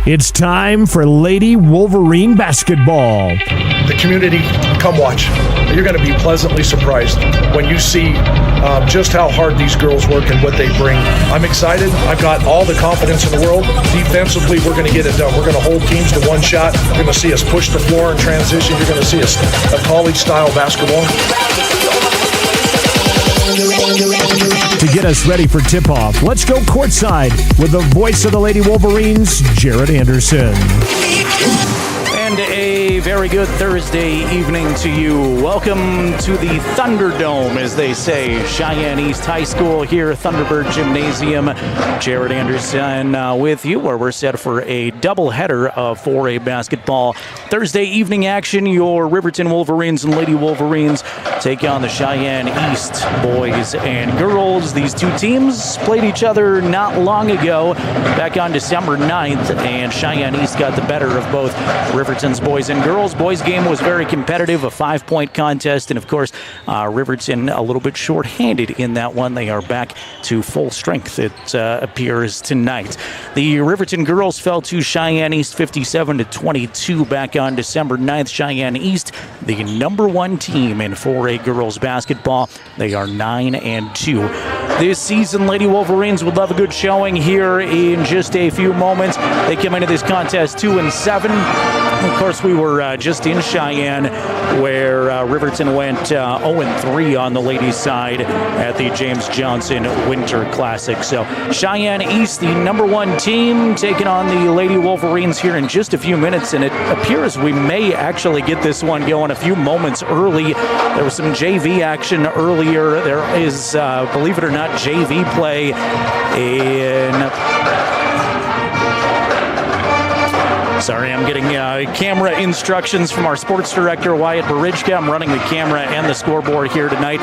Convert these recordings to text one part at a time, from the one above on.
It's time for Lady Wolverine basketball. The community, come watch. You're going to be pleasantly surprised when you see just how hard these girls work and what they bring. I'm excited. I've got all the confidence in the world. Defensively, we're going to get it done. We're going to hold teams to one shot. You're going to see us push the floor in transition. You're going to see us a college-style basketball. To get us ready for tip-off, let's go courtside with the voice of the Lady Wolverines, Jared Anderson. And a very good Thursday evening to you. Welcome to the Thunderdome, as they say. Cheyenne East High School here, Thunderbird Gymnasium. Jared Anderson with you, where we're set for a doubleheader of 4A basketball. Thursday evening action, your Riverton Wolverines and Lady Wolverines take on the Cheyenne East boys and girls. These two teams played each other not long ago, back on December 9th, and Cheyenne East got the better of both Riverton's boys and girls. Boys game was very competitive, a 5-point contest, and of course, Riverton a little bit short-handed in that one. They are back to full strength, it appears, tonight. The Riverton girls fell to Cheyenne East 57-22 back on December 9th. Cheyenne East, the number one team in 4A girls basketball. They are 9-2. This season, Lady Wolverines would love a good showing here in just a few moments. They come into this contest 2-7. Of course, we were just in Cheyenne, where Riverton went 0-3 on the ladies' side at the James Johnson Winter Classic. So Cheyenne East, the number one team, taking on the Lady Wolverines here in just a few minutes, and it appears we may actually get this one going a few moments early. There was some JV action earlier. There is, believe it or not, JV play in... Sorry, I'm getting camera instructions from our sports director, Wyatt Barijka. I'm running the camera and the scoreboard here tonight.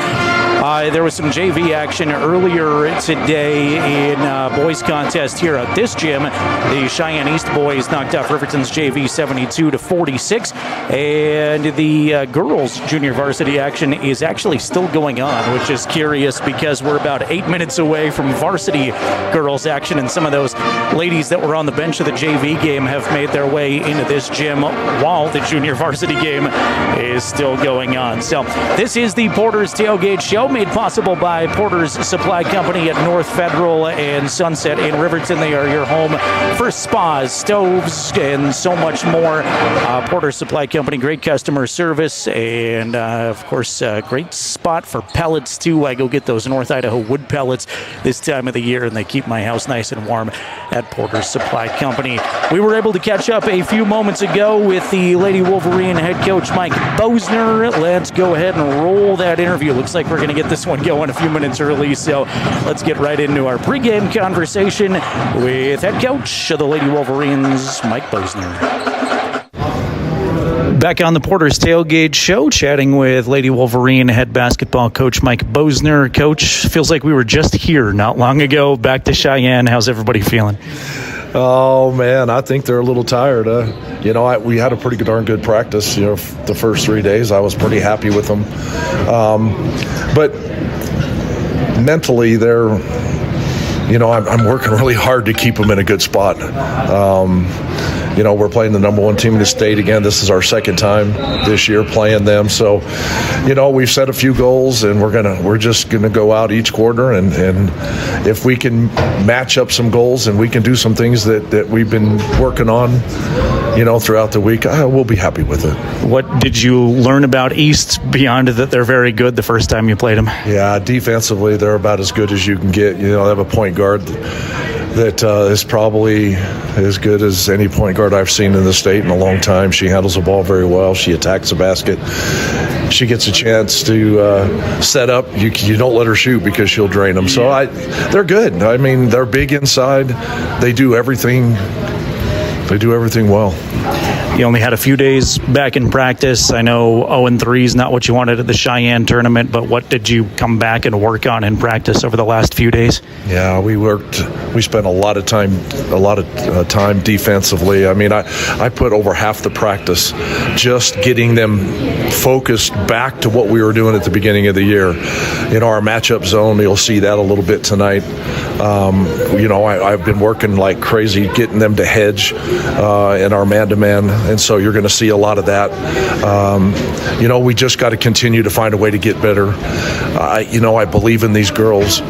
There was some JV action earlier today in boys contest here at this gym. The Cheyenne East boys knocked off Riverton's JV 72-46. And the girls' junior varsity action is actually still going on, which is curious because we're about 8 minutes away from varsity girls' action. And some of those ladies that were on the bench of the JV game have made their way into this gym while the junior varsity game is still going on. So this is the Porter's Tailgate Show, made possible by Porter's Supply Company at North Federal and Sunset in Riverton. They are your home for spas, stoves, and so much more. Porter's Supply Company, great customer service, and of course, a great spot for pellets too. I go get those North Idaho wood pellets this time of the year, and they keep my house nice and warm at Porter's Supply Company. We were able to catch up a few moments ago with the Lady Wolverine head coach Mike Bosner. Let's go ahead and roll that interview. Looks like we're going to get this one going a few minutes early, so let's get right into our pregame conversation with head coach of the Lady Wolverines, Mike Bosner. Back on the Porter's Tailgate Show, chatting with Lady Wolverine head basketball coach Mike Bosner. Coach, feels like we were just here not long ago, back to Cheyenne. How's everybody feeling? Oh, man, I think they're a little tired. We had a pretty darn good practice, the first 3 days. I was pretty happy with them. But mentally, they're, I'm working really hard to keep them in a good spot. We're playing the number one team in the state again. This is our second time this year playing them. So, we've set a few goals, and we're just gonna go out each quarter, and if we can match up some goals and we can do some things that we've been working on, throughout the week, we'll be happy with it. What did you learn about East beyond that they're very good the first time you played them? Yeah, defensively, they're about as good as you can get. They have a point guard that is probably as good as any point guard I've seen in the state in a long time. She handles the ball very well. She attacks the basket. She gets a chance to set up. You don't let her shoot because she'll drain them. So they're good. I mean, they're big inside. They do everything well. You only had a few days back in practice. I know 0-3 is not what you wanted at the Cheyenne tournament, but what did you come back and work on in practice over the last few days? Yeah, we spent a lot of time defensively. I mean, I put over half the practice just getting them focused back to what we were doing at the beginning of the year. Our matchup zone, you'll see that a little bit tonight. I've been working like crazy getting them to hedge in our man-to-man, and so you're going to see a lot of that. We just got to continue to find a way to get better. I believe in these girls.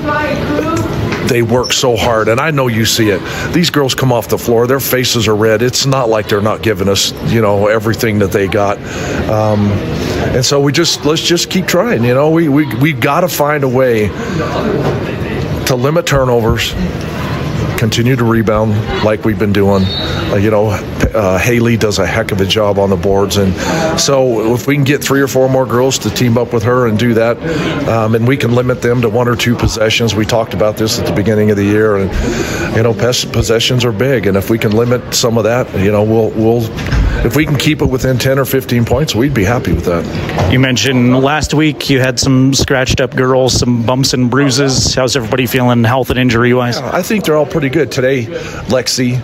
They work so hard, and I know you see it. These girls come off the floor, their faces are red. It's not like they're not giving us, everything that they got. And so let's just keep trying. We got to find a way to limit turnovers, continue to rebound like we've been doing. Haley does a heck of a job on the boards, and so if we can get 3 or 4 more girls to team up with her and do that, and we can limit them to 1 or 2 possessions. We talked about this at the beginning of the year, and possessions are big, and if we can limit some of that, we'll if we can keep it within 10 or 15 points, we'd be happy with that. You mentioned last week you had some scratched up girls, some bumps and bruises. How's everybody feeling health and injury wise? Yeah, I think they're all pretty good. Today, Lexi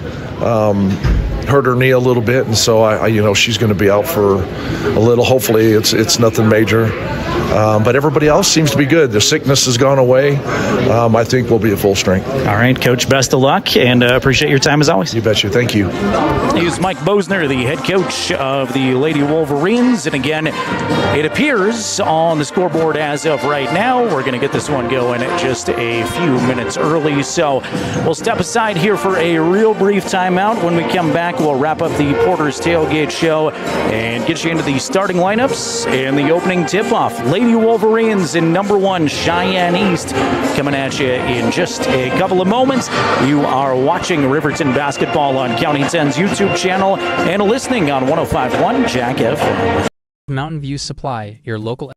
hurt her knee a little bit, and so she's going to be out for a little. Hopefully it's nothing major. But everybody else seems to be good. The sickness has gone away. I think we'll be at full strength. All right, Coach, best of luck, and appreciate your time as always. You betcha. Thank you. Here's Mike Bosner, the head coach of the Lady Wolverines. And again, it appears on the scoreboard as of right now, we're going to get this one going just a few minutes early. So we'll step aside here for a real brief timeout. When we come back, we'll wrap up the Porter's Tailgate Show and get you into the starting lineups and the opening tip-off. Lady Wolverines in number 1, Cheyenne East, coming at you in just a couple of moments. You are watching Riverton basketball on County 10's YouTube channel and listening on 105.1 Jack FM. Mountain View Supply, your local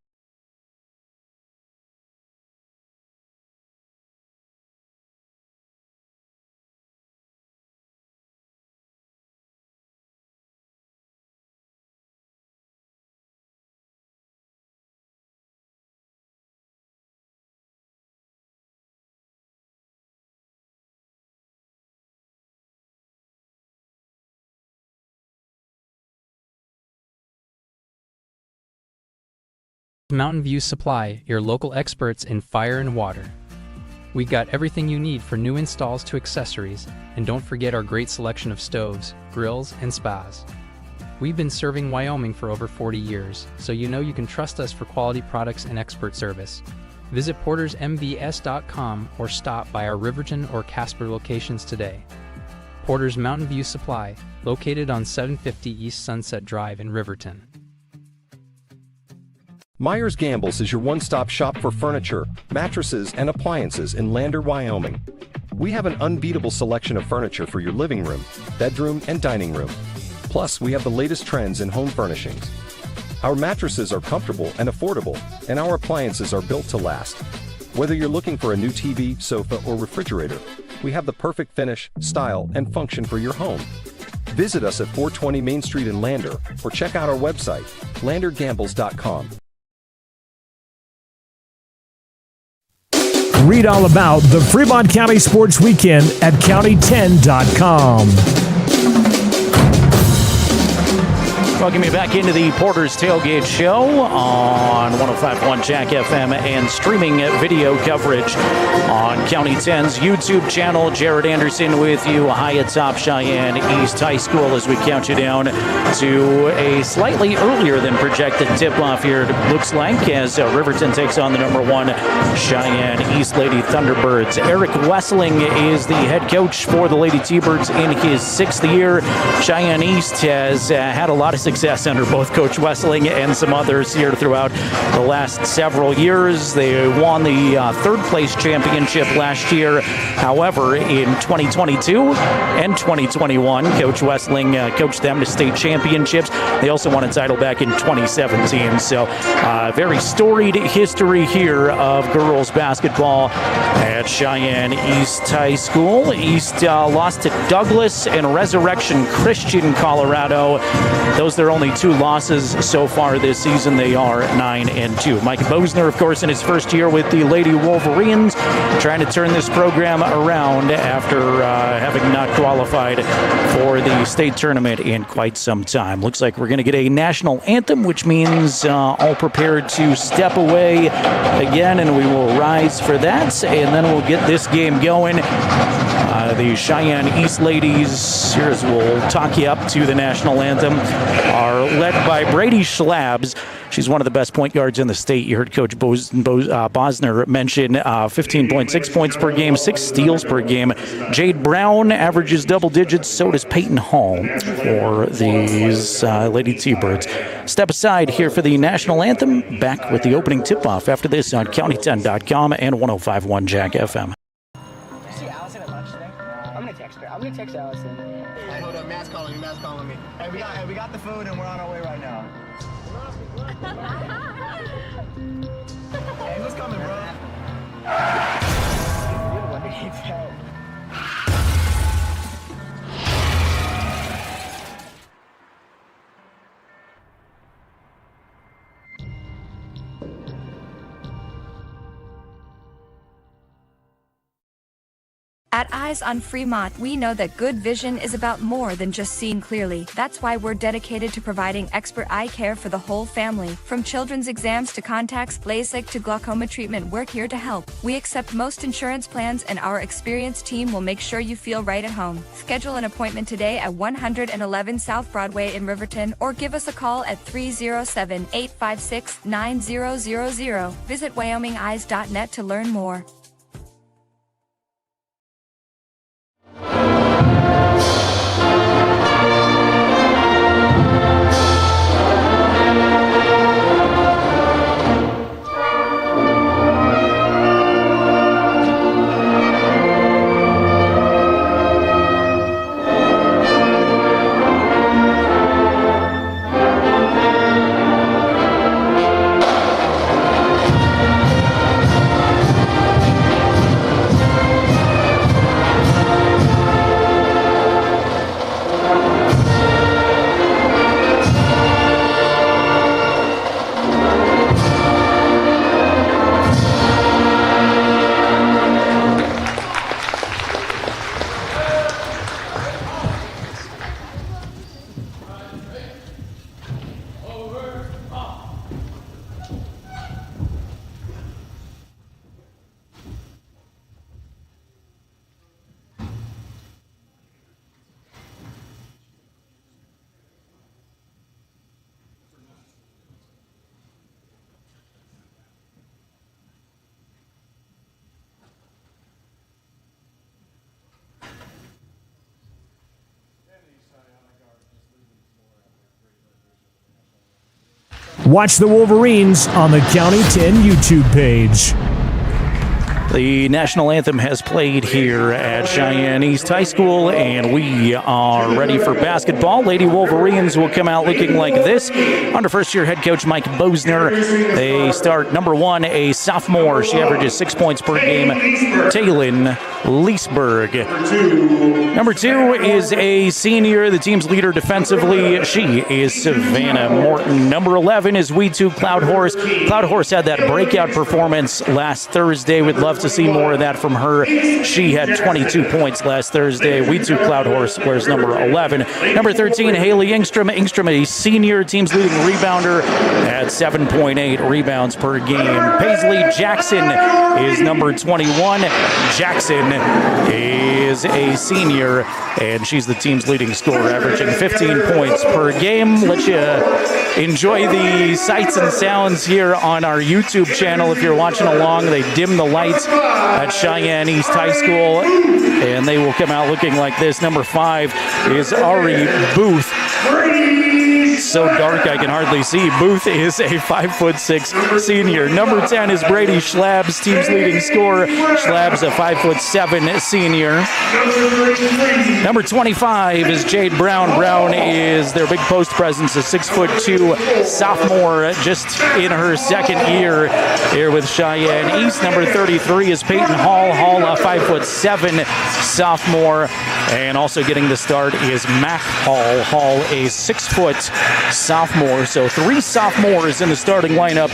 Mountain View Supply, your local experts in fire and water. We got everything you need for new installs to accessories, and don't forget our great selection of stoves, grills, and spas. We've been serving Wyoming for over 40 years, so you can trust us for quality products and expert service. Visit portersmvs.com or stop by our Riverton or Casper locations today. Porter's Mountain View Supply, located on 750 East Sunset Drive in Riverton. Myers Gambles is your one-stop shop for furniture, mattresses, and appliances in Lander, Wyoming. We have an unbeatable selection of furniture for your living room, bedroom, and dining room. Plus, we have the latest trends in home furnishings. Our mattresses are comfortable and affordable, and our appliances are built to last. Whether you're looking for a new TV, sofa, or refrigerator, we have the perfect finish, style, and function for your home. Visit us at 420 Main Street in Lander, or check out our website, landergambles.com. Read all about the Fremont County Sports Weekend at county10.com. Welcome you back into the Porter's Tailgate Show on 105.1 Jack FM and streaming video coverage on County 10's YouTube channel. Jared Anderson with you, high atop Cheyenne East High School as we count you down to a slightly earlier than projected tip-off here, it looks like, as Riverton takes on the number 1 Cheyenne East Lady Thunderbirds. Eric Wessling is the head coach for the Lady T-Birds in his 6th year. Cheyenne East has had a lot of success success under both Coach Wessling and some others here throughout the last several years. They won the third-place championship last year. However, in 2022 and 2021, Coach Wessling coached them to state championships. They also won a title back in 2017. So, very storied history here of girls basketball at Cheyenne East High School. East lost to Douglas and Resurrection Christian, Colorado. Those are their only 2 losses so far this season. They are 9-2. Mike Bosner, of course, in his first year with the Lady Wolverines, trying to turn this program around after having not qualified for the state tournament in quite some time. Looks like we're going to get a national anthem, which means all prepared to step away again, and we will rise for that, and then we'll get this game going. The Cheyenne East ladies, here's we'll talk you up to the national anthem, are led by Brady Schlabs. She's one of the best point guards in the state. You heard Coach Bosner mention 15.6 points per game, 6 steals per game. Jade Brown averages double digits. So does Peyton Hall for these Lady T-Birds. Step aside here for the national anthem. Back with the opening tip-off after this on County10.com and 105.1 Jack FM. I'm gonna text Allison. Hey, hold up, Matt's calling me. Hey, we got the food and we're on our way right now. Hey, who's coming, bro? What did he tell? At Eyes on Fremont, we know that good vision is about more than just seeing clearly. That's why we're dedicated to providing expert eye care for the whole family. From children's exams to contacts, LASIK to glaucoma treatment, we're here to help. We accept most insurance plans, and our experienced team will make sure you feel right at home. Schedule an appointment today at 111 South Broadway in Riverton, or give us a call at 307-856-9000. Visit WyomingEyes.net to learn more. Watch the Wolverines on the County 10 YouTube page. The national anthem has played here at Cheyenne East High School, and we are ready for basketball. Lady Wolverines will come out looking like this. Under first-year head coach Mike Bosner, they start number 1, a sophomore. She averages 6 points per game, Taylin Leesburg. Number 2 is a senior, the team's leader defensively. She is Savannah Morton. Number 11 is We Too Cloud Horse. Cloud Horse had that breakout performance last Thursday. We'd love to see more of that from her. She had 22 points last Thursday. We Too Cloud Horse wears number 11. Number 13, Haley Engstrom. Engstrom, a senior, team's leading rebounder at 7.8 rebounds per game. Paisley Jackson is number 21. Jackson is a senior, and she's the team's leading scorer, averaging 15 points per game. Let you enjoy the sights and sounds here on our YouTube channel. If you're watching along, they dim the lights at Cheyenne East High School, and they will come out looking like this. Number 5 is Ari Booth. so dark I can hardly see. Booth is a 5'6" senior. Number 10 is Brady Schlabs, team's leading scorer. Schlabs, a 5'7" senior. Number 25 is Jade Brown. Brown is their big post presence, a 6'2" sophomore, just in her second year here with Cheyenne East. Number 33 is Peyton Hall. Hall, a 5'7" sophomore. And also getting the start is Mac Hall. Hall, a 6 sophomore. So 3 sophomores in the starting lineup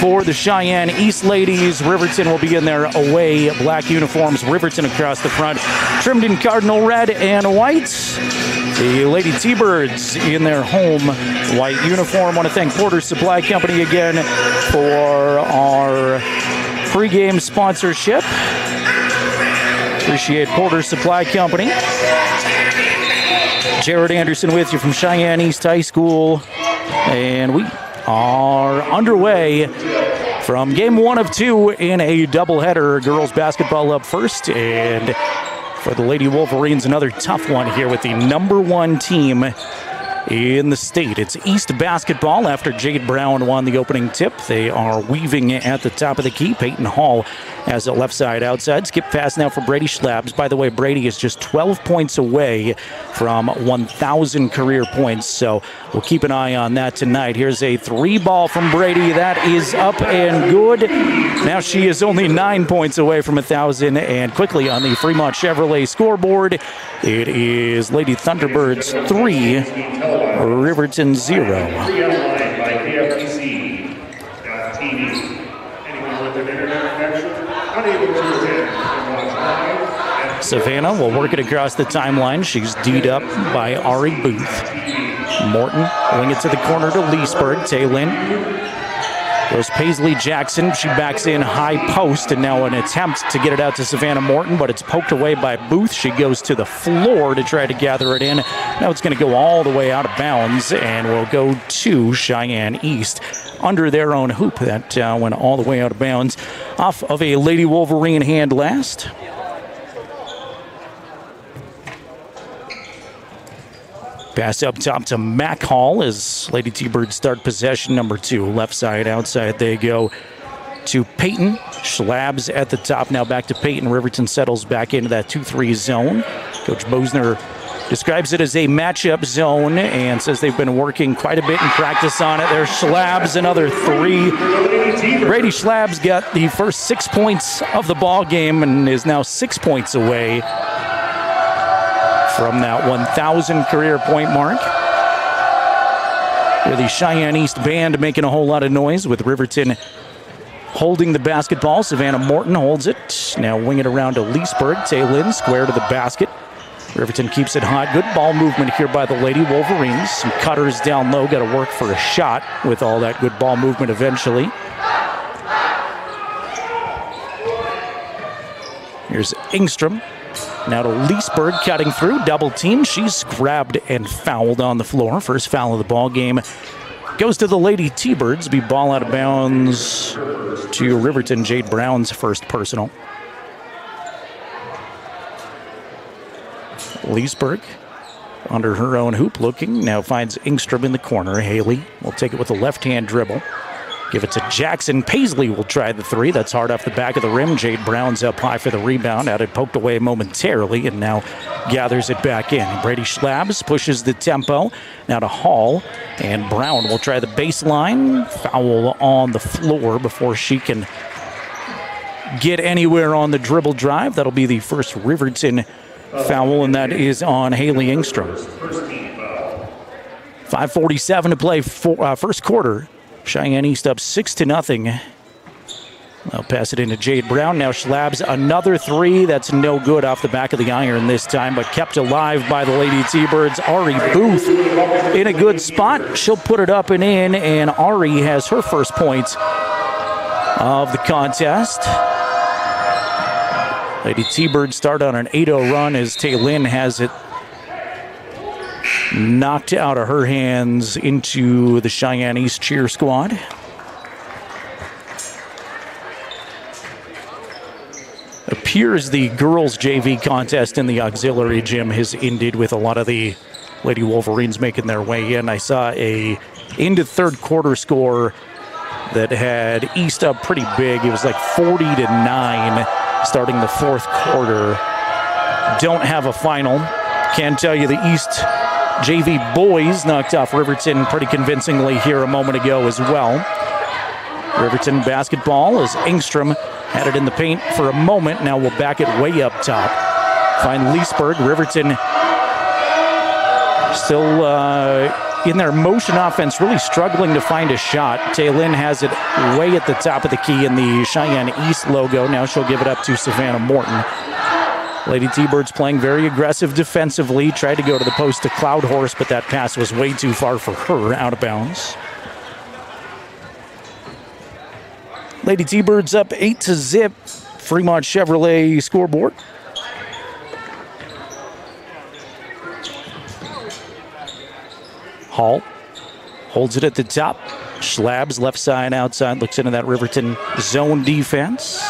for the Cheyenne East ladies. Riverton will be in their away black uniforms. Riverton across the front, trimmed in cardinal red and white. The Lady T-Birds in their home white uniform. Want to thank Porter Supply Company again for our pregame sponsorship. Appreciate Porter Supply Company. Jared Anderson with you from Cheyenne East High School. And we are underway from game 1 of 2 in a doubleheader. Girls basketball up first. And for the Lady Wolverines, another tough one here with the number 1 team in the state. It's East basketball after Jade Brown won the opening tip. They are weaving at the top of the key. Peyton Hall has a left side outside. Skip pass now for Brady Schlabs. By the way, Brady is just 12 points away from 1,000 career points, so we'll keep an eye on that tonight. Here's a 3-ball from Brady. That is up and good. Now she is only 9 points away from 1,000, and quickly on the Fremont Chevrolet scoreboard, it is Lady Thunderbirds 3, Riverton 0. Savannah will work it across the timeline. She's D'd up by Ari Booth. Morton wing it to the corner to Leesburg. Taylin goes Paisley Jackson. She backs in high post, and now an attempt to get it out to Savannah Morton, but it's poked away by Booth. She goes to the floor to try to gather it in. Now it's going to go all the way out of bounds and will go to Cheyenne East under their own hoop. That went all the way out of bounds off of a Lady Wolverine hand last. Pass up top to Mac Hall as Lady T-Birds start possession. Number 2, left side, outside they go to Peyton. Schlabs at the top, now back to Peyton. Riverton settles back into that 2-3 zone. Coach Bosner describes it as a matchup zone and says they've been working quite a bit in practice on it. There's Schlabs, another 3. Brady Schlabs got the first 6 points of the ball game and is now 6 points away from that 1,000 career point mark. Here the Cheyenne East band making a whole lot of noise with Riverton holding the basketball. Savannah Morton holds it. Now wing it around to Leesburg. Taylin square to the basket. Riverton keeps it hot. Good ball movement here by the Lady Wolverines. Some cutters down low. Got to work for a shot with all that good ball movement eventually. Here's Engstrom. Now to Leesburg, cutting through, double team. She's grabbed and fouled on the floor. First foul of the ball game goes to the Lady T-Birds. Be ball out of bounds to Riverton. Jade Brown's first personal. Leesburg under her own hoop looking. Now finds Engstrom in the corner. Haley will take it with a left-hand dribble. Give it to Jackson. Paisley will try the 3. That's hard off the back of the rim. Jade Brown's up high for the rebound. Had it poked away momentarily and now gathers it back in. Brady Schlabs pushes the tempo. Now to Hall. And Brown will try the baseline. Foul on the floor before she can get anywhere on the dribble drive. That'll be the first Riverton foul, and that is on Haley Engstrom. 5:47 to play first quarter. Cheyenne East up 6-0. I'll pass it into Jade Brown. Now Schlabs, another 3. That's no good off the back of the iron this time, but kept alive by the Lady T-Birds. Ari Booth in a good spot. She'll put it up and in, and Ari has her first points of the contest. Lady T-Birds start on an 8-0 run as Taylin has it knocked out of her hands into the Cheyenne East cheer squad. Appears the girls JV contest in the auxiliary gym has ended with a lot of the Lady Wolverines making their way in. I saw a into third quarter score that had East up pretty big. It was like 40-9 starting the fourth quarter. Don't have a final. Can tell you the East JV boys knocked off Riverton pretty convincingly here a moment ago as well. Riverton basketball as Engstrom had it in the paint for a moment. Now we'll back it way up top. Find Leesburg. Riverton still in their motion offense, really struggling to find a shot. Taylin has it way at the top of the key in the Cheyenne East logo. Now she'll give it up to Savannah Morton. Lady T-Birds playing very aggressive defensively. Tried to go to the post to Cloud Horse, but that pass was way too far for her, out of bounds. Lady T-Birds up 8-0. Fremont Chevrolet scoreboard. Hall holds it at the top. Schlabs left side outside, looks into that Riverton zone defense.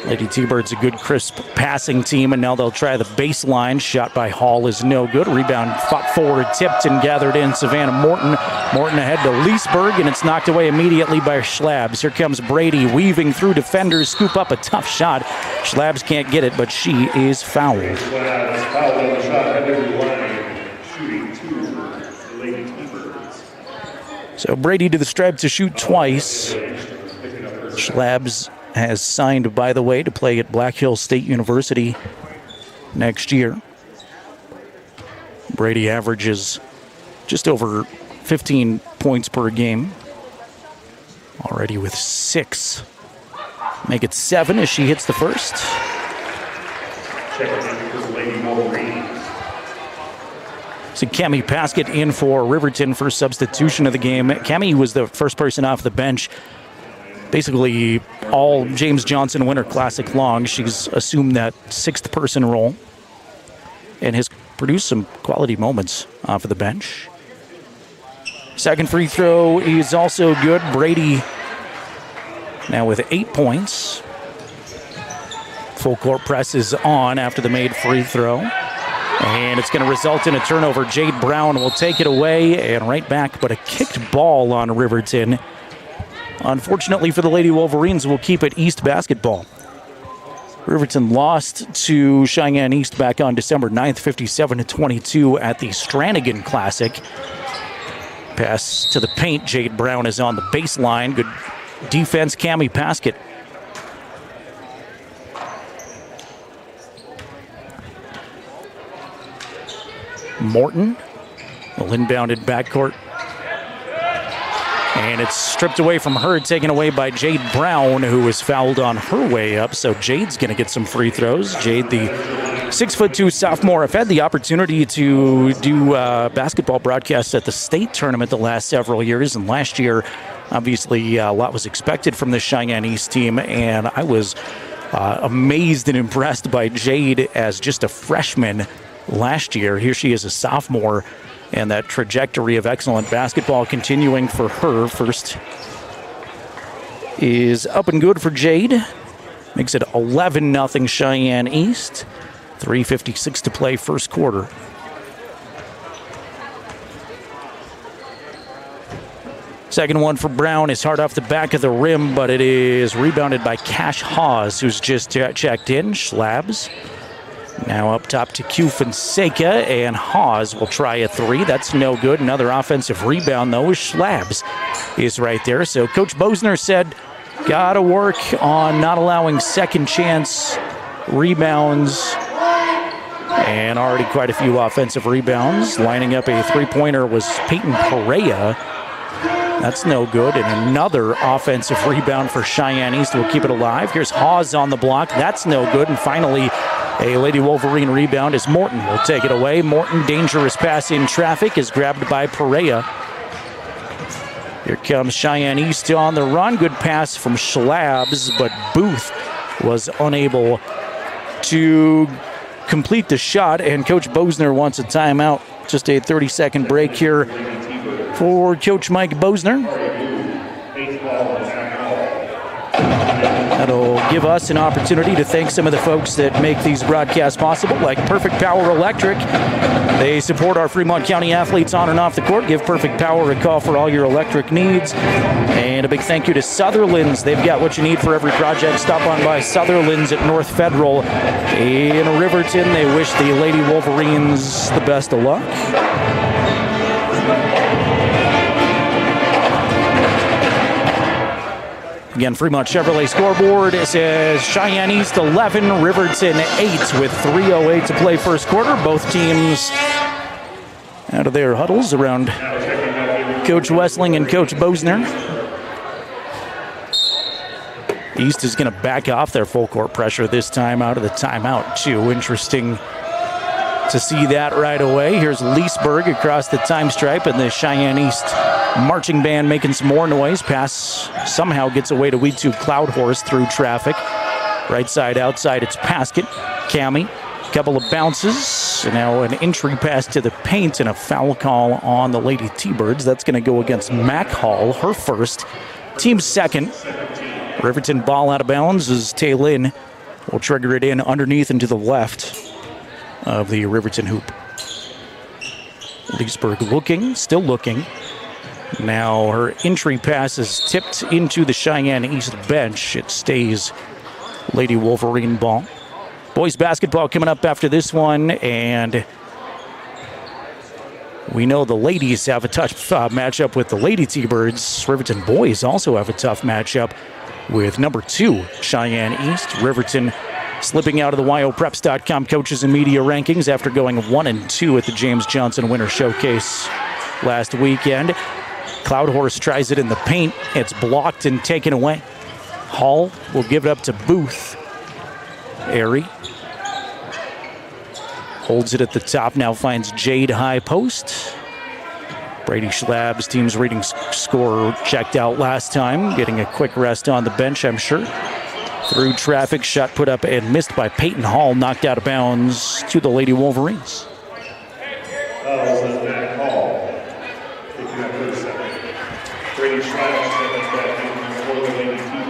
Lady T-Birds a good crisp passing team, and now they'll try the baseline. Shot by Hall is no good. Rebound fought forward, tipped and gathered in Savannah Morton. Morton ahead to Leesburg, and it's knocked away immediately by Schlabs. Here comes Brady weaving through defenders, scoop up a tough shot. Schlabs can't get it, but she is fouled. So Brady to the stripe to shoot twice. Schlabs has signed, by the way, to play at Black Hills State University next year. Brady averages just over 15 points per game. Already with 6. Make it 7 as she hits the first. So Cami Paskett in for Riverton for substitution of the game. Cami was the first person off the bench basically all James Johnson Winter Classic long. She's assumed that 6th person role and has produced some quality moments off of the bench. Second free throw is also good. Brady now with 8 points. Full court press is on after the made free throw. And it's going to result in a turnover. Jade Brown will take it away and right back, but a kicked ball on Riverton. Unfortunately for the Lady Wolverines, we'll keep it East basketball. Riverton lost to Cheyenne East back on December 9th, 57-22 at the Stranigan Classic. Pass to the paint. Jade Brown is on the baseline. Good defense, Cami Paskett. Morton will inbound it backcourt. And it's stripped away from her, taken away by Jade Brown, who was fouled on her way up. So Jade's going to get some free throws. Jade, the 6'2" sophomore, have had the opportunity to do basketball broadcasts at the state tournament the last several years. And last year, obviously, a lot was expected from the Cheyenne East team. And I was amazed and impressed by Jade as just a freshman last year. Here she is a sophomore. And that trajectory of excellent basketball continuing for her. First is up and good for Jade. Makes it 11-0 Cheyenne East. 3:56 to play first quarter. Second one for Brown is hard off the back of the rim, but it is rebounded by Cash Hawes, who's just checked in. Schlabs. Now up top to Q Fonseca, and Hawes will try a 3. That's no good. Another offensive rebound, though, as Schlabs is right there. So Coach Bosner said, gotta work on not allowing second chance rebounds. And already quite a few offensive rebounds. Lining up a three-pointer was Peyton Perea. That's no good. And another offensive rebound for Cheyenne East will keep it alive. Here's Hawes on the block. That's no good. And finally, a Lady Wolverine rebound as Morton will take it away. Morton, dangerous pass in traffic, is grabbed by Perea. Here comes Cheyenne East on the run. Good pass from Schlabs, but Booth was unable to complete the shot, and Coach Bosner wants a timeout. Just a 30-second break here for Coach Mike Bosner. That'll give us an opportunity to thank some of the folks that make these broadcasts possible, like Perfect Power Electric. They support our Fremont County athletes on and off the court. Give Perfect Power a call for all your electric needs. And a big thank you to Sutherland's. They've got what you need for every project. Stop on by Sutherland's at North Federal in Riverton. They wish the Lady Wolverines the best of luck. Again, Fremont Chevrolet scoreboard, it says Cheyenne East 11, Riverton 8 with 3:08 to play first quarter. Both teams out of their huddles around Coach Wessling and Coach Bosner. East is going to back off their full court pressure this time out of the timeout, too. Interesting to see that right away. Here's Leesburg across the time stripe, and the Cheyenne East marching band making some more noise. Pass somehow gets away to Weed 2 Cloud Horse through traffic. Right side, outside, it's Paskett. Cammy, couple of bounces. And now an entry pass to the paint and a foul call on the Lady T-Birds. That's going to go against Mac Hall, her first. Team second. Riverton ball out of bounds as Taylin will trigger it in underneath and to the left of the Riverton hoop. Leesburg looking, still looking. Now her entry pass is tipped into the Cheyenne East bench. It stays Lady Wolverine ball. Boys basketball coming up after this one, and we know the ladies have a tough matchup with the Lady T-Birds. Riverton boys also have a tough matchup with number 2 Cheyenne East. Riverton slipping out of the YOPreps.com coaches and media rankings after going 1-2 at the James Johnson Winter Showcase last weekend. Cloud Horse tries it in the paint. It's blocked and taken away. Hall will give it up to Booth. Airy holds it at the top, now finds Jade high post. Brady Schlab's team's reading score checked out last time, getting a quick rest on the bench, I'm sure. Through traffic, shot put up and missed by Peyton Hall, knocked out of bounds to the Lady Wolverines.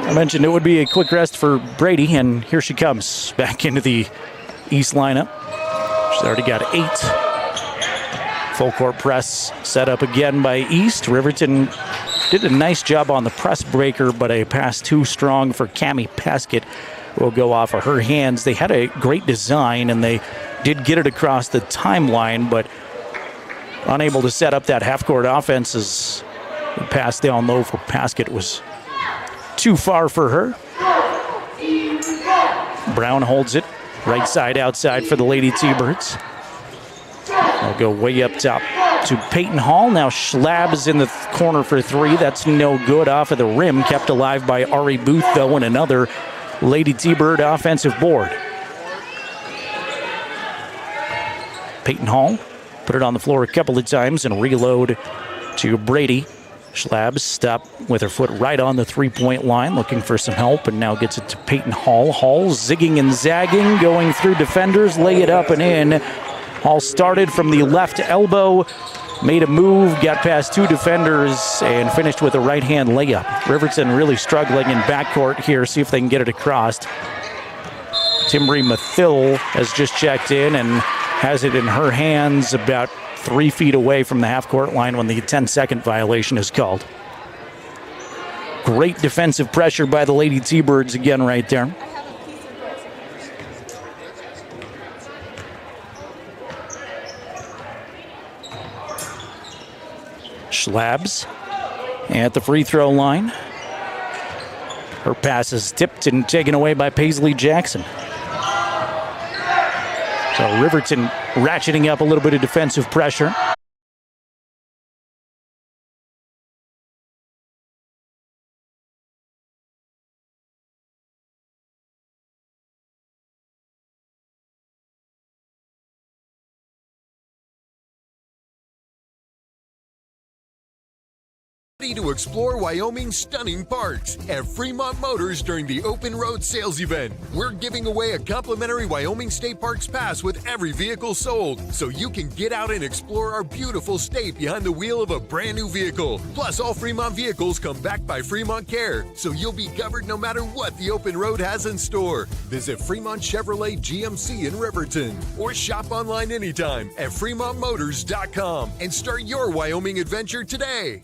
I mentioned it would be a quick rest for Brady, and here she comes back into the East lineup. She's already got 8. Full court press set up again by East. Riverton did a nice job on the press breaker, but a pass too strong for Cammy Paskett will go off of her hands. They had a great design, and they did get it across the timeline, but unable to set up that half-court offense as the pass down low for Paskett was too far for her. Brown holds it. Right side, outside for the Lady T-Birds. They'll go way up top to Peyton Hall. Now Schlab is in the corner for 3. That's no good off of the rim. Kept alive by Ari Booth, though, and another Lady T-Bird offensive board. Peyton Hall put it on the floor a couple of times and reload to Brady. Schlab stop with her foot right on the three-point line, looking for some help, and now gets it to Peyton Hall. Hall zigging and zagging, going through defenders, lay it up and in. Hall started from the left elbow, made a move, got past 2 defenders, and finished with a right-hand layup. Riverton really struggling in backcourt here, see if they can get it across. Timbri Mathil has just checked in and has it in her hands about 3 feet away from the half-court line when the 10-second violation is called. Great defensive pressure by the Lady T-Birds again right there. Schlabs at the free throw line. Her pass is tipped and taken away by Paisley Jackson. So Riverton ratcheting up a little bit of defensive pressure. Ready to explore Wyoming's stunning parks at Fremont Motors during the Open Road Sales Event. We're giving away a complimentary Wyoming State Parks pass with every vehicle sold, so you can get out and explore our beautiful state behind the wheel of a brand new vehicle. Plus, all Fremont vehicles come back by Fremont Care, so you'll be covered no matter what the Open Road has in store. Visit Fremont Chevrolet GMC in Riverton or shop online anytime at FremontMotors.com and start your Wyoming adventure today.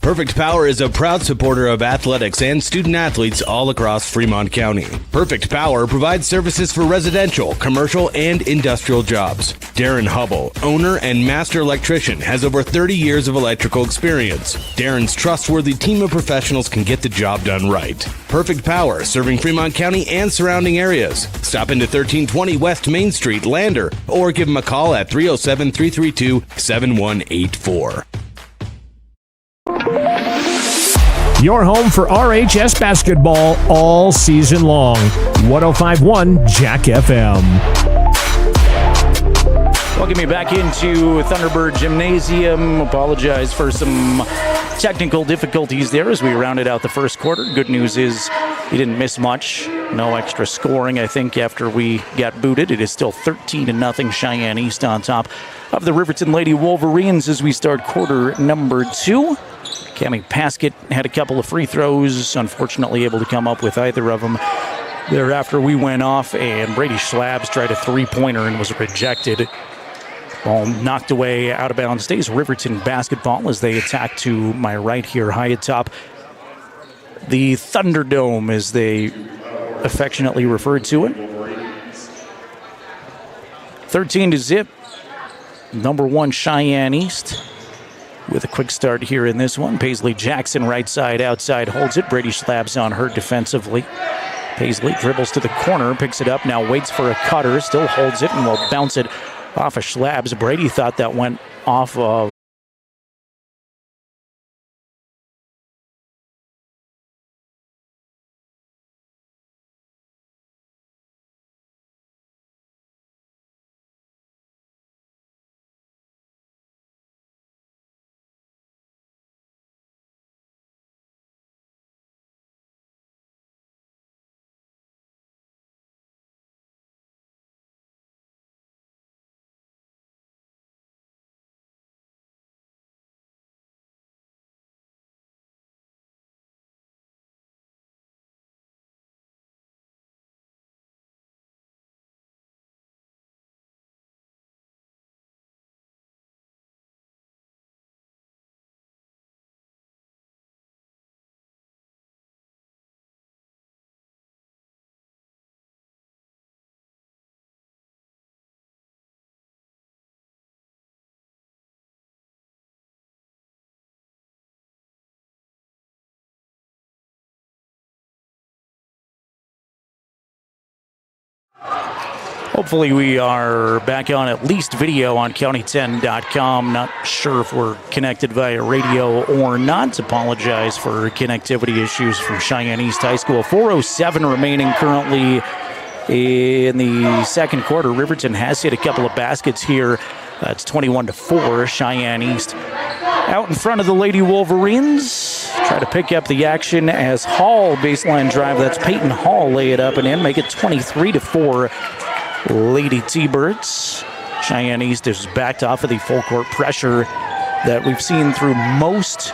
Perfect Power is a proud supporter of athletics and student athletes all across Fremont County. Perfect Power provides services for residential, commercial, and industrial jobs. Darren Hubble, owner and master electrician, has over 30 years of electrical experience. Darren's trustworthy team of professionals can get the job done right. Perfect Power, serving Fremont County and surrounding areas. Stop into 1320 West Main Street, Lander, or give him a call at 307-332-7184. Your home for RHS basketball all season long. 105.1 Jack FM. Welcome you back into Thunderbird Gymnasium. Apologize for some technical difficulties there as we rounded out the first quarter. Good news is you didn't miss much. No extra scoring, I think, after we got booted. It is still 13-0 Cheyenne East on top of the Riverton Lady Wolverines as we start quarter number 2. Cami Paskett had a couple of free throws, unfortunately able to come up with either of them. Thereafter, we went off, and Brady Schlabs tried a three-pointer and was rejected. Ball knocked away out of bounds. Stays Riverton basketball as they attack to my right here, high atop the Thunderdome, as they affectionately referred to it. 13-0. Number 1 Cheyenne East. With a quick start here in this one. Paisley Jackson, right side, outside, holds it. Brady Schlabs on her defensively. Paisley dribbles to the corner, picks it up, now waits for a cutter, still holds it, and will bounce it off of Schlabs. Brady thought that went off of Hopefully we are back on at least video on county10.com. Not sure if we're connected via radio or not. Apologize for connectivity issues from Cheyenne East High School. 4:07 remaining currently in the second quarter. Riverton has hit a couple of baskets here. It's 21-4. Cheyenne East out in front of the Lady Wolverines. Try to pick up the action as Hall, baseline drive. That's Peyton Hall, lay it up and in. Make it 23-4. Lady T-Birds. Cheyenne East is backed off of the full court pressure that we've seen through most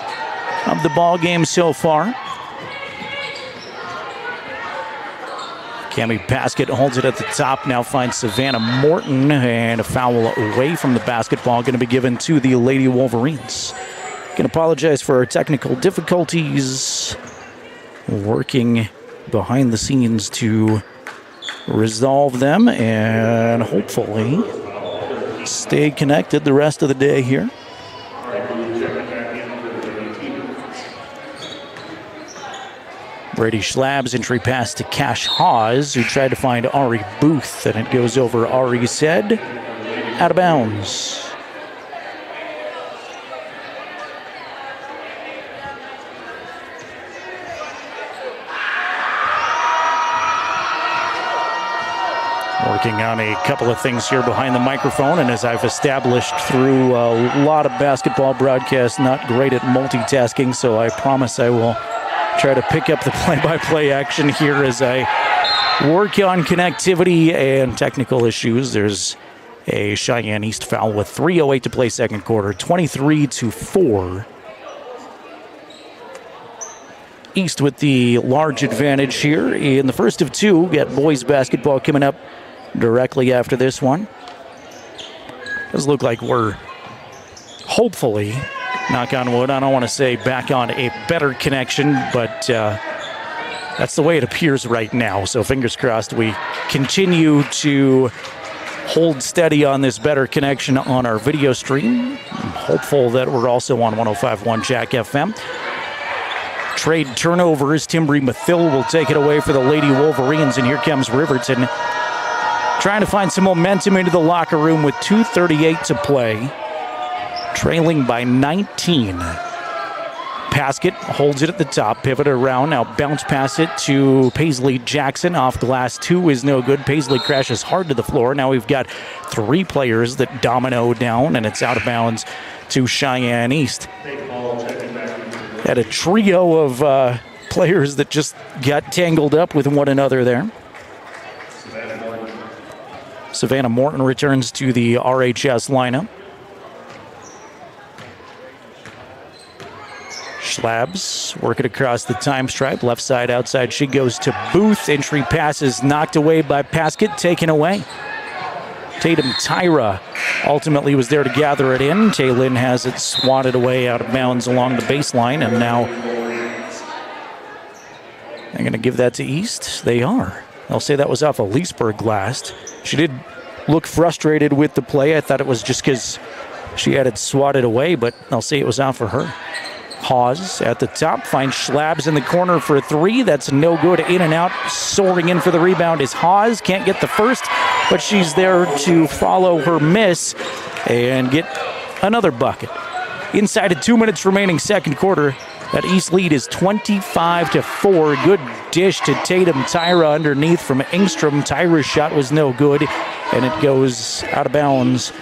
of the ball game so far. Cami Paskett holds it at the top, now finds Savannah Morton, and a foul away from the basketball going to be given to the Lady Wolverines. Can apologize for our technical difficulties. Working behind the scenes to resolve them and hopefully stay connected the rest of the day here. Brady Schlabs, entry pass to Cash Hawes, who tried to find Ari Booth, and it goes over Ari's head, out of bounds. working on a couple of things here behind the microphone, and as I've established through a lot of basketball broadcasts, not great at multitasking, so I promise I will try to pick up the play-by-play action here as I work on connectivity and technical issues. There's a Cheyenne East foul with 3:08 to play second quarter, 23-4. East with the large advantage here in the first of two. Got boys basketball coming up directly after this one. Does look like we're hopefully, knock on wood, I don't want to say back on a better connection, but that's the way it appears right now. So fingers crossed we continue to hold steady on this better connection on our video stream. I'm hopeful that we're also on 105.1 Jack FM. Trade turnovers. Timbri Mathill will take it away for the Lady Wolverines, and here comes Riverton trying to find some momentum into the locker room with 2:38 to play, trailing by 19. Paskett holds it at the top, pivot around, now bounce pass it to Paisley Jackson. Off glass, 2 is no good. Paisley crashes hard to the floor. Now we've got 3 players that domino down, and it's out of bounds to Cheyenne East. Had a trio of players that just got tangled up with one another there. Savannah Morton returns to the RHS lineup. Schlabs working across the time stripe. Left side outside. She goes to Booth. Entry pass is knocked away by Paskett. Taken away. Tatum Tyra ultimately was there to gather it in. Taylin has it swatted away out of bounds along the baseline, and now they're going to give that to East. They are. They'll say that was off a Leesburg glass. She did look frustrated with the play. I thought it was just because she had it swatted away, but I'll say it was out for her. Hawes at the top, finds Schlabs in the corner for 3. That's no good. In and out. Soaring in for the rebound is Hawes. Can't get the first, but she's there to follow her miss and get another bucket. Inside of 2 minutes remaining second quarter, that East lead is 25-4. Good dish to Tatum Tyra underneath from Engstrom. Tyra's shot was no good, and it goes out of bounds.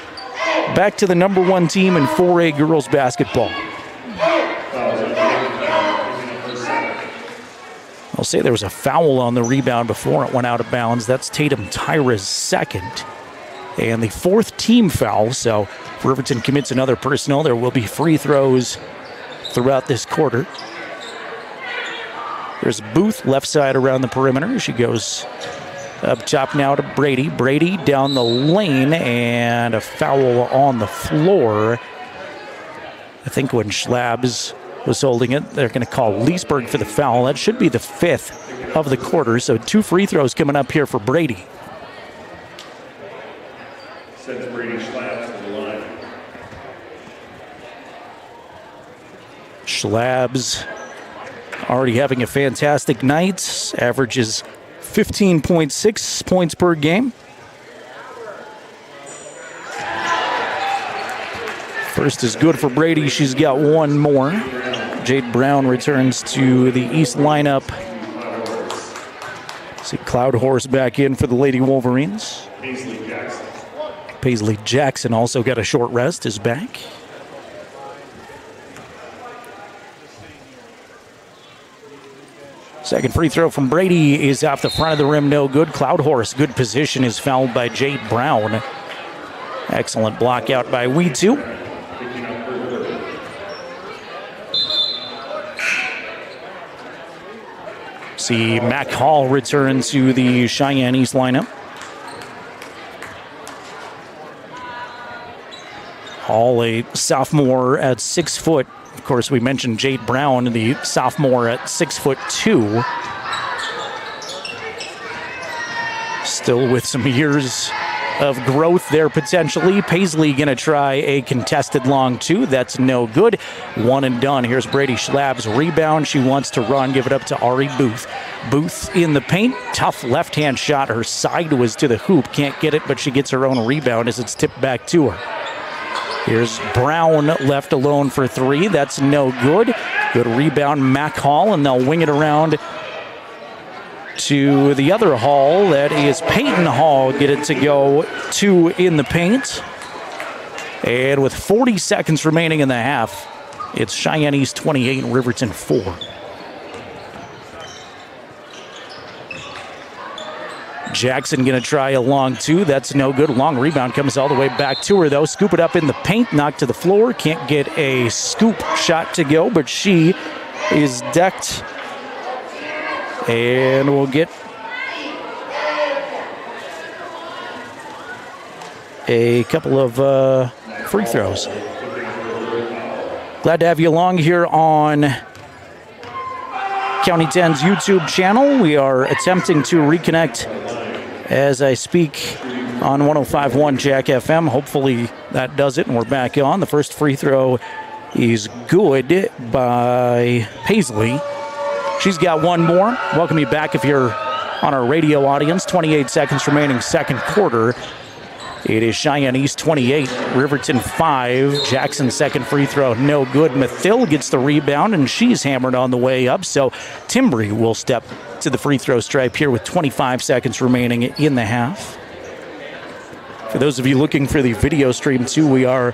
Back to the number 1 team in 4A girls basketball. I'll say there was a foul on the rebound before it went out of bounds. That's Tatum Tyra's second. And the 4th team foul, so if Riverton commits another personal, there will be free throws throughout this quarter. There's Booth left side around the perimeter. She goes up top now to Brady. Brady down the lane, and a foul on the floor. I think when Schlabs was holding it, they're going to call Leesburg for the foul. That should be the 5th of the quarter, so 2 free throws coming up here for Brady. Sends Brady Schlabs to the line. Schlabs already having a fantastic night. Averages 15.6 points per game. First is good for Brady. She's got 1 more. Jade Brown returns to the East lineup. See Cloud Horse back in for the Lady Wolverines. Paisley Jackson also got a short rest, is back. Second free throw from Brady is off the front of the rim, no good. Cloud Horse, good position, is fouled by Jade Brown. Excellent block out by Weetu. See Mac Hall return to the Cheyenne East lineup. Hall, a sophomore at 6 foot. Of course, we mentioned Jade Brown, the sophomore at 6'2". Still with some years of growth there potentially. Paisley going to try a contested long 2. That's no good. 1 and done. Here's Brady Schlabs. Rebound. She wants to run. Give it up to Ari Booth. Booth in the paint. Tough left-hand shot. Her side was to the hoop. Can't get it, but she gets her own rebound as it's tipped back to her. Here's Brown left alone for 3. That's no good. Good rebound, Mac Hall, and they'll wing it around to the other Hall. That is Peyton Hall. Get it to go 2 in the paint. And with 40 seconds remaining in the half, it's Cheyenne East 28, Riverton 4. Jackson going to try a long 2. That's no good. Long rebound comes all the way back to her, though. Scoop it up in the paint, knocked to the floor. Can't get a scoop shot to go, but she is decked. And we'll get a couple of free throws. Glad to have you along here on County 10's YouTube channel. We are attempting to reconnect as I speak on 105.1 Jack FM. Hopefully that does it and we're back on. The first free throw is good by Paisley. She's got one more. Welcome you back if you're on our radio audience. 28 seconds remaining, second quarter. It is Cheyenne East 28, Riverton 5. Jackson's second free throw, no good. Mathill gets the rebound, and she's hammered on the way up. So Timbry will step to the free throw stripe here with 25 seconds remaining in the half. For those of you looking for the video stream, too, we are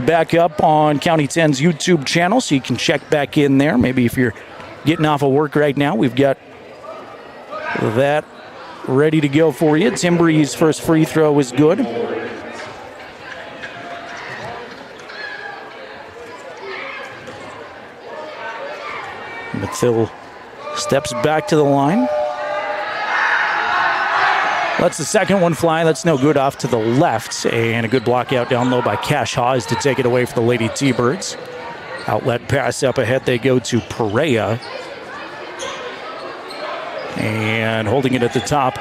back up on County 10's YouTube channel, so you can check back in there. Maybe if you're getting off of work right now, we've got that ready to go for you. Timbry's first free throw is good. Mathill steps back to the line. Lets the second one fly. That's no good, off to the left. And a good block out down low by Cash Hawes to take it away for the Lady T-Birds. Outlet pass up ahead. They go to Perea. And holding it at the top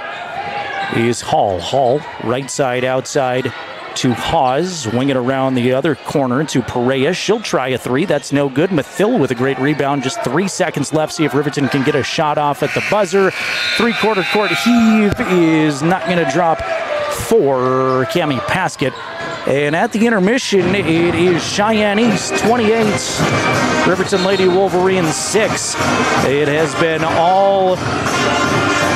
is Hall. Hall, right side, outside to Hawes. Wing it around the other corner to Perea. She'll try a 3. That's no good. Mathill with a great rebound. Just 3 seconds left. See if Riverton can get a shot off at the buzzer. Three-quarter court heave is not going to drop for Cammie Paskett. And at the intermission, it is Cheyenne East 28, Riverton Lady Wolverines 6. It has been all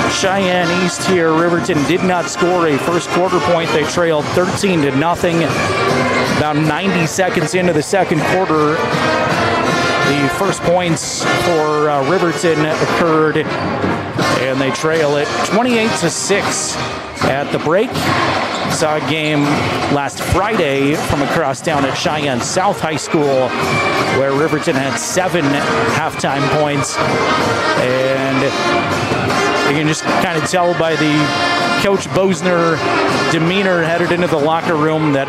Cheyenne East here. Riverton did not score a first quarter point. They trailed 13-0. About 90 seconds into the second quarter, the first points for Riverton occurred, and they trail it 28-6 at the break. Saw a game last Friday from across town at Cheyenne South High School where Riverton had 7 halftime points. And you can just kind of tell by the Coach Bosner demeanor headed into the locker room that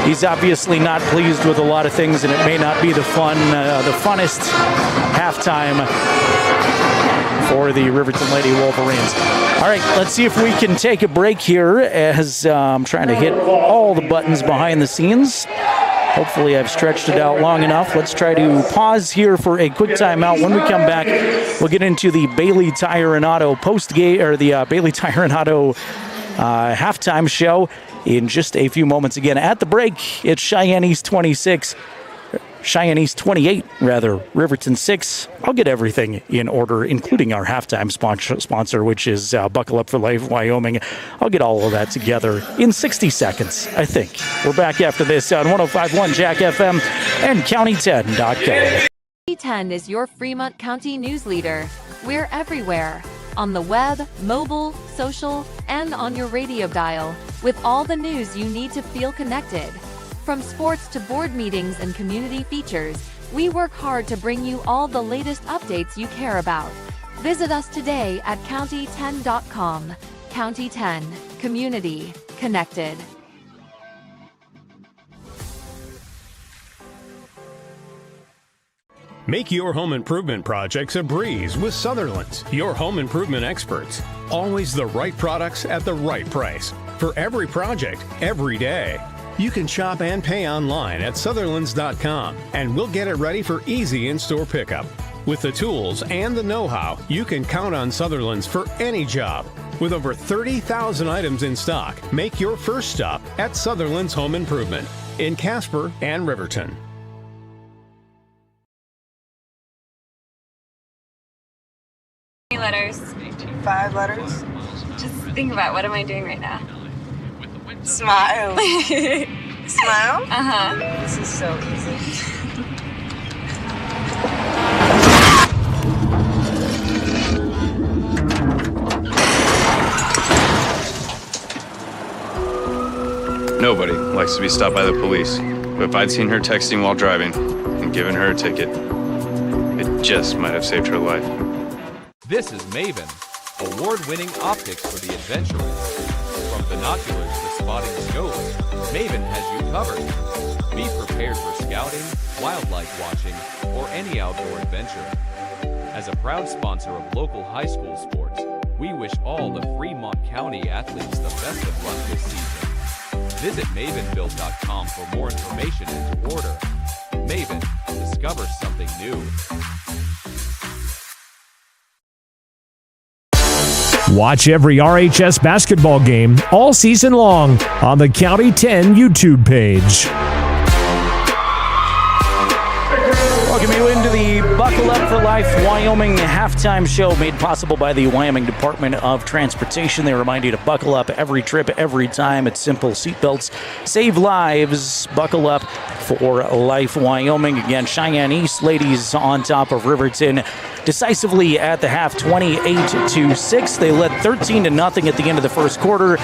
he's obviously not pleased with a lot of things, and it may not be the funnest halftime for the Riverton Lady Wolverines. All right, let's see if we can take a break here as I'm trying to hit all the buttons behind the scenes. Hopefully I've stretched it out long enough. Let's try to pause here for a quick timeout. When we come back, we'll get into the Bailey Tire and Auto post-game, or the Bailey Tire and Auto halftime show in just a few moments. Again, at the break, it's Cheyenne East 28, Riverton 6. I'll get everything in order, including our halftime sponsor, which is Buckle Up for Life Wyoming. I'll get all of that together in 60 seconds, I think. We're back after this on 105.1 Jack FM and County10.com. County 10 is your Fremont County news leader. We're everywhere. On the web, mobile, social, and on your radio dial, with all the news you need to feel connected. From sports to board meetings and community features, we work hard to bring you all the latest updates you care about. Visit us today at county10.com. County 10, community connected. Make your home improvement projects a breeze with Sutherland's, your home improvement experts. Always the right products at the right price. For every project, every day. You can shop and pay online at Sutherlands.com, and we'll get it ready for easy in-store pickup. With the tools and the know-how, you can count on Sutherlands for any job. With over 30,000 items in stock, make your first stop at Sutherland's Home Improvement in Casper and Riverton. Letters. 5 letters. Just think about, what am I doing right now? Smile. Smile? Uh-huh. This is so easy. Nobody likes to be stopped by the police, but if I'd seen her texting while driving and given her a ticket, it just might have saved her life. This is Maven, award-winning optics for the adventurous. From binoculars to spotting scope, Maven has you covered. Be prepared for scouting, wildlife watching, or any outdoor adventure. As a proud sponsor of local high school sports, we wish all the Fremont County athletes the best of luck this season. Visit mavenbuild.com for more information and to order. Maven, discover something new. Watch every RHS basketball game all season long on the County 10 YouTube page. Welcome you into the Buckle Up for Life Wyoming halftime show made possible by the Wyoming Department of Transportation. They remind you to buckle up every trip, every time. It's simple. Seatbelts save lives. Buckle up for Life Wyoming. Again, Cheyenne East ladies on top of Riverton decisively at the half, 28-6. They led 13-0 at the end of the first quarter.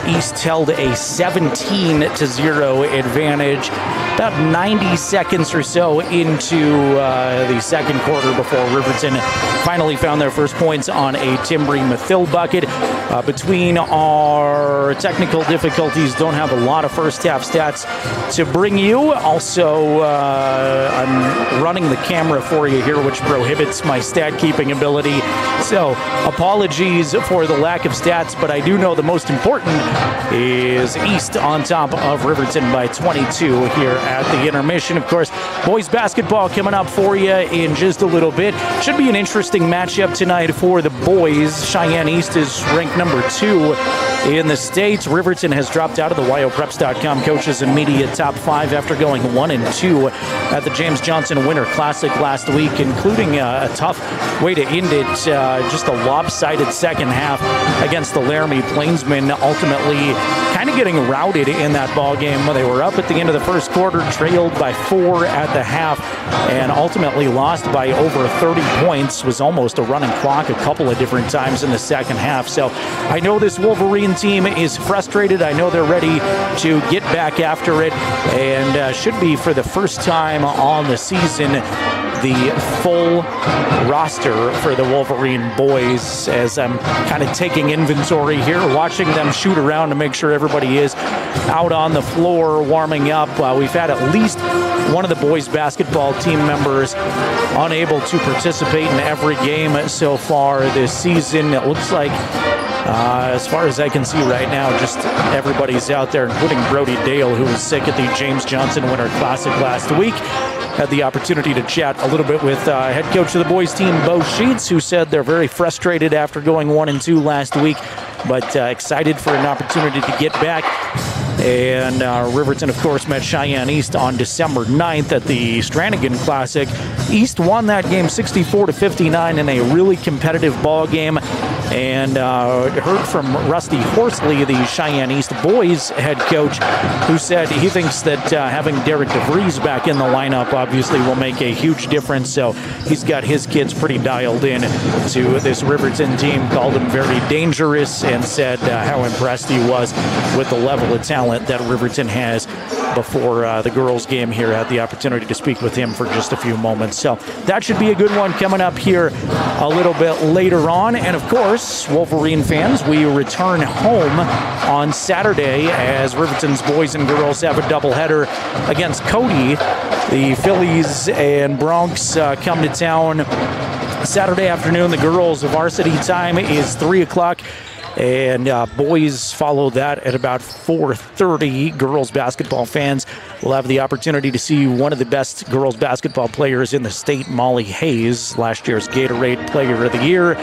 East held a 17-0 advantage. About 90 seconds or so into the second quarter before Riverton finally found their first points on a Timbry Mathill bucket. Between our technical difficulties, don't have a lot of first half stats to bring you. Also, I'm running the camera for you here, which prohibits my stat keeping ability. So apologies for the lack of stats, but I do know the most important is East on top of Riverton by 22 here at the intermission. Of course, boys basketball coming up for you in just a little bit. Should be an interesting matchup tonight for the boys. Cheyenne East is ranked number 2 in the state. Riverton has dropped out of the WyoPreps.com coaches and media top 5 after going 1-2 at the James Johnson Winter Classic last week, including a tough way to end it. Just a lopsided second half against the Laramie Plainsmen, ultimately kind of getting routed in that ball game. They were up at the end of the first quarter, trailed by 4 at the half, and ultimately lost by over 30 points. Was almost a running clock a couple of different times in the second half. So I know this Wolverine team is frustrated. I know they're ready to get back after it, and should be for the first time on the season the full roster for the Wolverine boys, as I'm kind of taking inventory here, watching them shoot around to make sure everybody is out on the floor warming up. We've had at least one of the boys basketball team members unable to participate in every game so far this season. It looks like as far as I can see right now, just everybody's out there, including Brody Dale, who was sick at the James Johnson Winter Classic last week. Had the opportunity to chat a little bit with head coach of the boys team, Bo Sheets, who said they're very frustrated after going 1-2 last week, but excited for an opportunity to get back. And Riverton, of course, met Cheyenne East on December 9th at the Stranigan Classic. East won that game 64-59 in a really competitive ball game. And heard from Rusty Horsley, the Cheyenne East boys head coach, who said he thinks that having Derek DeVries back in the lineup obviously will make a huge difference. So he's got his kids pretty dialed in to this Riverton team, called him very dangerous, and said how impressed he was with the level of talent that Riverton has. Before the girls' game here, had the opportunity to speak with him for just a few moments. So that should be a good one coming up here a little bit later on. And of course, Wolverine fans, we return home on Saturday as Riverton's boys and girls have a doubleheader against Cody. The Phillies and Bronx come to town Saturday afternoon. The girls' varsity time is 3 o'clock. And boys follow that at about 4:30. Girls basketball fans will have the opportunity to see one of the best girls basketball players in the state, Molly Hayes, last year's Gatorade Player of the Year.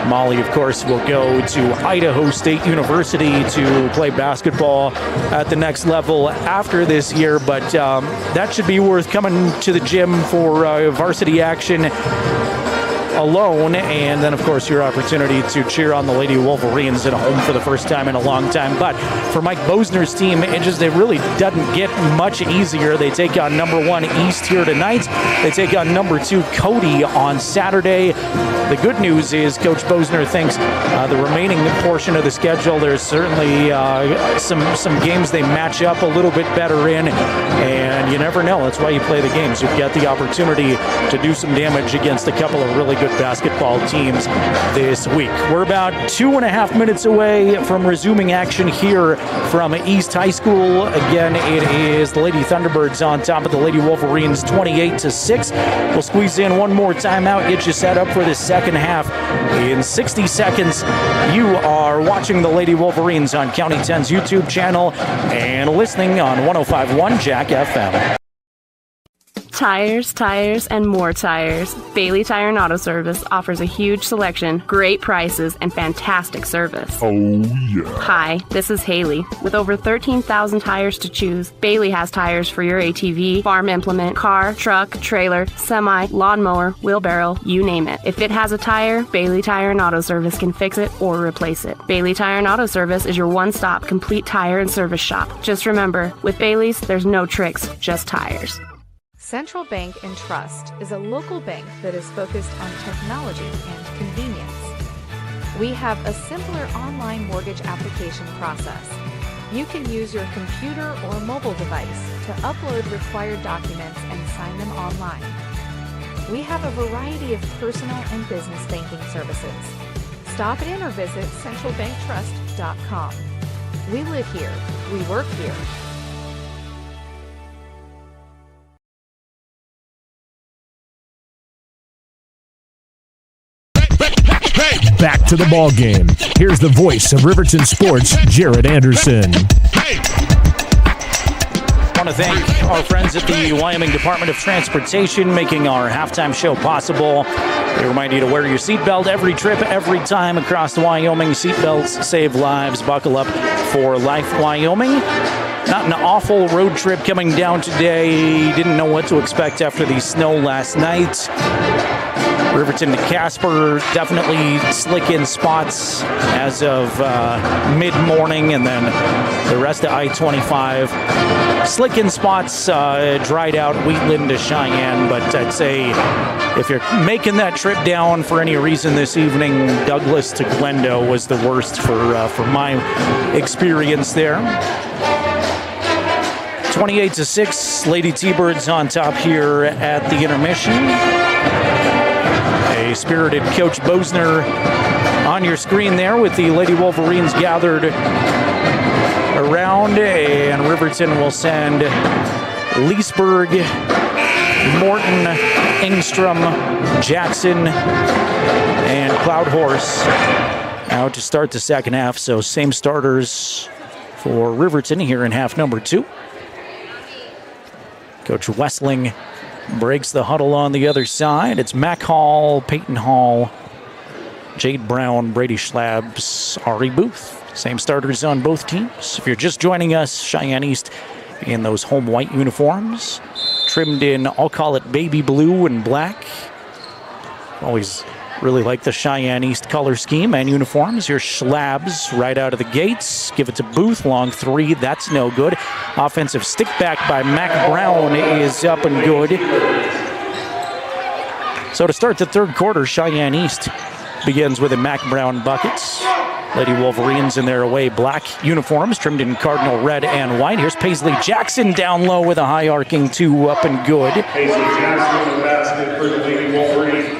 Molly, of course, will go to Idaho State University to play basketball at the next level after this year, but that should be worth coming to the gym for varsity action alone. And then, of course, your opportunity to cheer on the Lady Wolverines at home for the first time in a long time. But for Mike Bosner's team, it really doesn't get much easier. They take on number 1 East here tonight. They take on number 2 Cody on Saturday. The good news is Coach Bosner thinks the remaining portion of the schedule, there's certainly some games they match up a little bit better in, and you never know. That's why you play the games. You've got the opportunity to do some damage against a couple of really good basketball teams this week. We're about 2.5 minutes away from resuming action here from East High School. Again, it is the Lady Thunderbirds on top of the Lady Wolverines 28-6. We'll squeeze in one more timeout, get you set up for the second half. In 60 seconds, you are watching the Lady Wolverines on County 10's YouTube channel and listening on 105.1 Jack FM. Tires, tires, and more tires. Bailey Tire and Auto Service offers a huge selection, great prices, and fantastic service. Oh, yeah. Hi, this is Haley. With over 13,000 tires to choose, Bailey has tires for your ATV, farm implement, car, truck, trailer, semi, lawnmower, wheelbarrow, you name it. If it has a tire, Bailey Tire and Auto Service can fix it or replace it. Bailey Tire and Auto Service is your one-stop complete tire and service shop. Just remember, with Bailey's, there's no tricks, just tires. Central Bank and Trust is a local bank that is focused on technology and convenience. We have a simpler online mortgage application process. You can use your computer or mobile device to upload required documents and sign them online. We have a variety of personal and business banking services. Stop in or visit centralbanktrust.com. We live here. We work here. Back to the ball game. Here's the voice of Riverton Sports, Jared Anderson. I want to thank our friends at the Wyoming Department of Transportation making our halftime show possible. They remind you to wear your seatbelt every trip, every time across Wyoming. Seatbelts save lives. Buckle up for life, Wyoming. Not an awful road trip coming down today. Didn't know what to expect after the snow last night. Riverton to Casper, definitely slick in spots as of mid-morning, and then the rest of I-25. Slick in spots, dried out Wheatland to Cheyenne, but I'd say if you're making that trip down for any reason this evening, Douglas to Glendo was the worst for my experience there. 28-6, Lady T-Birds on top here at the intermission. A spirited Coach Bosner on your screen there with the Lady Wolverines gathered around, and Riverton will send Leesburg, Morton, Engstrom, Jackson, and Cloud Horse out to start the second half. So same starters for Riverton here in half number 2. Coach Wessling breaks the huddle on the other side. It's Mac Hall, Peyton Hall, Jade Brown, Brady Schlabs, Ari Booth. Same starters on both teams. If you're just joining us, Cheyenne East in those home white uniforms, trimmed in, I'll call it baby blue and black. Always really like the Cheyenne East color scheme and uniforms. Here's Schlabs right out of the gates. Give it to Booth, long three. That's no good. Offensive stick back by Mac Brown is up and good. So to start the third quarter, Cheyenne East begins with a Mac Brown bucket. Lady Wolverines in their away black uniforms, trimmed in cardinal red and white. Here's Paisley Jackson down low with a high arcing 2 up and good. Paisley Jackson with the basket for the Lady Wolverines.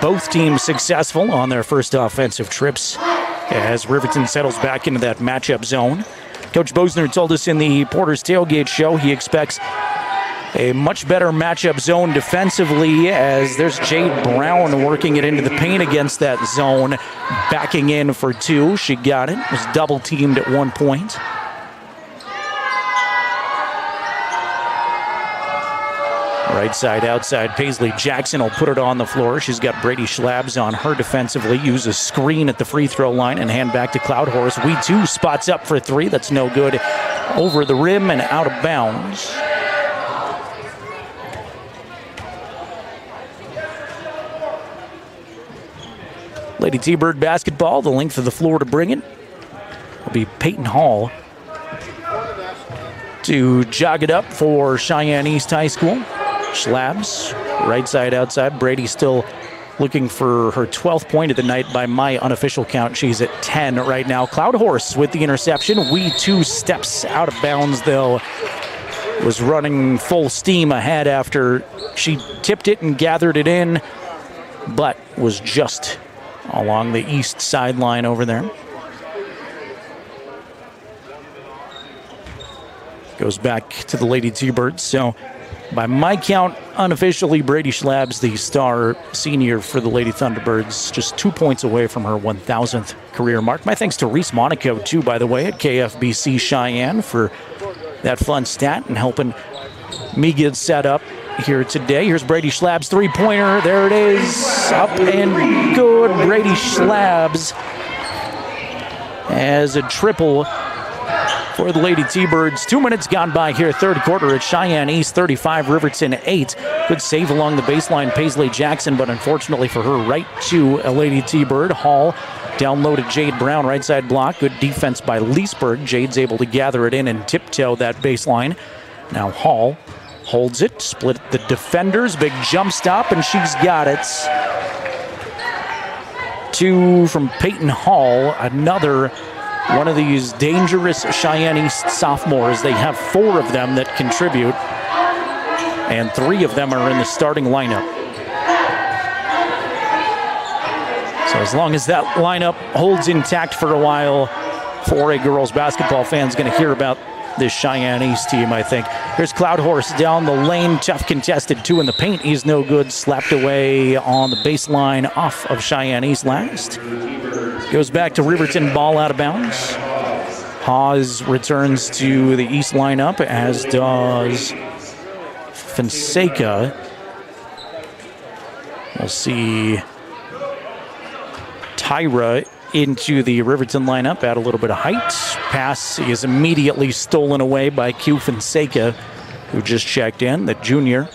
Both teams successful on their first offensive trips as Riverton settles back into that matchup zone. Coach Bosner told us in the Porter's Tailgate show he expects a much better matchup zone defensively as there's Jade Brown working it into the paint against that zone, backing in for 2. She got it. Was double teamed at one point. Right side, outside. Paisley Jackson will put it on the floor. She's got Brady Schlabs on her defensively. Use a screen at the free throw line and hand back to Cloud Horse. We too spots up for 3. That's no good. Over the rim and out of bounds. Lady T-Bird basketball, the length of the floor to bring it will be Peyton Hall to jog it up for Cheyenne East High School. Schlabs, right side outside. Brady still looking for her 12th point of the night by my unofficial count. She's at 10 right now. Cloud Horse with the interception. Wee 2 steps out of bounds, though. Was running full steam ahead after she tipped it and gathered it in, but was just along the east sideline over there. Goes back to the Lady T-Birds. So by my count, unofficially, Brady Schlabs, the star senior for the Lady Thunderbirds, just 2 points away from her 1,000th career mark. My thanks to Reese Monaco, too, by the way, at KFBC Cheyenne for that fun stat and helping me get set up here today. Here's Brady Schlabs' three-pointer. There it is. Up and good. Brady Schlabs as a triple for the Lady T-Birds. 2 minutes gone by here, third quarter at Cheyenne East 35, Riverton 8. Good save along the baseline, Paisley Jackson, but unfortunately for her, right to a Lady T-Bird. Hall down low to Jade Brown, right side block. Good defense by Leesburg. Jade's able to gather it in and tiptoe that baseline. Now Hall holds it, split the defenders, big jump stop, and she's got it. 2 from Peyton Hall, another one of these dangerous Cheyenne East sophomores. They have 4 of them that contribute, and 3 of them are in the starting lineup. So as long as that lineup holds intact for a while, 4A girls basketball fans going to hear about this Cheyenne East team, I think. Here's Cloud Horse down the lane, tough contested 2 in the paint. He's no good, slapped away on the baseline off of Cheyenne East last. Goes back to Riverton, ball out of bounds. Hawes returns to the East lineup, as does Fonseca. We'll see Tyra into the Riverton lineup, add a little bit of height. Pass is immediately stolen away by Q Fonseca, who just checked in. The junior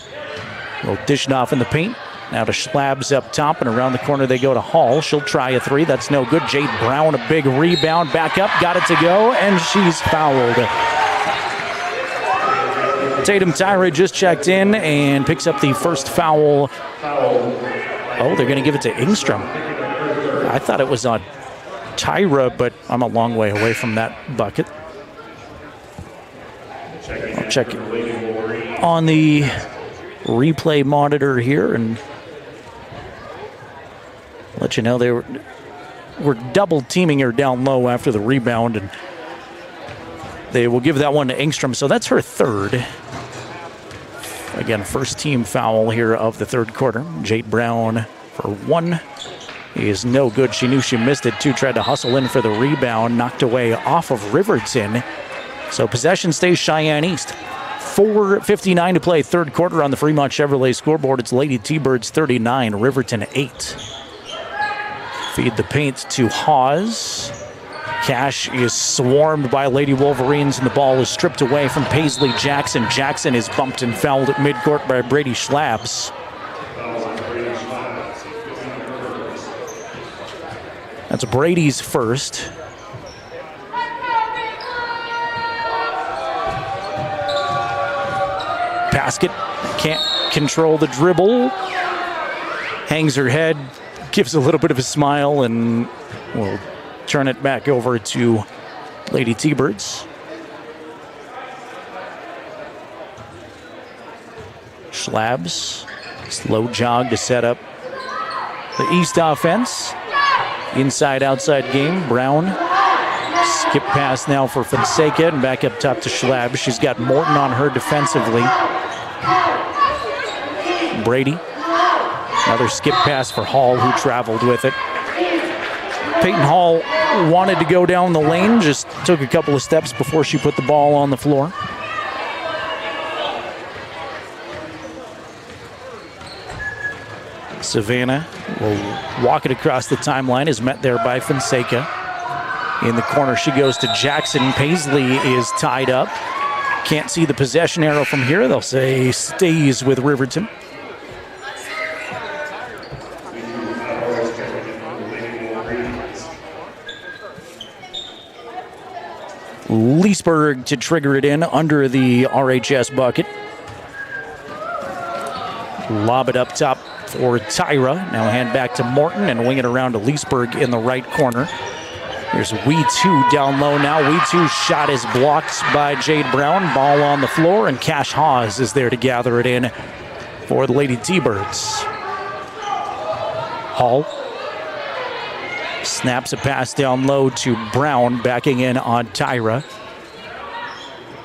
will dish it off in the paint. Now to Schlabs up top, and around the corner they go to Hall. She'll try a 3. That's no good. Jade Brown, a big rebound. Back up, got it to go, and she's fouled. Tatum Tyra just checked in and picks up the first foul. Oh, they're going to give it to Ingstrom. I thought it was on Tyra, but I'm a long way away from that bucket. I'll check on the replay monitor here and let you know we're double teaming her down low after the rebound, and they will give that one to Ingstrom. So that's her third. Again, first team foul here of the third quarter. Jade Brown for 1 is no good. She knew she missed it too. Tried to hustle in for the rebound, knocked away off of Riverton. So possession stays Cheyenne East. 4:59 to play, third quarter on the Fremont Chevrolet scoreboard. It's Lady T-Birds 39, Riverton 8. Feed the paint to Hawes. Cash is swarmed by Lady Wolverines, and the ball is stripped away from Paisley Jackson. Jackson is bumped and fouled at midcourt by Brady Schlabs. That's Brady's first. Basket can't control the dribble. Hangs her head, gives a little bit of a smile, and will turn it back over to Lady T-Birds. Schlabs, slow jog to set up the East offense. Inside-outside game. Brown, skip pass now for Fonseca, and back up top to Schlabs. She's got Morton on her defensively. Brady, another skip pass for Hall, who traveled with it. Peyton Hall wanted to go down the lane, just took a couple of steps before she put the ball on the floor. Savannah will walk it across the timeline, is met there by Fonseca. In the corner she goes to Jackson. Paisley is tied up. Can't see the possession arrow from here. They'll say stays with Riverton. Leesburg to trigger it in under the RHS bucket. Lob it up top for Tyra. Now hand back to Morton and wing it around to Leesburg in the right corner. Here's Wee2 down low now. Wee2's shot is blocked by Jade Brown. Ball on the floor, and Cash Hawes is there to gather it in for the Lady T-Birds. Hall snaps a pass down low to Brown, backing in on Tyra.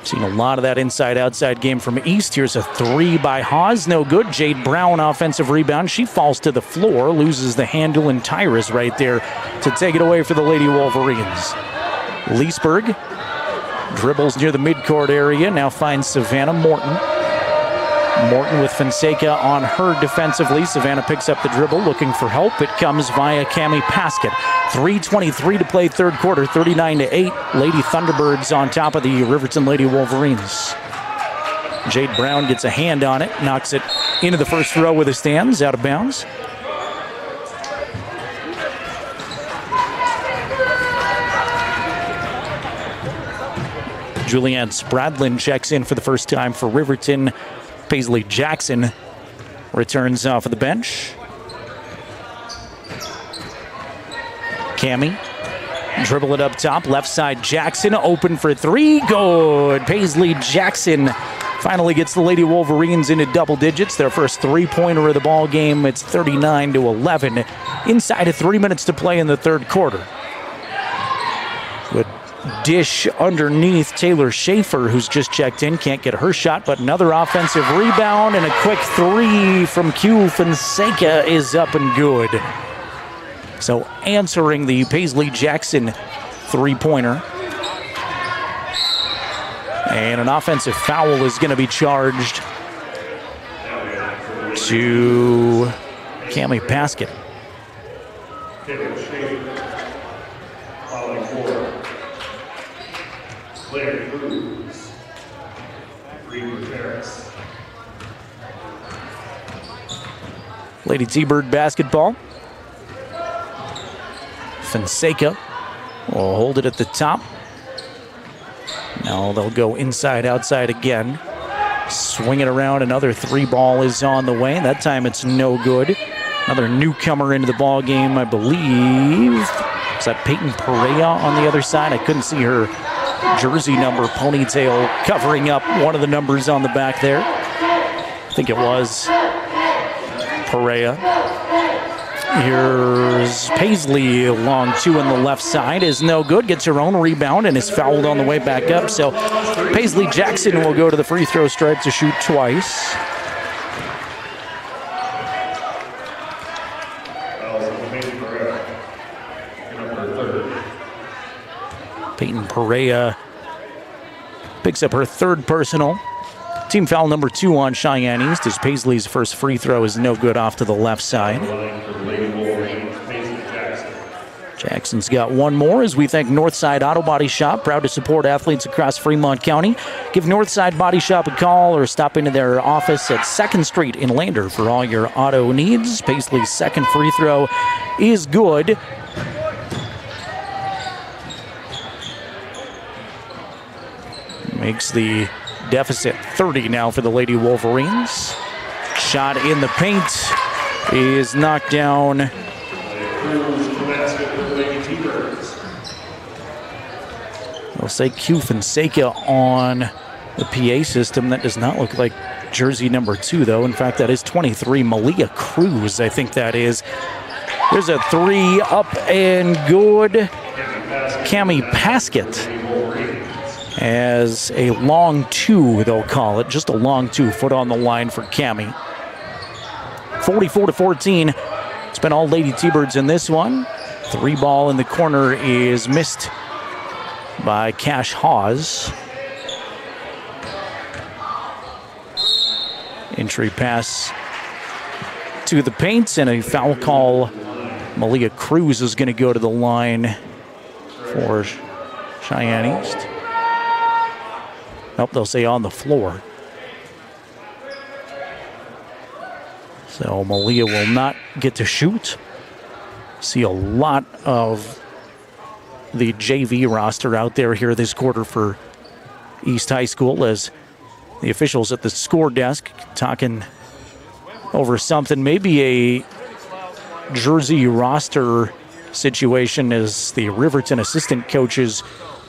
Seen a lot of that inside-outside game from East. Here's a three by Hawes. No good. Jade Brown, offensive rebound. She falls to the floor, loses the handle, and Tyra's right there to take it away for the Lady Wolverines. Leesburg dribbles near the midcourt area. Now finds Savannah Morton. Morton with Fonseca on her defensively. Savannah picks up the dribble, looking for help. It comes via Cami Paskett. 3:23 to play third quarter, 39-8. Lady Thunderbirds on top of the Riverton Lady Wolverines. Jade Brown gets a hand on it, knocks it into the first row with the stands, out of bounds. Julianne Spradlin checks in for the first time for Riverton. Paisley Jackson returns off of the bench. Cammie, dribble it up top, left side Jackson, open for three, good. Paisley Jackson finally gets the Lady Wolverines into double digits, their first three-pointer of the ball game. It's 39-11, inside of 3 minutes to play in the third quarter. Good dish underneath Taylor Schaefer, who's just checked in, can't get her shot, but another offensive rebound and a quick three from Q Fonseca is up and good. So answering the Paisley Jackson three-pointer. And an offensive foul is going to be charged to Cami Paskett. Lady T-Bird basketball. Fonseca will hold it at the top. Now they'll go inside, outside again. Swing it around. Another three ball is on the way. That time it's no good. Another newcomer into the ball game, I believe. Is that Peyton Perea on the other side? I couldn't see her jersey number, ponytail covering up one of the numbers on the back there. I think it was Perea. Here's Paisley, long two on the left side, is no good, gets her own rebound and is fouled on the way back up. So Paisley Jackson will go to the free throw stripe to shoot twice. Peyton Perea picks up her third personal. Team foul number 2 on Cheyenne East as Paisley's first free throw is no good off to the left side. Jackson's got one more as we thank Northside Auto Body Shop, proud to support athletes across Fremont County. Give Northside Body Shop a call or stop into their office at 2nd Street in Lander for all your auto needs. Paisley's second free throw is good. Makes the deficit 30 now for the Lady Wolverines. Shot in the paint is knocked down. They'll say Q Fonseca on the PA system. That does not look like jersey number 2, though. In fact, that is 23. Malia Cruz, I think that is. There's a three up and good. Cami Paskett as a long 2, they'll call it. Just a long 2, foot on the line for Cami. 44-14. It's been all Lady T-Birds in this one. Three ball in the corner is missed by Cash Hawes. Entry pass to the paint and a foul call. Malia Cruz is going to go to the line for Cheyenne East. Nope, they'll say on the floor. So Malia will not get to shoot. See a lot of the JV roster out there here this quarter for East High School as the officials at the score desk talking over something, maybe a jersey roster situation as the Riverton assistant coaches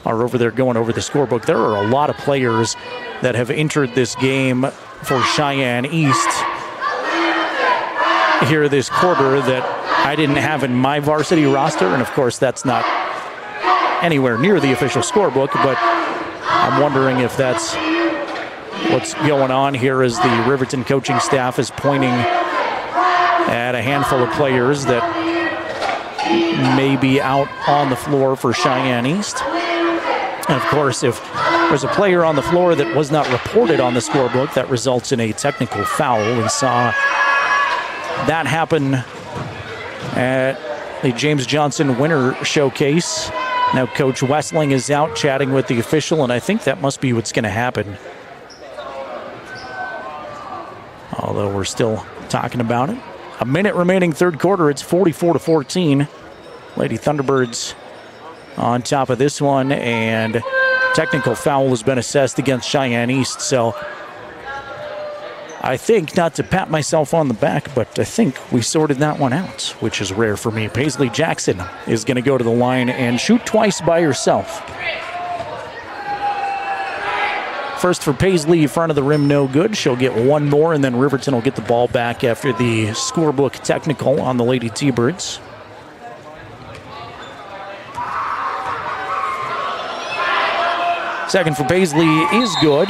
are over there going over the scorebook. There are a lot of players that have entered this game for Cheyenne East here this quarter that I didn't have in my varsity roster, and of course that's not anywhere near the official scorebook, but I'm wondering if that's what's going on here as the Riverton coaching staff is pointing at a handful of players that may be out on the floor for Cheyenne East. And of course, if there's a player on the floor that was not reported on the scorebook, that results in a technical foul. We saw that happen at the James Johnson Winter Showcase. Now Coach Westling is out chatting with the official, and I think that must be what's going to happen. Although we're still talking about it. A minute remaining third quarter. It's 44-14. Lady Thunderbirds on top of this one, and technical foul has been assessed against Cheyenne East. So I think, not to pat myself on the back, but I think we sorted that one out, which is rare for me. Paisley Jackson is going to go to the line and shoot twice by herself. First for Paisley, front of the rim, no good. She'll get one more, and then Riverton will get the ball back after the scorebook technical on the Lady T-Birds. Second for Paisley is good.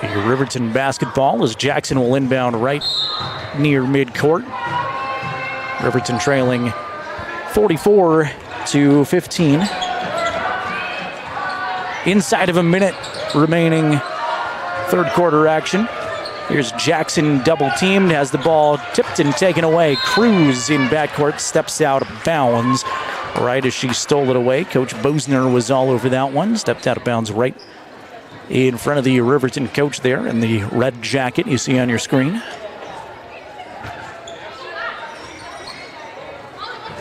The Riverton basketball as Jackson will inbound right near midcourt. Riverton trailing 44-15. Inside of a minute remaining third quarter action. Here's Jackson double teamed, has the ball tipped and taken away. Cruz in backcourt steps out of bounds right as she stole it away. Coach Bosner was all over that one. Stepped out of bounds right in front of the Riverton coach there in the red jacket you see on your screen.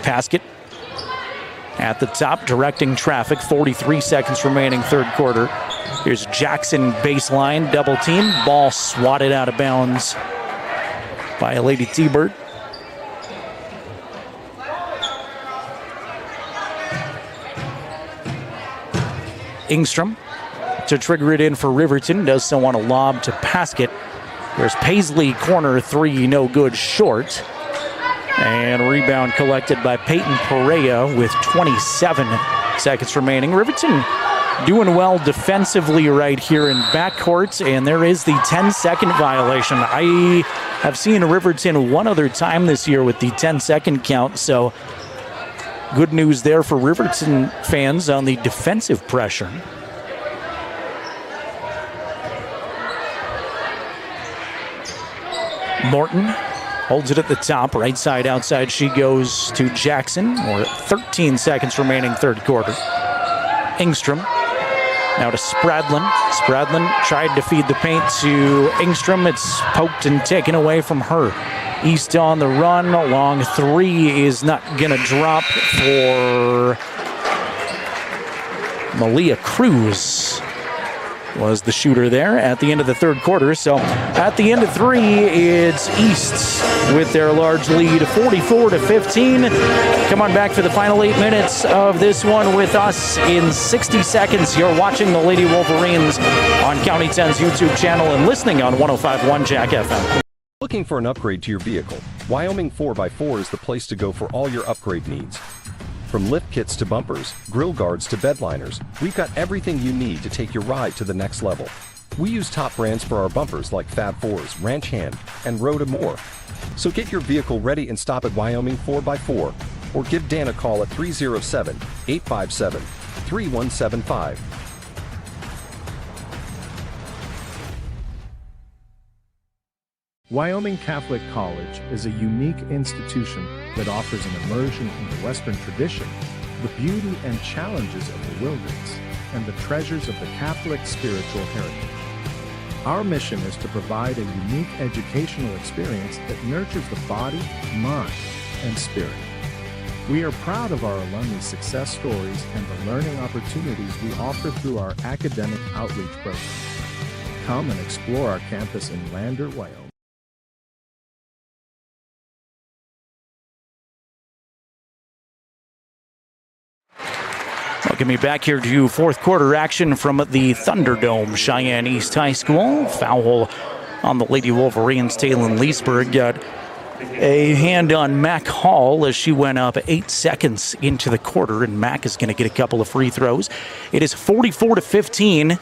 Paskett at the top, directing traffic. 43 seconds remaining third quarter. Here's Jackson baseline, double team. Ball swatted out of bounds by a Lady T-Bird. Ingstrom to trigger it in for Riverton. Does so on a lob to Paskett. There's Paisley, corner three, no good, short. And rebound collected by Peyton Perea with 27 seconds remaining. Riverton doing well defensively right here in backcourt, and there is the 10-second violation. I have seen Riverton one other time this year with the 10-second count, so good news there for Riverton fans on the defensive pressure. Morton holds it at the top, right side, outside she goes to Jackson. We're at 13 seconds remaining third quarter. Ingstrom now to Spradlin. Spradlin tried to feed the paint to Ingstrom. It's poked and taken away from her. East on the run. Long three is not going to drop for Malia Cruz. Was the shooter there at the end of the third quarter. So at the end of three, it's East with their large lead, 44-15. Come on back for the final 8 minutes of this one with us in 60 seconds. You're watching the Lady Wolverines on County 10's YouTube channel and listening on 105.1 Jack FM. Looking for an upgrade to your vehicle? Wyoming 4x4 is the place to go for all your upgrade needs. From lift kits to bumpers, grill guards to bed liners, we've got everything you need to take your ride to the next level. We use top brands for our bumpers like Fab 4s, Ranch Hand, and Road and more. So get your vehicle ready and stop at Wyoming 4x4 or give Dan a call at 307-857-3175. Wyoming Catholic College is a unique institution that offers an immersion into Western tradition, the beauty and challenges of the wilderness, and the treasures of the Catholic spiritual heritage. Our mission is to provide a unique educational experience that nurtures the body, mind, and spirit. We are proud of our alumni success stories and the learning opportunities we offer through our academic outreach program. Come and explore our campus in Lander, Wyoming. Welcome me back here to fourth quarter action from the Thunderdome. Cheyenne East High School. Foul on the Lady Wolverines. Taylon Leesburg got a hand on Mac Hall as she went up 8 seconds into the quarter, and Mac is going to get a couple of free throws. It is 44-15.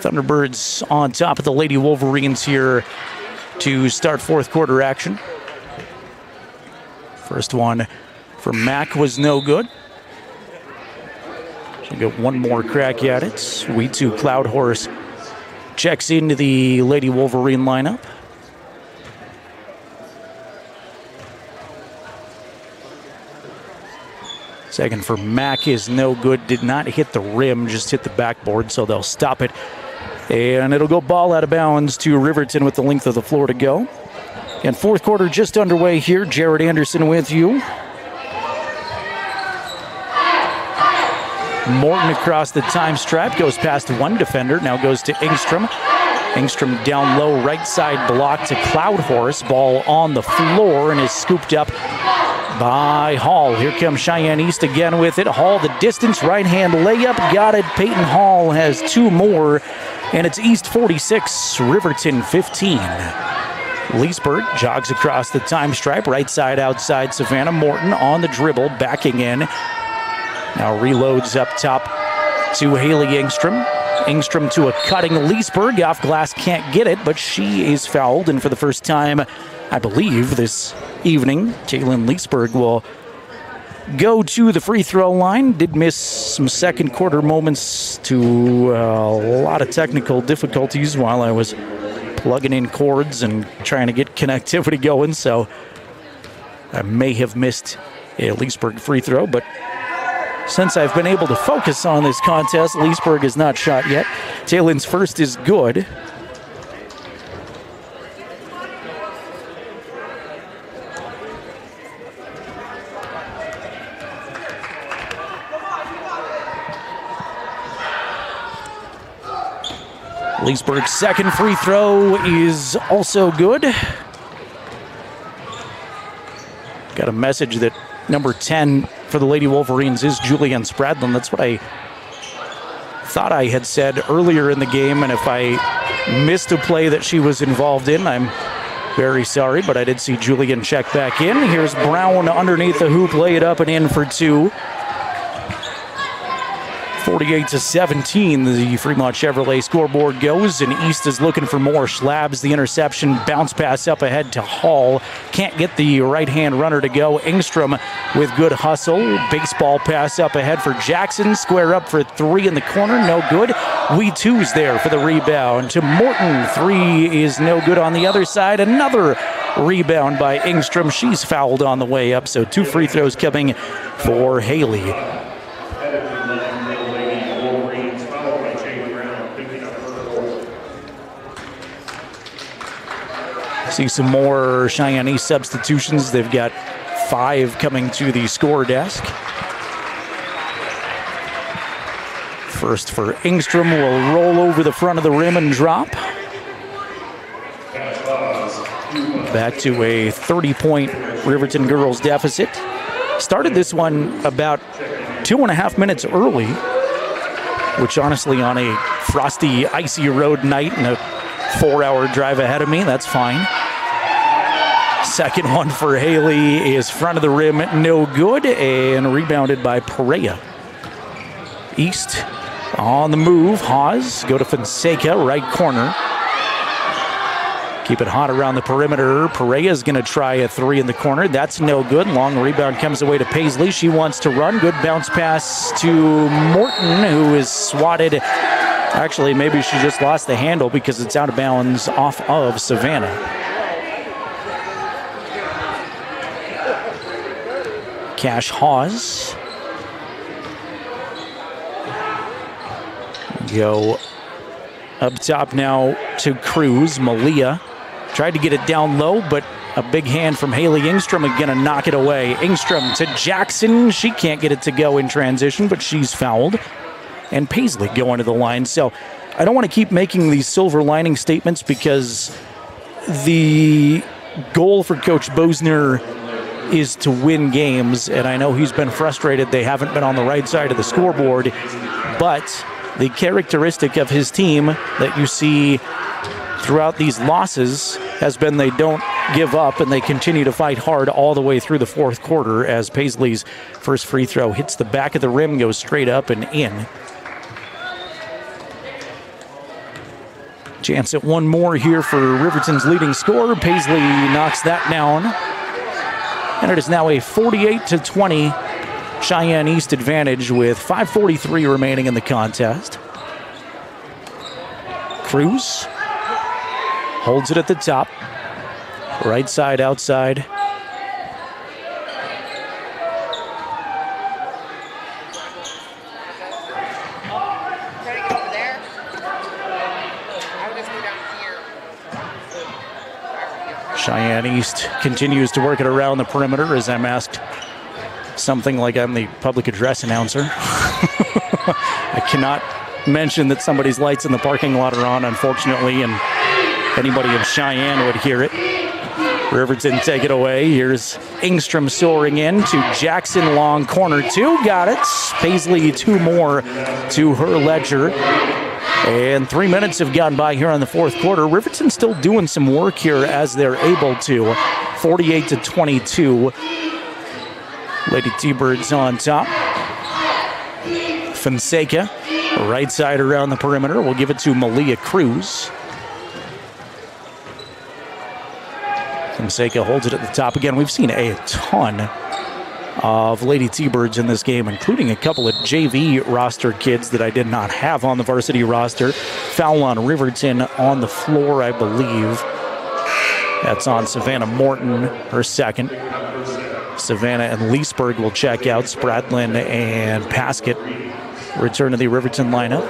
Thunderbirds on top of the Lady Wolverines here to start fourth quarter action. First one for Mac was no good. She'll get one more crack at it. We2 Cloud Horse checks into the Lady Wolverine lineup. Second for Mac is no good. Did not hit the rim, just hit the backboard, so they'll stop it. And it'll go ball out of bounds to Riverton with the length of the floor to go. And fourth quarter just underway here. Jared Anderson with you. Morton across the time stripe, goes past one defender, now goes to Engstrom. Engstrom down low, right side block to Cloud Horse. Ball on the floor and is scooped up by Hall. Here comes Cheyenne East again with it. Hall the distance, right hand layup, got it. Peyton Hall has two more, and it's East 46, Riverton 15. Leesburg jogs across the time stripe, right side outside Savannah. Morton on the dribble, backing in. Now reloads up top to Haley Engstrom. Engstrom to a cutting Leesburg. Off glass, can't get it, but she is fouled. And for the first time, I believe, this evening, Taylon Leesburg will go to the free throw line. Did miss some second quarter moments to a lot of technical difficulties while I was plugging in cords and trying to get connectivity going. So I may have missed a Leesburg free throw, but since I've been able to focus on this contest, Leesburg has not shot yet. Taylon's first is good. Leesburg's second free throw is also good. Got a message that number 10 for the Lady Wolverines is Julianne Spradlin. That's what I thought I had said earlier in the game, and if I missed a play that she was involved in, I'm very sorry, but I did see Julian check back in. Here's Brown underneath the hoop, lay it up and in for two. 48-17, the Fremont Chevrolet scoreboard goes, and East is looking for more. Schlabs the interception, bounce pass up ahead to Hall. Can't get the right-hand runner to go. Engstrom with good hustle. Baseball pass up ahead for Jackson. Square up for three in the corner, no good. We2's there for the rebound to Morton. Three is no good on the other side. Another rebound by Engstrom. She's fouled on the way up, so two free throws coming for Haley. See some more Cheyenne East substitutions. They've got 5 coming to the score desk. First for Engstrom, will roll over the front of the rim and drop. Back to a 30-point Riverton girls deficit. Started this one about 2.5 minutes early, which honestly on a frosty, icy road night and a 4-hour drive ahead of me, that's fine. Second one for Haley is front of the rim, no good, and rebounded by Perea. East on the move. Hawes go to Fonseca, right corner. Keep it hot around the perimeter. Perea's going to try a three in the corner. That's no good. Long rebound comes away to Paisley. She wants to run. Good bounce pass to Morton, who is swatted. Actually, maybe she just lost the handle because it's out of bounds off of Savannah. Cash Hawes. Go up top now to Cruz. Malia tried to get it down low, but a big hand from Haley Engstrom is going to knock it away. Engstrom to Jackson. She can't get it to go in transition, but she's fouled. And Paisley going to the line. So I don't want to keep making these silver lining statements because the goal for Coach Bosner is to win games. And I know he's been frustrated they haven't been on the right side of the scoreboard. But the characteristic of his team that you see throughout these losses has been they don't give up and they continue to fight hard all the way through the fourth quarter as Paisley's first free throw hits the back of the rim, goes straight up and in. Chance at one more here for Riverton's leading scorer. Paisley knocks that down. And it is now a 48-20 Cheyenne East advantage with 5:43 remaining in the contest. Cruz holds it at the top. Right side, outside. Cheyenne East continues to work it around the perimeter as I'm asked something like I'm the public address announcer. I cannot mention that somebody's lights in the parking lot are on, unfortunately, and anybody in Cheyenne would hear it. Riverton take it away. Here's Engstrom soaring in to Jackson, long corner two. Got it. Paisley two more to her ledger. And 3 minutes have gone by here on the fourth quarter. Riverton still doing some work here as they're able to. 48-22. Lady T-Birds on top. Fonseca, right side around the perimeter. We'll give it to Malia Cruz. Fonseca holds it at the top again. We've seen a ton of Lady T-Birds in this game, including a couple of JV roster kids that I did not have on the varsity roster. Foul on Riverton on the floor, I believe. That's on Savannah Morton, her second. Savannah and Leesburg will check out. Spradlin and Paskett return to the Riverton lineup.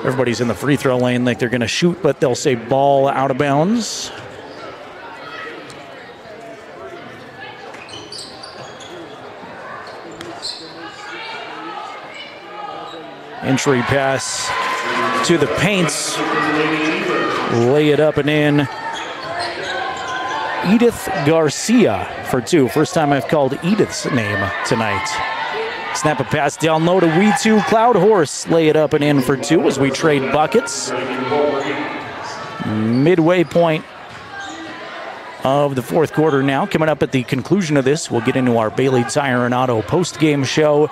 Everybody's in the free throw lane like they're going to shoot, but they'll say ball out of bounds. Entry pass to the paints. Lay it up and in. Edith Garcia for two. First time I've called Edith's name tonight. Snap a pass down low to We2 Cloud Horse. Lay it up and in for two as we trade buckets. Midway point of the fourth quarter now. Coming up at the conclusion of this, we'll get into our Bailey Tire and Auto post-game show.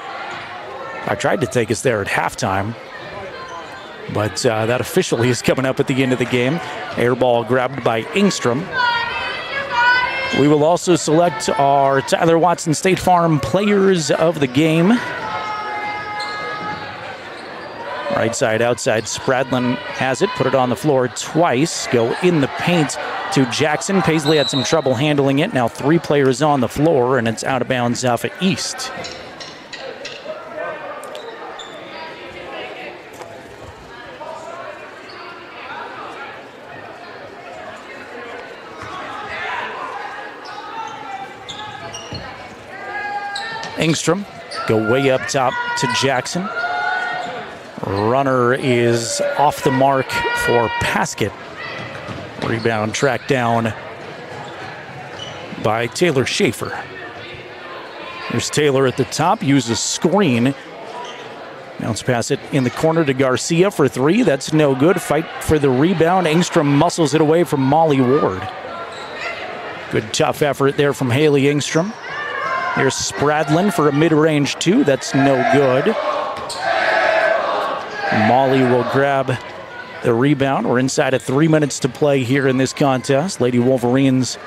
I tried to take us there at halftime, but that officially is coming up at the end of the game. Air ball grabbed by Engstrom. We will also select our Tyler Watson State Farm players of the game. Right side, outside, Spradlin has it. Put it on the floor twice. Go in the paint to Jackson. Paisley had some trouble handling it. Now three players on the floor, and it's out of bounds off at East. Engstrom go way up top to Jackson. Runner is off the mark for Paskett. Rebound tracked down by Taylor Schaefer. Here's Taylor at the top, uses screen. Bounce pass it in the corner to Garcia for three. That's no good. Fight for the rebound. Engstrom muscles it away from Molly Ward. Good tough effort there from Haley Engstrom. Here's Spradlin for a mid-range two. That's no good. Molly will grab the rebound. We're inside of 3 minutes to play here in this contest. Lady Wolverines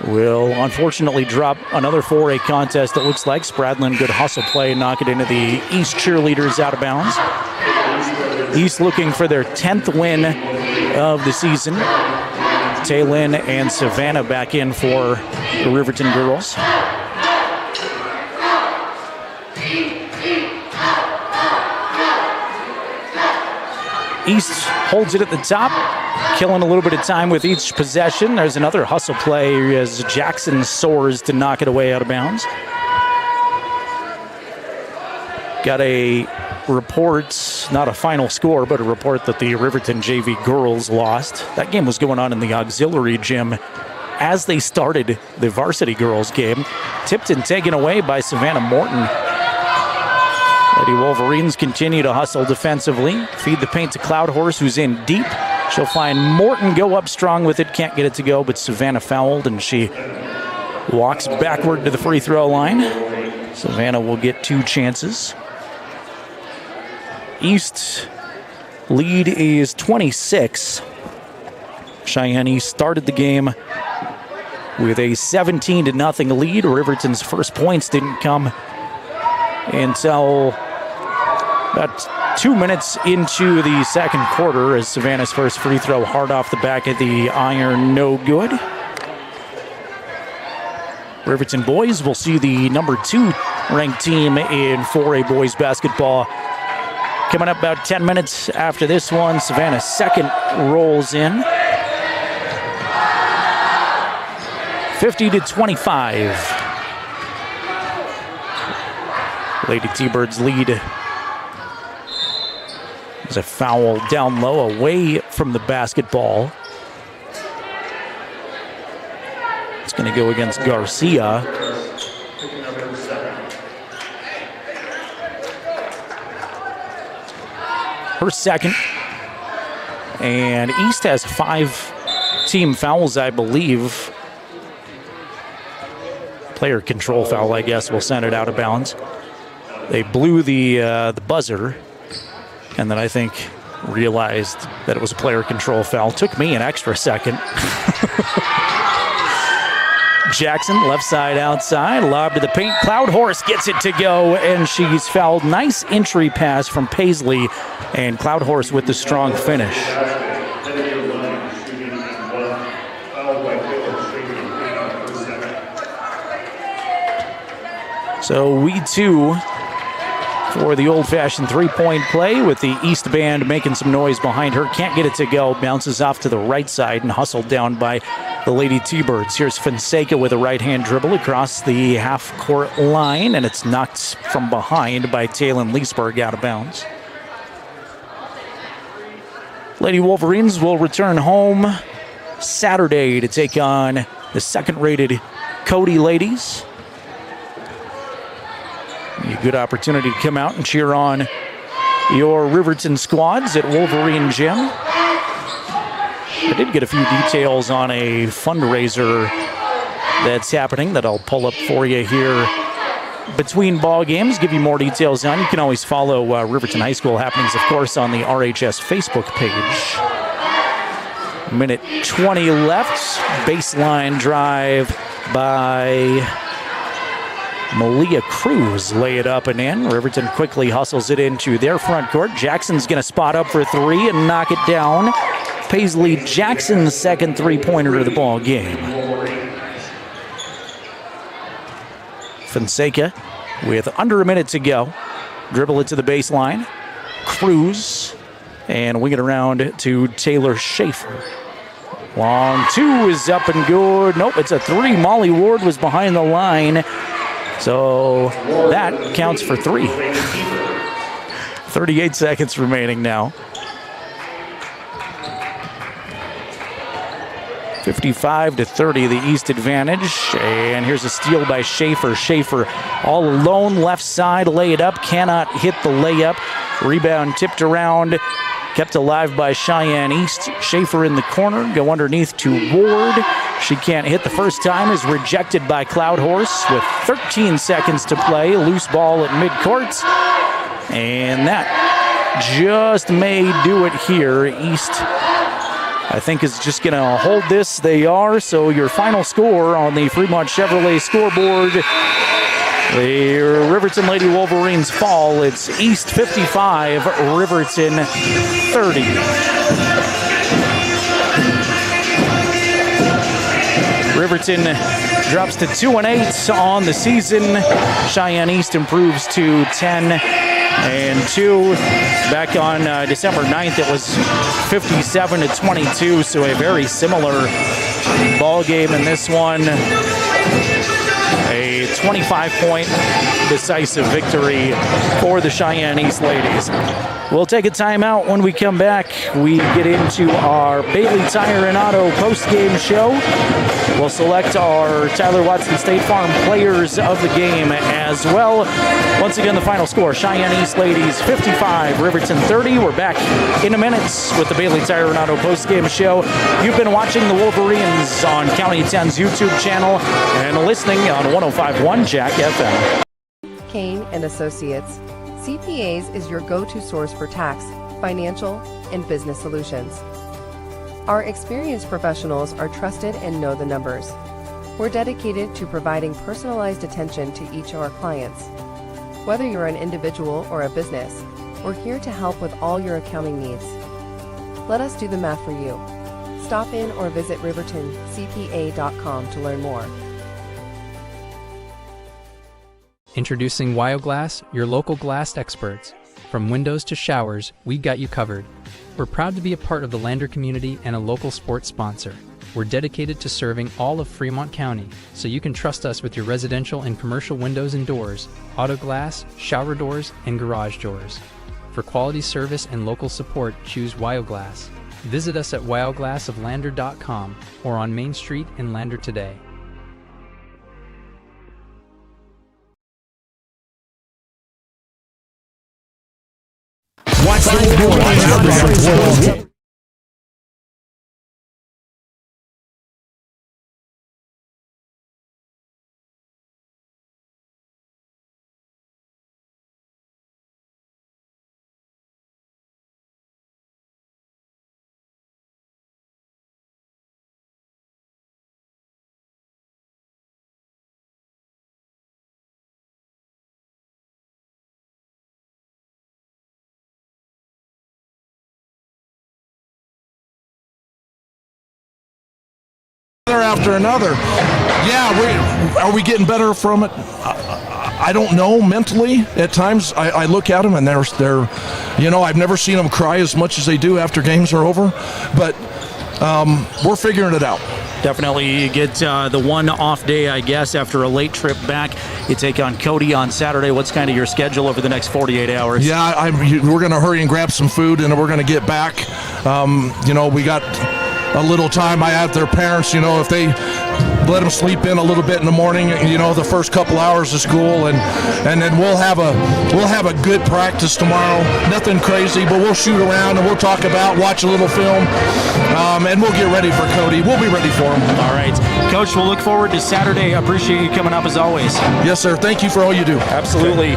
will unfortunately drop another 4A contest, it looks like. Spradlin, good hustle play, knock it into the East cheerleaders out of bounds. East looking for their 10th win of the season. Taylin and Savannah back in for the Riverton girls. East holds it at the top, killing a little bit of time with each possession. There's another hustle play as Jackson soars to knock it away out of bounds. Got a report, not a final score, but a report that the Riverton JV girls lost. That game was going on in the auxiliary gym as they started the varsity girls game. Tipped and taken away by Savannah Morton. Lady Wolverines continue to hustle defensively. Feed the paint to Cloud Horse, who's in deep. She'll find Morton go up strong with it. Can't get it to go, but Savannah fouled, and she walks backward to the free throw line. Savannah will get 2 chances. East lead is 26. Cheyenne East started the game with a 17-0 lead. Riverton's first points didn't come until about 2 minutes into the second quarter as Savannah's first free throw hard off the back of the iron, no good. Riverton boys will see the number 2 ranked team in 4A boys basketball coming up about 10 minutes after this one. Savannah's second rolls in. 50-25. Lady T-Birds lead. There's a foul down low away from the basketball. It's going to go against Garcia. Her second. And East has 5 team fouls, I believe. Player control foul, I guess, will send it out of bounds. They blew the buzzer, and then I think realized that it was a player control foul. Took me an extra second. Jackson, left side outside, lob to the paint. Cloud Horse gets it to go, and she's fouled. Nice entry pass from Paisley, and Cloud Horse with the strong finish. So we too for the old-fashioned three-point play with the East band making some noise behind her. Can't get it to go. Bounces off to the right side and hustled down by the Lady T-Birds. Here's Fonseca with a right-hand dribble across the half-court line, and it's knocked from behind by Taylon Leesburg out of bounds. Lady Wolverines will return home Saturday to take on the second-rated Cody Ladies. A good opportunity to come out and cheer on your Riverton squads at Wolverine Gym. I did get a few details on a fundraiser that's happening that I'll pull up for you here between ball games, give you more details on. You can always follow Riverton High School happenings, of course, on the RHS Facebook page. Minute 20 left. Baseline drive by Malia Cruz, lay it up and in. Riverton quickly hustles it into their front court. Jackson's going to spot up for three and knock it down. Paisley Jackson's second three-pointer of the ball game. Fonseca with under a minute to go. Dribble it to the baseline. Cruz, and wing it around to Taylor Schaefer. Long two is up and good. Nope, it's a three. Molly Ward was behind the line. So that counts for three. 38 seconds remaining now. 55-30, the East advantage. And here's a steal by Schaefer. Schaefer all alone, left side, lay it up, cannot hit the layup. Rebound tipped around, kept alive by Cheyenne East. Schaefer in the corner, go underneath to Ward. She can't hit the first time, is rejected by Cloud Horse with 13 seconds to play. Loose ball at midcourt. And that just may do it here. East, I think, is just going to hold this. They are. So your final score on the Fremont Chevrolet scoreboard, the Riverton Lady Wolverines fall. It's East 55, Riverton 30. Riverton drops to 2-8 on the season. Cheyenne East improves to 10 and 2. Back on December 9th, it was 57-22, so a very similar ball game in this one. A 25-point decisive victory for the Cheyenne East ladies. We'll take a timeout. When we come back, we get into our Bailey Tire and Auto post-game show. We'll select our Tyler Watson State Farm players of the game as well. Once again, the final score, Cheyenne East ladies 55, Riverton 30. We're back in a minute with the Bailey Tire and Auto post-game show. You've been watching the Wolverines on County 10's YouTube channel and listening on 105.1 Jack FM. Kane and Associates. CPAs is your go-to source for tax, financial, and business solutions. Our experienced professionals are trusted and know the numbers. We're dedicated to providing personalized attention to each of our clients. Whether you're an individual or a business, we're here to help with all your accounting needs. Let us do the math for you. Stop in or visit rivertoncpa.com to learn more. Introducing WyoGlass, your local glass experts. From windows to showers, we've got you covered. We're proud to be a part of the Lander community and a local sports sponsor. We're dedicated to serving all of Fremont County, so you can trust us with your residential and commercial windows and doors, auto glass, shower doors, and garage doors. For quality service and local support, choose WyoGlass. Visit us at wyoglassoflander.com or on Main Street in Lander today. Watch the after another. Yeah, are we getting better from it? I don't know. Mentally, at times, I look at them and they're, I've never seen them cry as much as they do after games are over. But we're figuring it out. Definitely get the one off day, I guess, after a late trip back. You take on Cody on Saturday. What's kind of your schedule over the next 48 hours? Yeah, we're going to hurry and grab some food, and we're going to get back. We got a little time. I have their parents, if they let them sleep in a little bit in the morning, the first couple hours of school, and then we'll have a good practice tomorrow. Nothing crazy, but we'll shoot around and we'll watch a little film, and we'll get ready for Cody. We'll be ready for him. All right, Coach, we'll look forward to Saturday. I appreciate you coming up as always. Yes, sir. Thank you for all you do. Absolutely.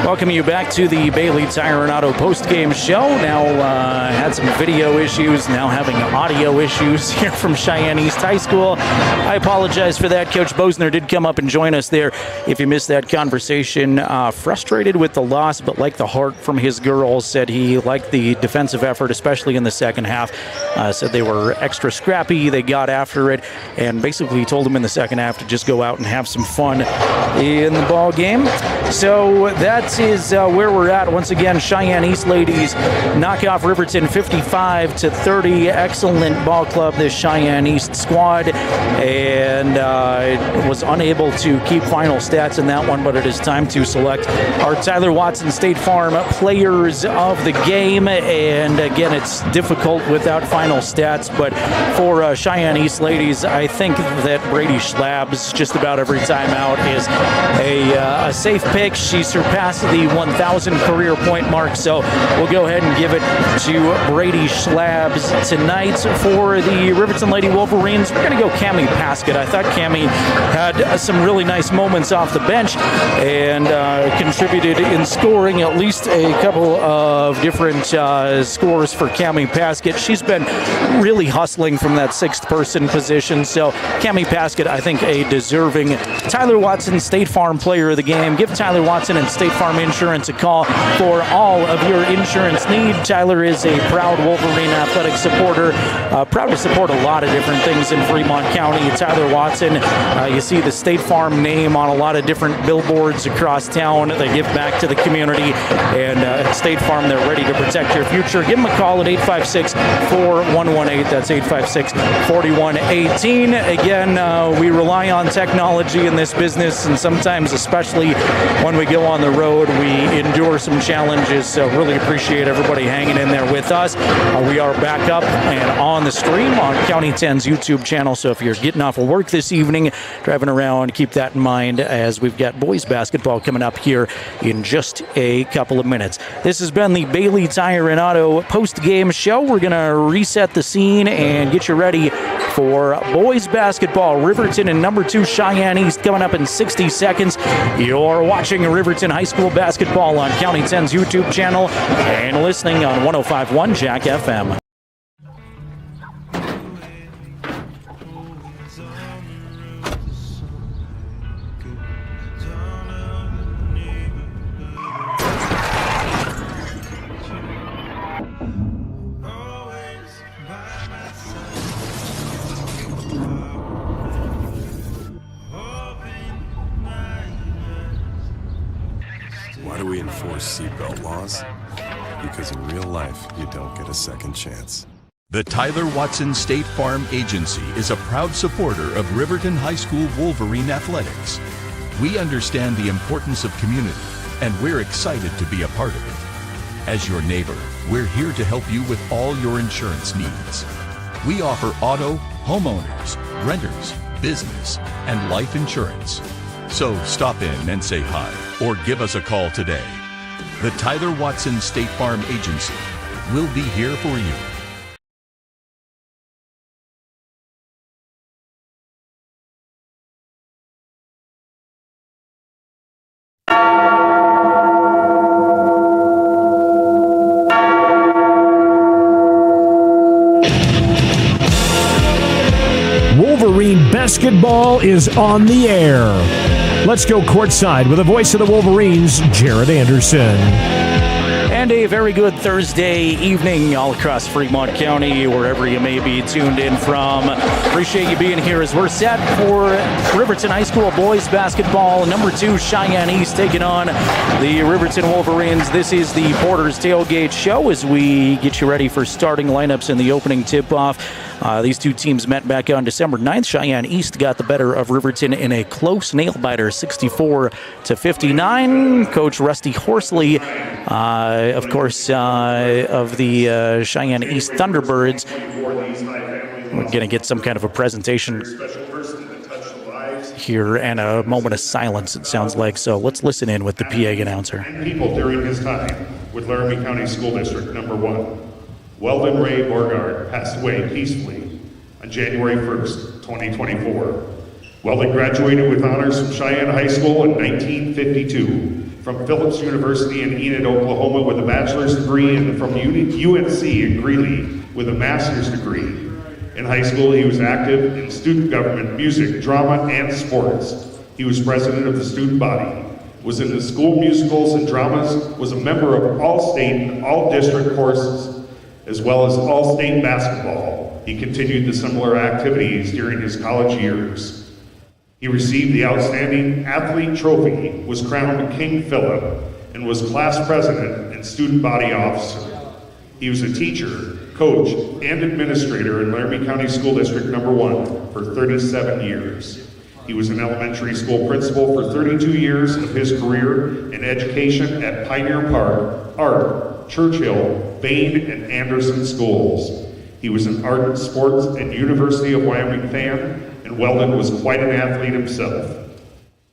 Welcome you back to the Bailey Tire and Auto post-game show. Now had some video issues, now having audio issues here from Cheyenne East High School. I apologize for that. Coach Bosner did come up and join us there. If you missed that conversation, frustrated with the loss, but liked the heart from his girls. Said he liked the defensive effort, especially in the second half. said they were extra scrappy. They got after it and basically told them in the second half to just go out and have some fun in the ball game. So that is where we're at. Once again, Cheyenne East ladies knock off Riverton 55-30. Excellent ball club, this Cheyenne East squad, and was unable to keep final stats in that one, but it is time to select our Tyler Watson State Farm players of the game. And again, it's difficult without final stats, but for Cheyenne East ladies, I think that Brady Schlabs just about every time out is a safe pick. She surpassed the 1,000 career point mark, so we'll go ahead and give it to Brady Schlabs tonight. For the Riverton Lady Wolverines, we're going to go Cammie Paskett. I thought Cammie had some really nice moments off the bench and contributed in scoring at least a couple of different scores for Cammie Paskett. She's been really hustling from that sixth person position, so Cammie Paskett, I think, a deserving Tyler Watson State Farm player of the game. Give Tyler Watson and State Farm Insurance a call for all of your insurance need. Tyler is a proud Wolverine athletic supporter, proud to support a lot of different things in Fremont County. Tyler Watson, you see the State Farm name on a lot of different billboards across town. They give back to the community, and at State Farm, they're ready to protect your future. Give them a call at 856-4118. That's 856-4118. Again, we rely on technology in this business, and sometimes, especially when we go on the road, we endure some challenges. So really appreciate everybody hanging in there with us. We are back up and on the stream on County 10's YouTube channel. So if you're getting off of work this evening, driving around, keep that in mind as we've got boys basketball coming up here in just a couple of minutes. This has been the Bailey Tire and Auto post-game show. We're going to reset the scene and get you ready for boys basketball. Riverton and number 2 Cheyenne East coming up in 60 seconds. You're watching Riverton High School basketball on County 10's YouTube channel and listening on 105.1 Jack FM. Why do we enforce seatbelt laws? Because in real life, you don't get a second chance. The Tyler Watson State Farm Agency is a proud supporter of Riverton High School Wolverine athletics. We understand the importance of community, and we're excited to be a part of it. As your neighbor, we're here to help you with all your insurance needs. We offer auto, homeowners, renters, business, and life insurance. So stop in and say hi, or give us a call today. The Tyler Watson State Farm Agency will be here for you. Wolverine basketball is on the air. Let's go courtside with the voice of the Wolverines, Jared Anderson. And a very good Thursday evening all across Fremont County, wherever you may be tuned in from. Appreciate you being here as we're set for Riverton High School boys basketball. Number 2 Cheyenne East taking on the Riverton Wolverines. This is the Porter's Tailgate Show as we get you ready for starting lineups in the opening tip-off. These two teams met back on December 9th. Cheyenne East got the better of Riverton in a close nail-biter, 64-59. Coach Rusty Horsley, of course, of the Cheyenne East Thunderbirds. We're going to get some kind of a presentation here and a moment of silence, it sounds like. So let's listen in with the PA announcer. People during his time with Laramie County School District number 1. Weldon Ray Borgard passed away peacefully on January 1st, 2024. Weldon graduated with honors from Cheyenne High School in 1952, from Phillips University in Enid, Oklahoma with a bachelor's degree, and from UNC in Greeley with a master's degree. In high school, he was active in student government, music, drama, and sports. He was president of the student body, was in the school musicals and dramas, was a member of all state and all district courses, As well as all-state basketball, he continued the similar activities during his college years. He received the Outstanding Athlete Trophy, was crowned King Philip, and was class president and student body officer. He was a teacher, coach, and administrator in Laramie County School District Number 1 for 37 years. He was an elementary school principal for 32 years of his career in education at Pioneer Park, Art, Churchill, Bain, and Anderson schools. He was an ardent sports and University of Wyoming fan, and Weldon was quite an athlete himself.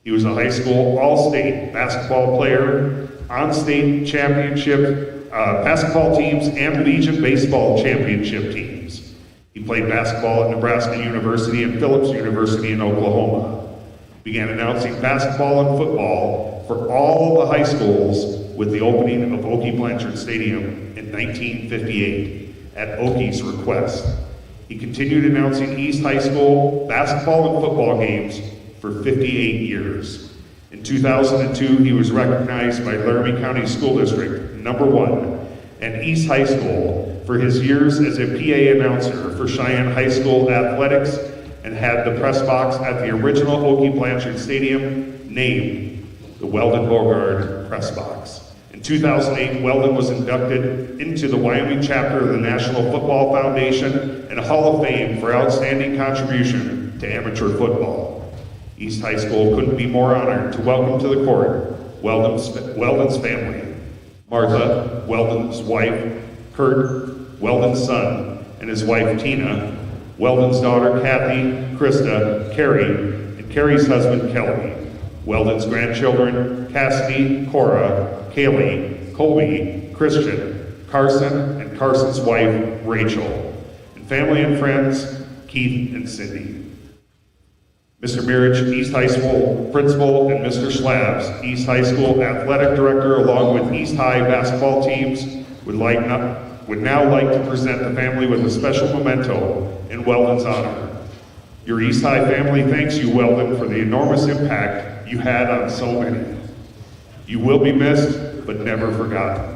He was a high school all-state basketball player, on-state championship basketball teams, and Legion baseball championship teams. He played basketball at Nebraska University and Phillips University in Oklahoma. Began announcing basketball and football for all the high schools with the opening of Okie Blanchard Stadium in 1958 at Okie's request. He continued announcing East High School basketball and football games for 58 years. In 2002, he was recognized by Laramie County School District Number 1 and East High School for his years as a PA announcer for Cheyenne High School athletics, and had the press box at the original Okie Blanchard Stadium named the Weldon Beauregard Press Box. In 2008, Weldon was inducted into the Wyoming chapter of the National Football Foundation and a Hall of Fame for outstanding contribution to amateur football. East High School couldn't be more honored to welcome to the court Weldon's family, Martha, Weldon's wife, Kurt, Weldon's son, and his wife Tina, Weldon's daughter Kathy, Krista, Carrie, and Carrie's husband Kelly, Weldon's grandchildren Cassidy, Cora, Kaylee, Colby, Christian, Carson, and Carson's wife Rachel, and family and friends Keith and Cindy. Mr. Mirich, East High School Principal, and Mr. Slabs, East High School Athletic Director, along with East High basketball teams, would now like to present the family with a special memento in Weldon's honor. Your East High family thanks you, Weldon, for the enormous impact you had on so many. You will be missed, but never forgotten.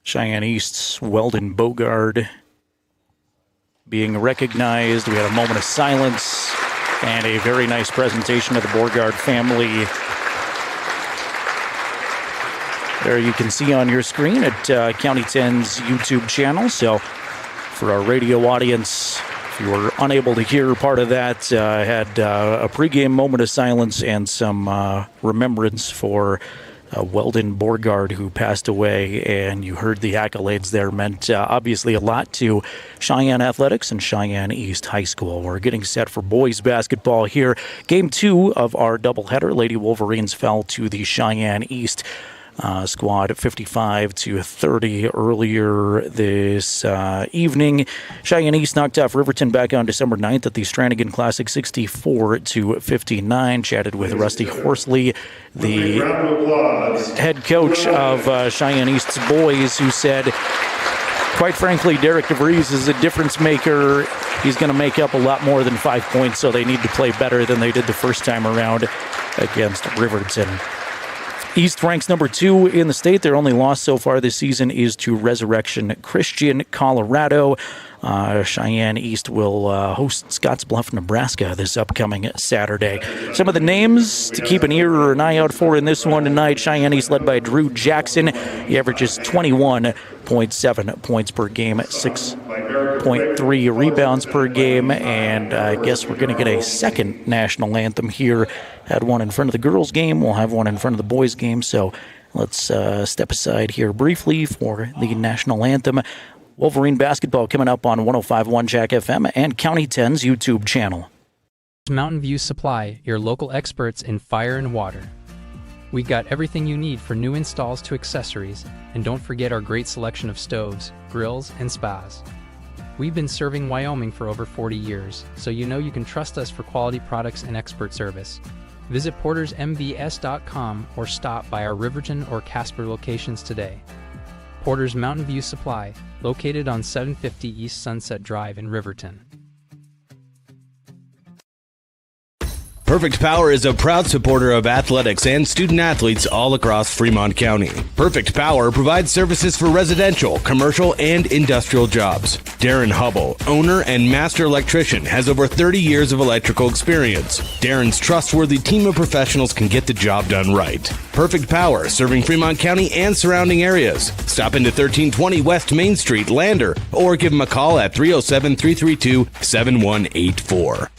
Cheyenne East's Weldon Beauregard being recognized. We had a moment of silence and a very nice presentation of the Beauregard family. There you can see on your screen at County 10's YouTube channel. So for our radio audience, if you were unable to hear part of that, I had a pregame moment of silence and some remembrance for Weldon Beauregard, who passed away, and you heard the accolades there. Meant obviously a lot to Cheyenne Athletics and Cheyenne East High School. We're getting set for boys basketball here. Game 2 of our doubleheader. Lady Wolverines fell to the Cheyenne East squad 55-30 earlier this evening. Cheyenne East knocked off Riverton back on December 9th at the Stranigan Classic 64-59. Chatted with Rusty Horsley, the head coach of Cheyenne East's boys, who said, quite frankly, Derek DeVries is a difference maker. He's going to make up a lot more than 5 points, so they need to play better than they did the first time around against Riverton. East ranks number 2 in the state. Their only loss so far this season is to Resurrection Christian Colorado. Cheyenne East will host Scottsbluff, Nebraska this upcoming Saturday. Some of the names to keep an ear or an eye out for in this one tonight. Cheyenne East led by Drew Jackson. He averages 21.7 points per game, 6.3 rebounds per game, and I guess we're going to get a second national anthem here. Had one in front of the girls' game. We'll have one in front of the boys' game, so let's step aside here briefly for the national anthem. Wolverine basketball coming up on 105.1 Jack FM and County 10's YouTube channel. Mountain View Supply, your local experts in fire and water. We got everything you need for new installs to accessories, and don't forget our great selection of stoves, grills, and spas. We've been serving Wyoming for over 40 years, so you know you can trust us for quality products and expert service. Visit portersmvs.com or stop by our Riverton or Casper locations today. Porter's Mountain View Supply, located on 750 East Sunset Drive in Riverton. Perfect Power is a proud supporter of athletics and student athletes all across Fremont County. Perfect Power provides services for residential, commercial, and industrial jobs. Darren Hubble, owner and master electrician, has over 30 years of electrical experience. Darren's trustworthy team of professionals can get the job done right. Perfect Power, serving Fremont County and surrounding areas. Stop into 1320 West Main Street, Lander, or give them a call at 307-332-7184.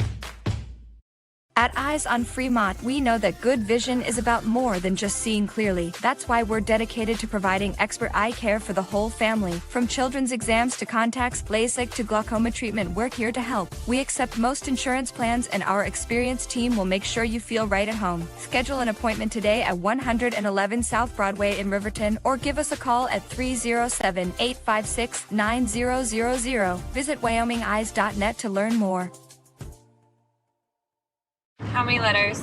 At Eyes on Fremont, we know that good vision is about more than just seeing clearly. That's why we're dedicated to providing expert eye care for the whole family. From children's exams to contacts, LASIK to glaucoma treatment, we're here to help. We accept most insurance plans, and our experienced team will make sure you feel right at home. Schedule an appointment today at 111 South Broadway in Riverton, or give us a call at 307-856-9000. Visit WyomingEyes.net to learn more. How many letters?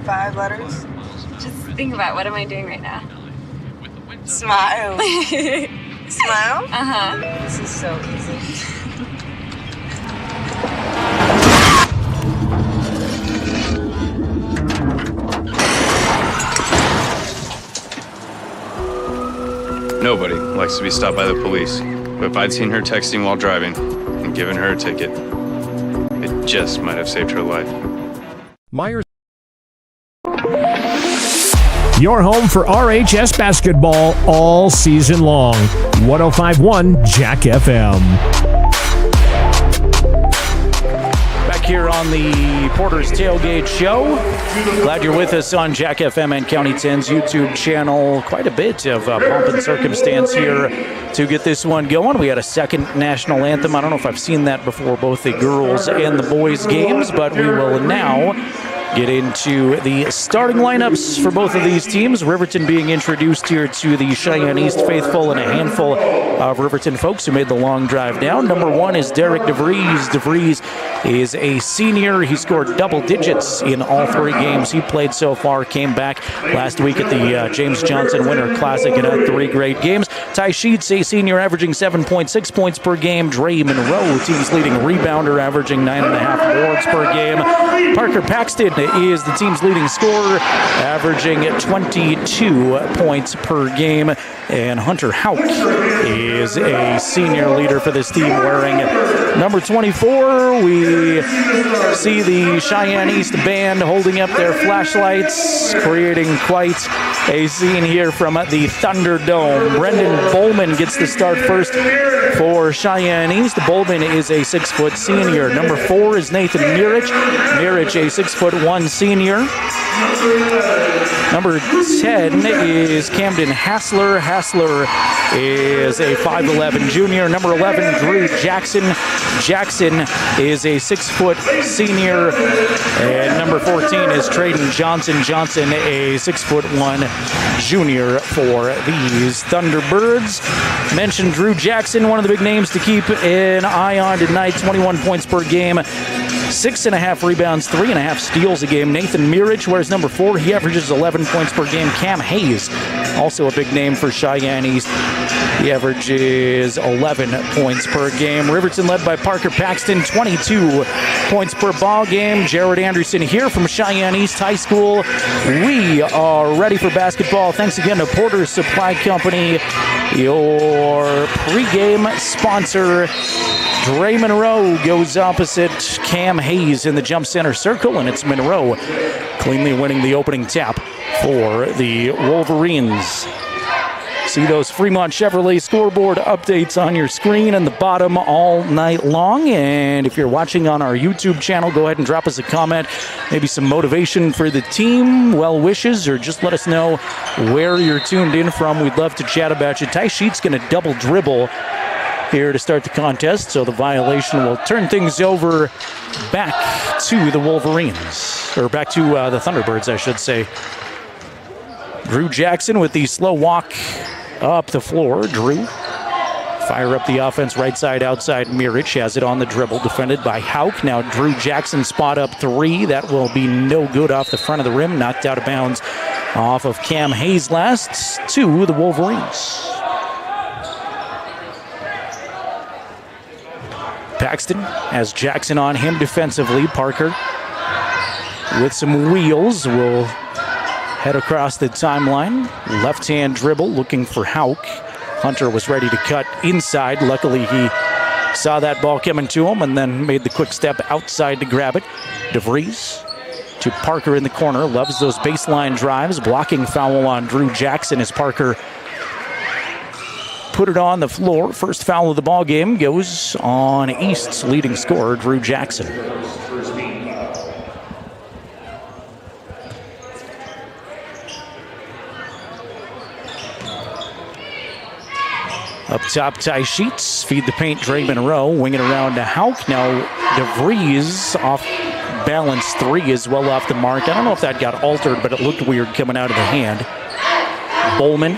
5 letters. Just think about, what am I doing right now? Smile. Smile? Uh-huh. This is so easy. Nobody likes to be stopped by the police, but if I'd seen her texting while driving and given her a ticket, it just might have saved her life. Myers. Your home for RHS basketball all season long. 105.1 Jack FM. Back here on the Porter's Tailgate Show. Glad you're with us on Jack FM and County 10's YouTube channel. Quite a bit of pomp and circumstance here to get this one going. We had a second national anthem. I don't know if I've seen that before, both the girls and the boys games, but we will now get into the starting lineups for both of these teams. Riverton being introduced here to the Cheyenne East faithful and a handful of Riverton folks who made the long drive down. Number 1 is Derek DeVries. DeVries is a senior. He scored double digits in all 3 games he played so far. Came back last week at the James Johnson Winter Classic and had 3 great games. Ty Sheets, a senior, averaging 7.6 points per game. Dre Monroe, team's leading rebounder, averaging 9.5 boards per game. Parker Paxton is the team's leading scorer, averaging 22 points per game. And Hunter Hauk is a senior leader for this team, wearing number 24. We see the Cheyenne East band holding up their flashlights, creating quite a scene here from the Thunderdome. Brendan Bowman gets the start first for Cheyenne East. Bowman is a 6-foot senior. Number 4 is Nathan Mirich. Mirich, a 6'1" senior. Number 10 is Camden Hassler. Hassler is a 5'11" junior. Number 11, Drew Jackson. Jackson is a 6-foot senior. And number 14 is Trayden Johnson. Johnson, a 6'1" junior for these Thunderbirds. Mentioned Drew Jackson, one of the big names to keep an eye on tonight. 21 points per game. 6.5 rebounds, 3.5 steals a game. Nathan Mirich wears number 4. He averages 11 points per game. Cam Hayes, also a big name for Cheyenne East. He averages 11 points per game. Riverton led by Parker Paxton, 22 points per ball game. Jared Anderson here from Cheyenne East High School. We are ready for basketball. Thanks again to Porter's Supply Company, your pregame sponsor. Dre Monroe goes opposite Cam Hayes in the jump center circle, and it's Monroe cleanly winning the opening tap for the Wolverines. See those Fremont Chevrolet scoreboard updates on your screen and the bottom all night long. And if you're watching on our YouTube channel, go ahead and drop us a comment, maybe some motivation for the team, well wishes, or just let us know where you're tuned in from. We'd love to chat about you. Ty Sheet's going to double dribble here to start the contest, so the violation will turn things over back to the Wolverines, or back to the Thunderbirds, I should say. Drew Jackson with the slow walk up the floor. Drew fire up the offense, right side, outside. Mirich has it on the dribble, defended by Hauk. Now Drew Jackson spot up 3. That will be no good off the front of the rim, knocked out of bounds off of Cam Hayes last to the Wolverines. Paxton has Jackson on him defensively. Parker with some wheels will head across the timeline. Left-hand dribble looking for Hauk. Hunter was ready to cut inside. Luckily, he saw that ball coming to him and then made the quick step outside to grab it. DeVries to Parker in the corner. Loves those baseline drives. Blocking foul on Drew Jackson as Parker put it on the floor. First foul of the ball game goes on East's leading scorer, Drew Jackson. Up top, Ty Sheets. Feed the paint, Draymond Rowe. Wing it around to Hauk. Now DeVries off balance three is well off the mark. I don't know if that got altered, but it looked weird coming out of the hand. Bowman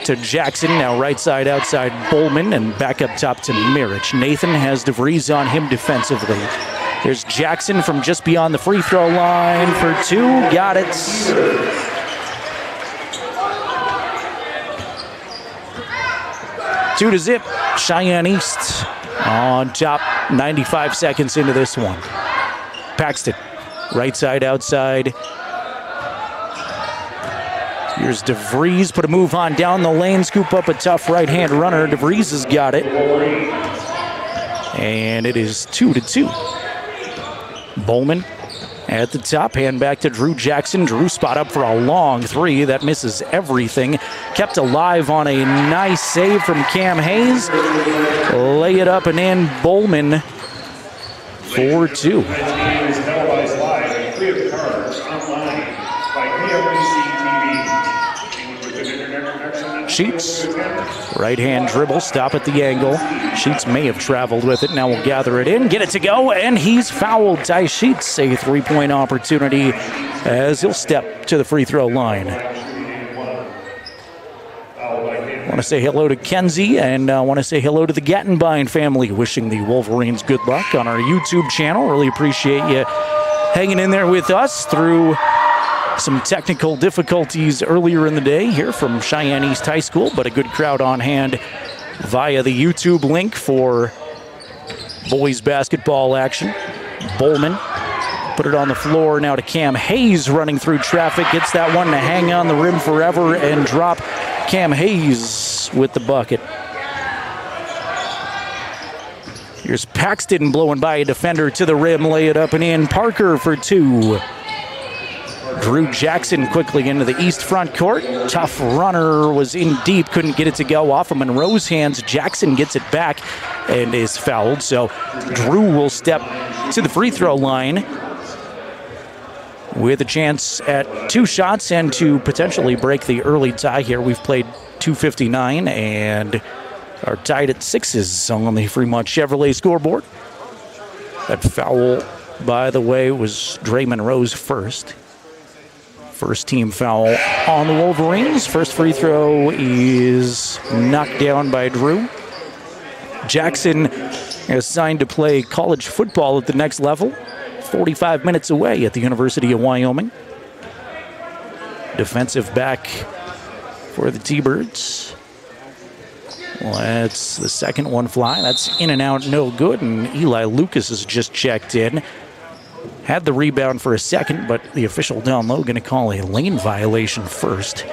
to Jackson. Now right side, outside Bowman, and back up top to Mirich. Nathan has DeVries on him defensively. There's Jackson from just beyond the free throw line for two. Got it. 2-0. Cheyenne East on top, 95 seconds into this one. Paxton, right side, outside. Here's DeVries, put a move on down the lane, scoop up a tough right-hand runner. DeVries has got it. And it is 2-2. Bowman at the top, hand back to Drew Jackson. Drew spot up for a long three. That misses everything. Kept alive on a nice save from Cam Hayes. Lay it up and in. Bowman, 4-2. Sheets, right-hand dribble, stop at the angle. Sheets may have traveled with it. Now we'll gather it in, get it to go, and he's fouled. Ty Sheets, a three-point opportunity as he'll step to the free throw line. I want to say hello to Kenzie, and I want to say hello to the Gattenbein family, wishing the Wolverines good luck on our YouTube channel. Really appreciate you hanging in there with us through some technical difficulties earlier in the day here from Cheyenne East High School, but a good crowd on hand via the YouTube link for boys basketball action. Bowman put it on the floor now to Cam Hayes running through traffic. Gets that one to hang on the rim forever and drop. Cam Hayes with the bucket. Here's Paxton blowing by a defender to the rim, lay it up and in. Parker for two. Drew Jackson quickly into the east front court. Tough runner, was in deep, couldn't get it to go off of Monroe's hands. Jackson gets it back and is fouled. So Drew will step to the free throw line with a chance at two shots and to potentially break the early tie here. We've played 2:59 and are tied at sixes on the Fremont Chevrolet scoreboard. That foul, by the way, was Draymond Rowe's first. First team foul on the Wolverines. First free throw is knocked down by Drew. Jackson is signed to play college football at the next level. 45 minutes away at the University of Wyoming. Defensive back for the T-Birds. Let's the second one fly. That's in and out, no good. And Eli Lucas has just checked in. Had the rebound for a second, but the official down low going to call a lane violation first.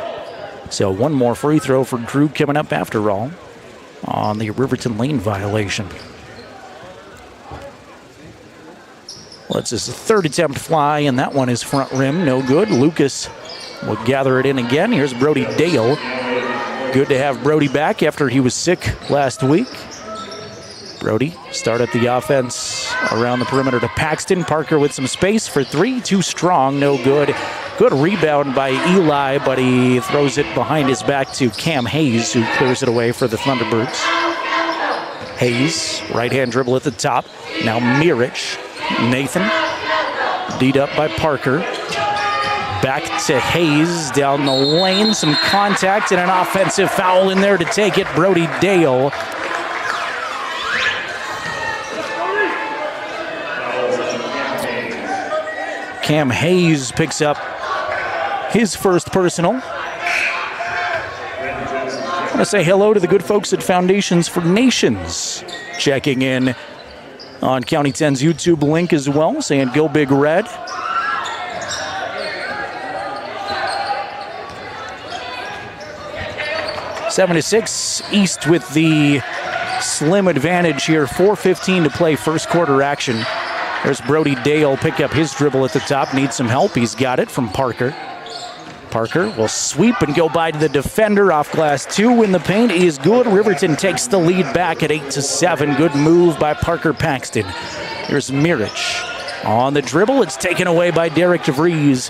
So one more free throw for Drew coming up after all on the Riverton lane violation. Well, it's his third attempt fly, and that one is front rim, no good. Lucas will gather it in again. Here's Brody Dale. Good to have Brody back after he was sick last week. Brody start at the offense around the perimeter to Paxton. Parker with some space for three. Too strong, no good. Good rebound by Eli, but he throws it behind his back to Cam Hayes, who clears it away for the Thunderbirds. Hayes, right-hand dribble at the top. Now Mirich. Nathan, D'd up by Parker. Back to Hayes down the lane. Some contact and an offensive foul in there to take it. Brody Dale. Cam Hayes picks up his first personal. I want to say hello to the good folks at Foundations for Nations checking in on County 10's YouTube link as well, saying go Big Red. 7-6, East with the slim advantage here. 4:15 to play, first quarter action. There's Brody Dale pick up his dribble at the top. Needs some help. He's got it from Parker. Parker will sweep and go by to the defender. Off glass 2 in the paint is good. Riverton takes the lead back at 8-7. Good move by Parker Paxton. Here's Mirich on the dribble. It's taken away by Derek DeVries.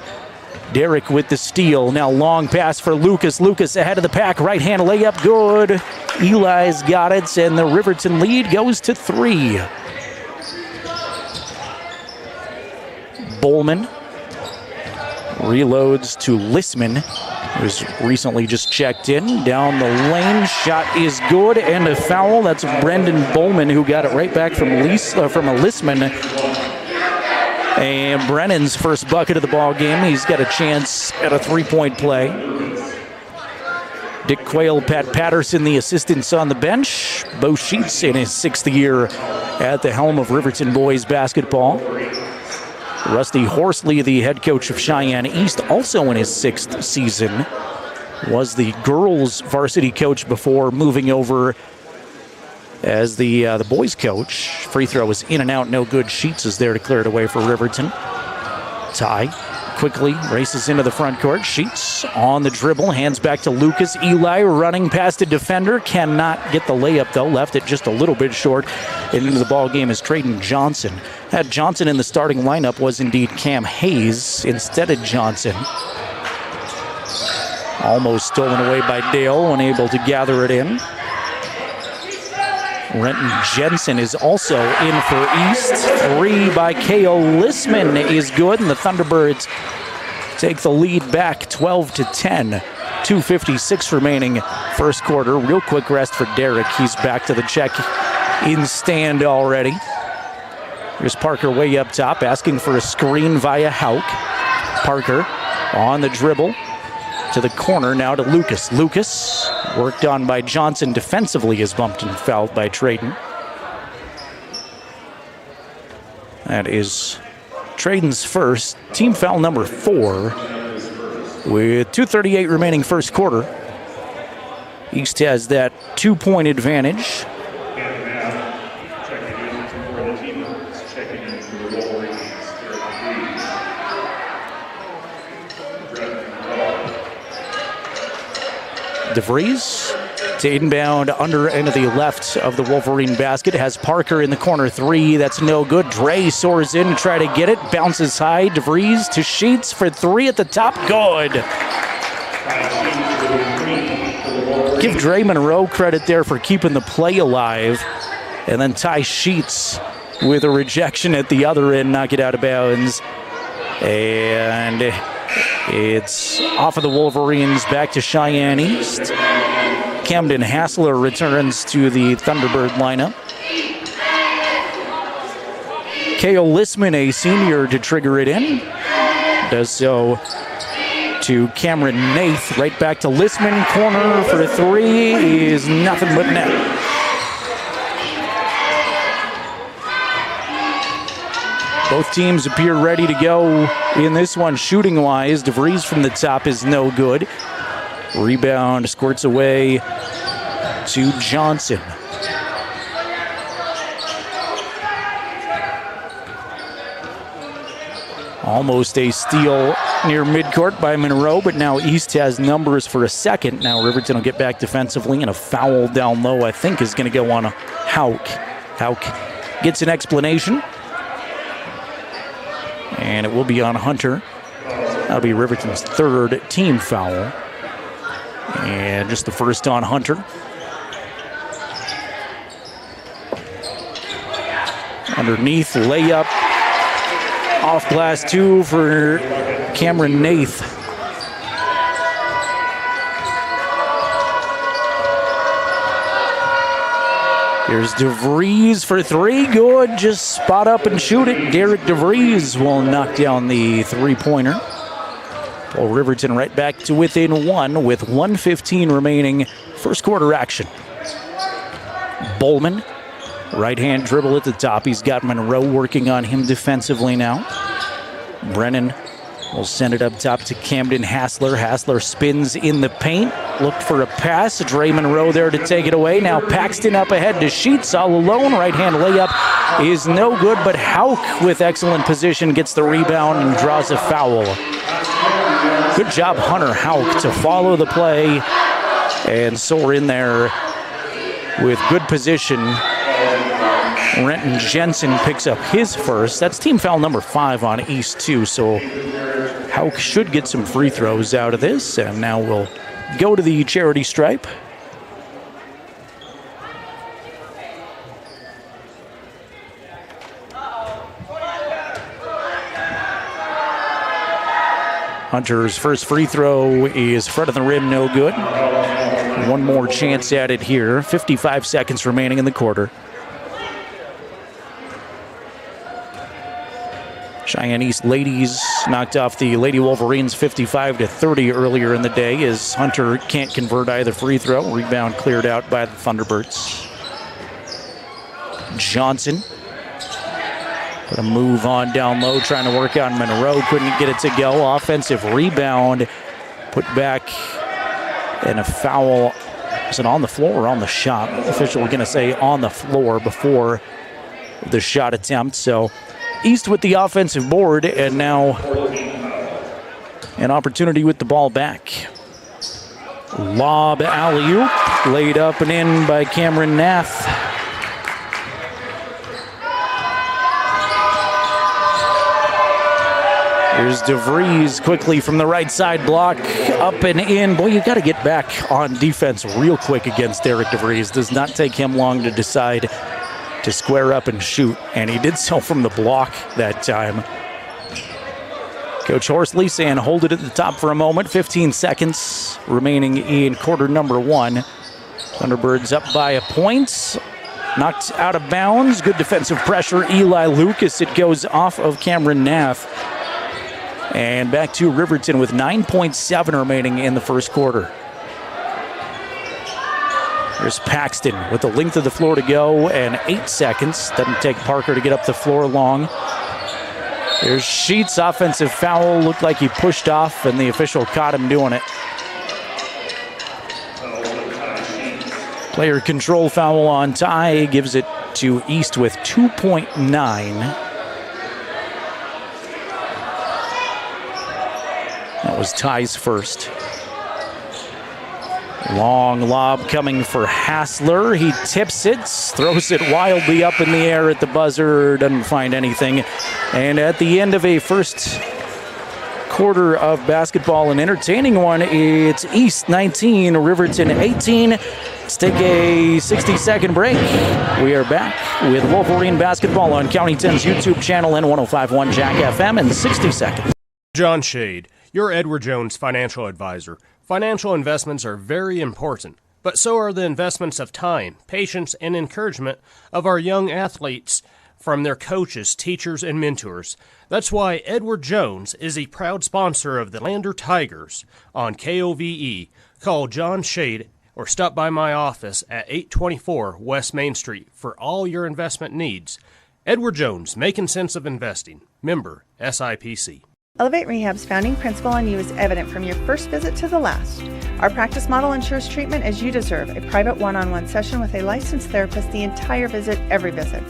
Derek with the steal. Now long pass for Lucas. Lucas ahead of the pack. Right hand layup. Good. Eli's got it, and the Riverton lead goes to 3. Bowman reloads to Lissman, who's recently just checked in. Down the lane. Shot is good, and a foul. That's Brendan Bowman, who got it right back from a Lissman. And Brennan's first bucket of the ball game. He's got a chance at a three-point play. Dick Quayle, Pat Patterson, the assistants on the bench. Bo Sheets in his 6th year at the helm of Riverton boys basketball. Rusty Horsley, the head coach of Cheyenne East, also in his 6th season, was the girls varsity coach before moving over as the boys coach. Free throw is in and out, no good. Sheets is there to clear it away for Riverton. Ty quickly races into the front court. Sheets on the dribble, hands back to Lucas. Eli running past a defender, cannot get the layup though, left it just a little bit short. And into the ball game is Trayden Johnson. Had Johnson in the starting lineup was indeed Cam Hayes instead of Johnson. Almost stolen away by Dale, unable to gather it in. Renton Jensen is also in for East. 3 by K.O. Lissman is good, and the Thunderbirds take the lead back 12-10. 2:56 remaining first quarter. Real quick rest for Derek. He's back to the check-in stand already. Here's Parker way up top, asking for a screen via Hauk. Parker on the dribble to the corner, now to Lucas. Lucas, worked on by Johnson defensively, is bumped and fouled by Trayden. That is Trayden's first, team foul number 4, with 2:38 remaining first quarter. East has that 2-point advantage. DeVries to inbound under into the left of the Wolverine basket. Has Parker in the corner 3. That's no good. Dre soars in to try to get it. Bounces high. DeVries to Sheets for 3 at the top. Good. Give Dre Monroe credit there for keeping the play alive. And then Ty Sheets with a rejection at the other end. Knock it out of bounds. And it's off of the Wolverines, back to Cheyenne East. Camden Hassler returns to the Thunderbird lineup. K.O. Lissman, a senior, to trigger it in. Does so to Cameron Nath. Right back to Lissman. Corner for 3 is nothing but net. Both teams appear ready to go in this one shooting-wise. DeVries from the top is no good. Rebound squirts away to Johnson. Almost a steal near midcourt by Monroe, but now East has numbers for a second. Now Riverton will get back defensively, and a foul down low, I think, is going to go on Hauk. Hauk gets an explanation. And it will be on Hunter. That'll be Riverton's 3rd team foul. And just the first on Hunter. Underneath, layup. Off glass 2 for Cameron Nath. Here's DeVries for 3. Good. Just spot up and shoot it. Derek DeVries will knock down the 3-pointer. Pull Riverton right back to within 1 with 1:15 remaining first quarter action. Bowman, right-hand dribble at the top. He's got Monroe working on him defensively now. Brennan We'll send it up top to Camden Hassler. Hassler spins in the paint. Looked for a pass. Dre Monroe there to take it away. Now Paxton up ahead to Sheets all alone. Right-hand layup is no good, but Hauk with excellent position gets the rebound and draws a foul. Good job, Hunter Hauk, to follow the play and soar in there with good position. Renton Jensen picks up his first. That's team foul number 5 on East 2, so Hauk should get some free throws out of this. And now we'll go to the charity stripe. Hunter's first free throw is front of the rim, no good. One more chance at it here. 55 seconds remaining in the quarter. Cheyenne East ladies knocked off the Lady Wolverines 55-30 earlier in the day as Hunter can't convert either free throw. Rebound cleared out by the Thunderbirds. Johnson put a move on down low, trying to work on Monroe. Couldn't get it to go. Offensive rebound put back, and a foul. Is it on the floor or on the shot? Official going to say on the floor before the shot attempt. So East with the offensive board, and now an opportunity with the ball back. Lob alley-oop, laid up and in by Cameron Nath. Here's DeVries quickly from the right side block, up and in. Boy, you got to get back on defense real quick against Derek DeVries. Does not take him long to decide to square up and shoot, and he did so from the block that time. Coach Horsley saying hold it at the top for a moment. 15 seconds remaining in quarter number 1. Thunderbirds up by a point. Knocked out of bounds. Good defensive pressure. Eli Lucas. It goes off of Cameron Nath. And back to Riverton with 9.7 remaining in the first quarter. There's Paxton with the length of the floor to go and 8 seconds. Doesn't take Parker to get up the floor long. There's Sheets, offensive foul. Looked like he pushed off, and the official caught him doing it. Player control foul on Ty. Gives it to East with 2.9. That was Ty's first. Long lob coming for Hassler. He tips it, throws it wildly up in the air at the buzzer, doesn't find anything. And at the end of a first quarter of basketball, an entertaining one, it's East 19, Riverton 18. Let's take a 60-second break. We are back with Wolverine basketball on County 10's YouTube channel and 105.1 Jack FM in 60 seconds. John Shade, your Edward Jones financial advisor. Financial investments are very important, but so are the investments of time, patience, and encouragement of our young athletes from their coaches, teachers, and mentors. That's why Edward Jones is a proud sponsor of the Lander Tigers on KOVE. Call John Shade or stop by my office at 824 West Main Street for all your investment needs. Edward Jones, making sense of investing. Member SIPC. Elevate Rehab's founding principle on you is evident from your first visit to the last. Our practice model ensures treatment as you deserve, a private one-on-one session with a licensed therapist the entire visit, every visit.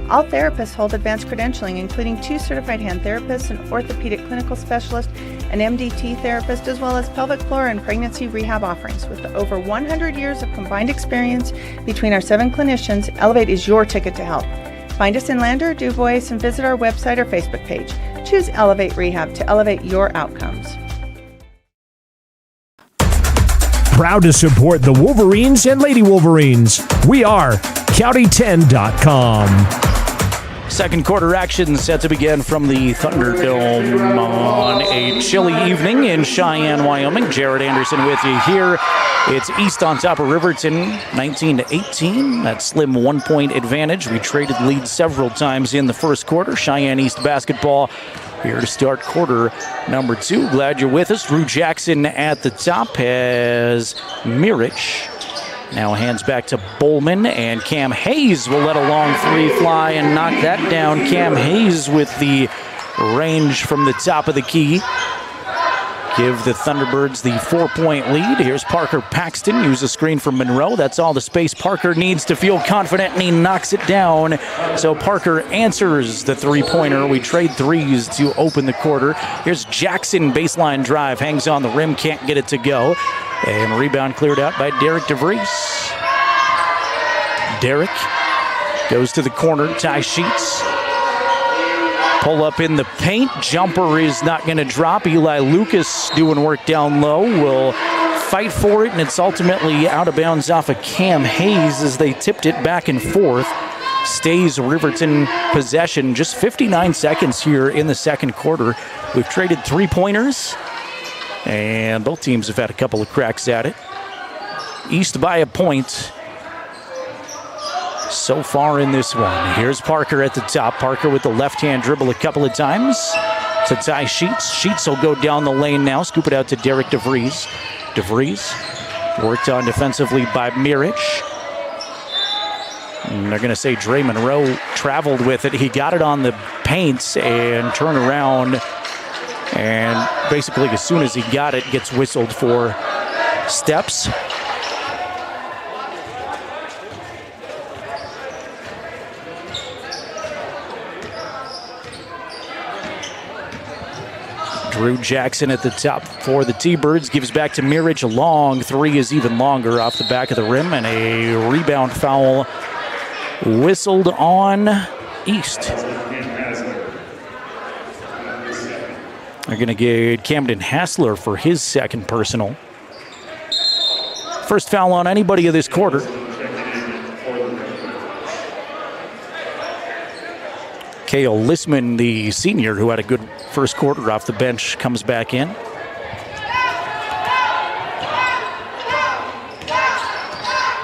All therapists hold advanced credentialing, including 2 certified hand therapists, an orthopedic clinical specialist, an MDT therapist, as well as pelvic floor and pregnancy rehab offerings. With over 100 years of combined experience between our 7 clinicians, Elevate is your ticket to health. Find us in Lander, DuBois, and visit our website or Facebook page. Choose Elevate Rehab to elevate your outcomes. Proud to support the Wolverines and Lady Wolverines. We are County10.com. Second quarter action set to begin from the Thunderdome on a chilly evening in Cheyenne, Wyoming. Jared Anderson with you here. It's East on top of Riverton, 19-18. That slim 1-point advantage. We traded leads several times in the first quarter. Cheyenne East basketball here to start quarter number 2. Glad you're with us. Drew Jackson at the top has Mirich. Now hands back to Bowman, and Cam Hayes will let a long 3 fly and knock that down. Cam Hayes with the range from the top of the key. give the Thunderbirds the 4-point lead. Here's Parker Paxton, use a screen from Monroe. That's all the space Parker needs to feel confident, and he knocks it down. So Parker answers the three-pointer. We trade threes to open the quarter. Here's Jackson, baseline drive, hangs on the rim, can't get it to go. And rebound cleared out by Derek DeVries. Derek goes to the corner, Ty Sheets. Pull up in the paint. Jumper is not going to drop. Eli Lucas doing work down low. Will fight for it, and it's ultimately out of bounds off of Cam Hayes as they tipped it back and forth. Stays Riverton possession. Just 59 seconds here in the second quarter. We've traded three-pointers, and both teams have had a couple of cracks at it. East by a point so far in this one. Here's Parker at the top. Parker with the left-hand dribble a couple of times to Ty Sheets. Sheets will go down the lane now, scoop it out to Derek DeVries. DeVries worked on defensively by Mirich. And they're going to say Dre Monroe traveled with it. He got it on the paint and turned around. And basically as soon as he got it, gets whistled for steps. Drew Jackson at the top for the T-Birds. Gives back to Mirich. A long three is even longer off the back of the rim. And a rebound foul whistled on East. They're going to get Camden Hassler for his second personal. First foul on anybody of this quarter. Cale Lissman, the senior, who had a good first quarter off the bench, comes back in.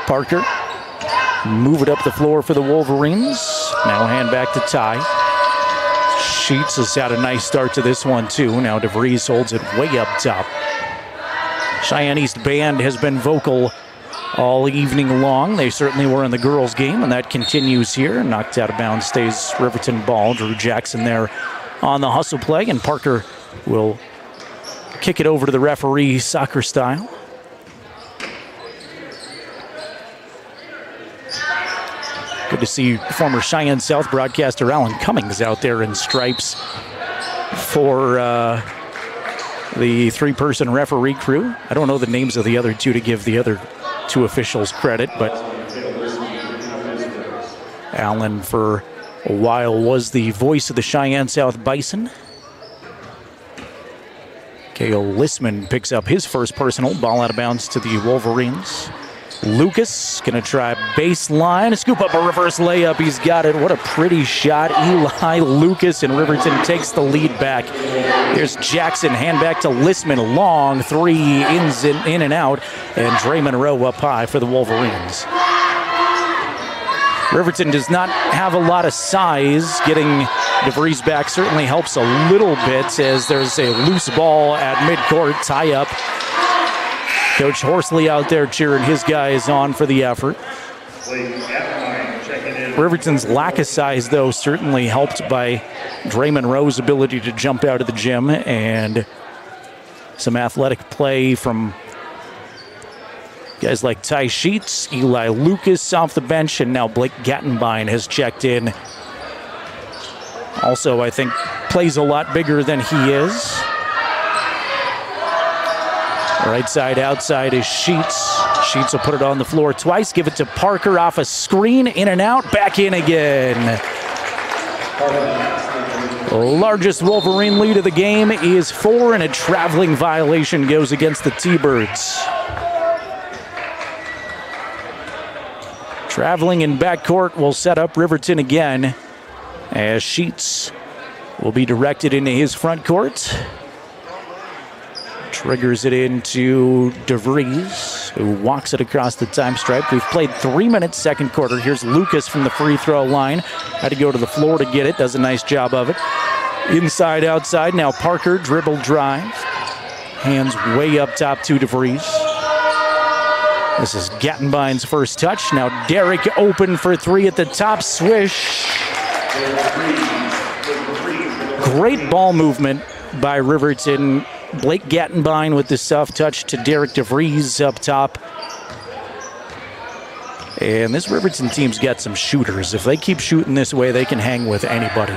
Parker, move it up the floor for the Wolverines. Now hand back to Ty. Sheets has had a nice start to this one, too. Now DeVries holds it way up top. Cheyenne East Band has been vocal all evening long. They certainly were in the girls' game, and that continues here. Knocked out of bounds, stays Riverton ball. Drew Jackson there on the hustle play, and Parker will kick it over to the referee soccer style. Good to see former Cheyenne South broadcaster Alan Cummings out there in stripes for the three-person referee crew. I don't know the names of the other two to give the other two officials credit, but Alan for a while was the voice of the Cheyenne South Bison. Cale Lissman picks up his first personal, ball out of bounds to the Wolverines. Lucas gonna try baseline, scoop up a reverse layup. He's got it. What a pretty shot. Eli Lucas, and Riverton takes the lead back. Here's Jackson, hand back to Lissman. A long three, in and out, and Dre Monroe up high for the Wolverines. Riverton does not have a lot of size. Getting DeVries back certainly helps a little bit as there's a loose ball at midcourt. Tie up. Coach Horsley out there cheering his guys on for the effort. Riverton's lack of size, though, certainly helped by Dre Monroe's ability to jump out of the gym and some athletic play from guys like Ty Sheets, Eli Lucas off the bench, and now Blake Gattenbein has checked in. Also, I think, plays a lot bigger than he is. Right side, outside is Sheets. Sheets will put it on the floor twice. Give it to Parker off a screen. In and out. Back in again. The largest Wolverine lead of the game is 4, and a traveling violation goes against the T-Birds. Traveling in backcourt will set up Riverton again as Sheets will be directed into his front court. Triggers it into DeVries, who walks it across the time stripe. We've played 3 minutes second quarter. Here's Lucas from the free throw line. Had to go to the floor to get it. Does a nice job of it. Inside, outside. Now Parker, dribble drive. Hands way up top to DeVries. This is Gattenbein's first touch. Now Derek open for three at the top. Swish. Great ball movement by Riverton Blake Gattenbein with the soft touch to Derek DeVries up top. And this Riverton team's got some shooters. If they keep shooting this way, they can hang with anybody.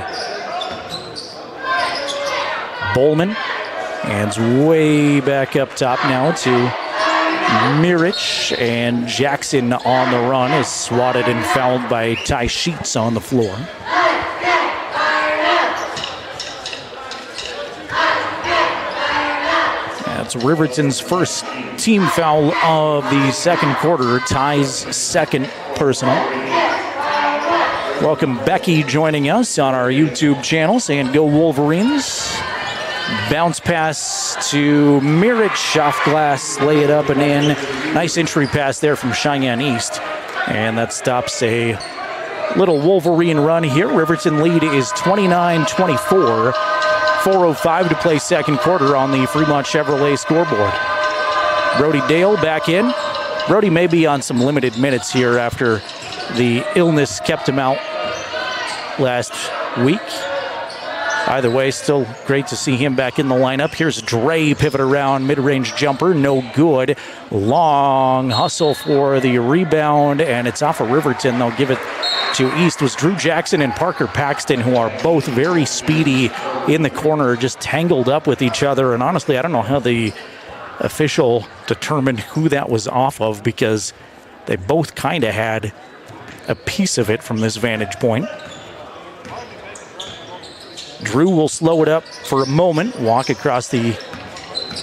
Bowman, hands way back up top now to Mirich, and Jackson on the run is swatted and fouled by Ty Sheets on the floor. That's Riverton's first team foul of the second quarter, Ty's second personal. Welcome Becky joining us on our YouTube channel, saying go Wolverines. Bounce pass to Mirich, off glass, lay it up and in. Nice entry pass there from Cheyenne East. And that stops a little Wolverine run here. Riverton lead is 29-24. 4:05 to play second quarter on the Fremont Chevrolet scoreboard. Brody Dale back in. Brody may be on some limited minutes here after the illness kept him out last week. Either way, still great to see him back in the lineup. Here's Dre, pivot around, mid-range jumper, no good. Long hustle for the rebound, and it's off of Riverton. They'll give it to East. Was Drew Jackson and Parker Paxton, who are both very speedy in the corner, just tangled up with each other. And honestly, I don't know how the official determined who that was off of, because they both kind of had a piece of it from this vantage point. Drew will slow it up for a moment, walk across the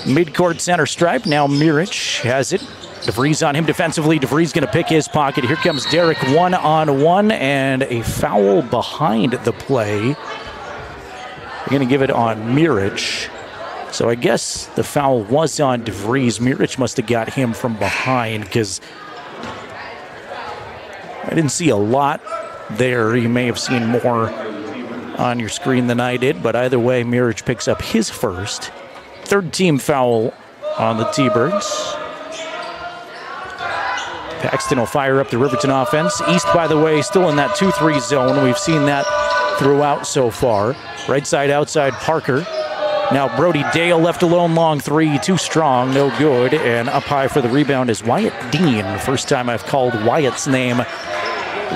midcourt center stripe. Now Mirich has it. DeVries on him defensively. DeVries going to pick his pocket. Here comes Derek, one-on-one, and a foul behind the play. They're going to give it on Mirich. So I guess the foul was on DeVries. Mirich must have got him from behind, because I didn't see a lot there. You may have seen more on your screen than I did, but either way, Mirich picks up his first. Third team foul on the T-Birds. Paxton will fire up the Riverton offense. East, by the way, still in that 2-3 zone. We've seen that throughout so far. Right side, outside, Parker. Now Brody Dale left alone, long three, too strong, no good. And up high for the rebound is Wyatt Dean. First time I've called Wyatt's name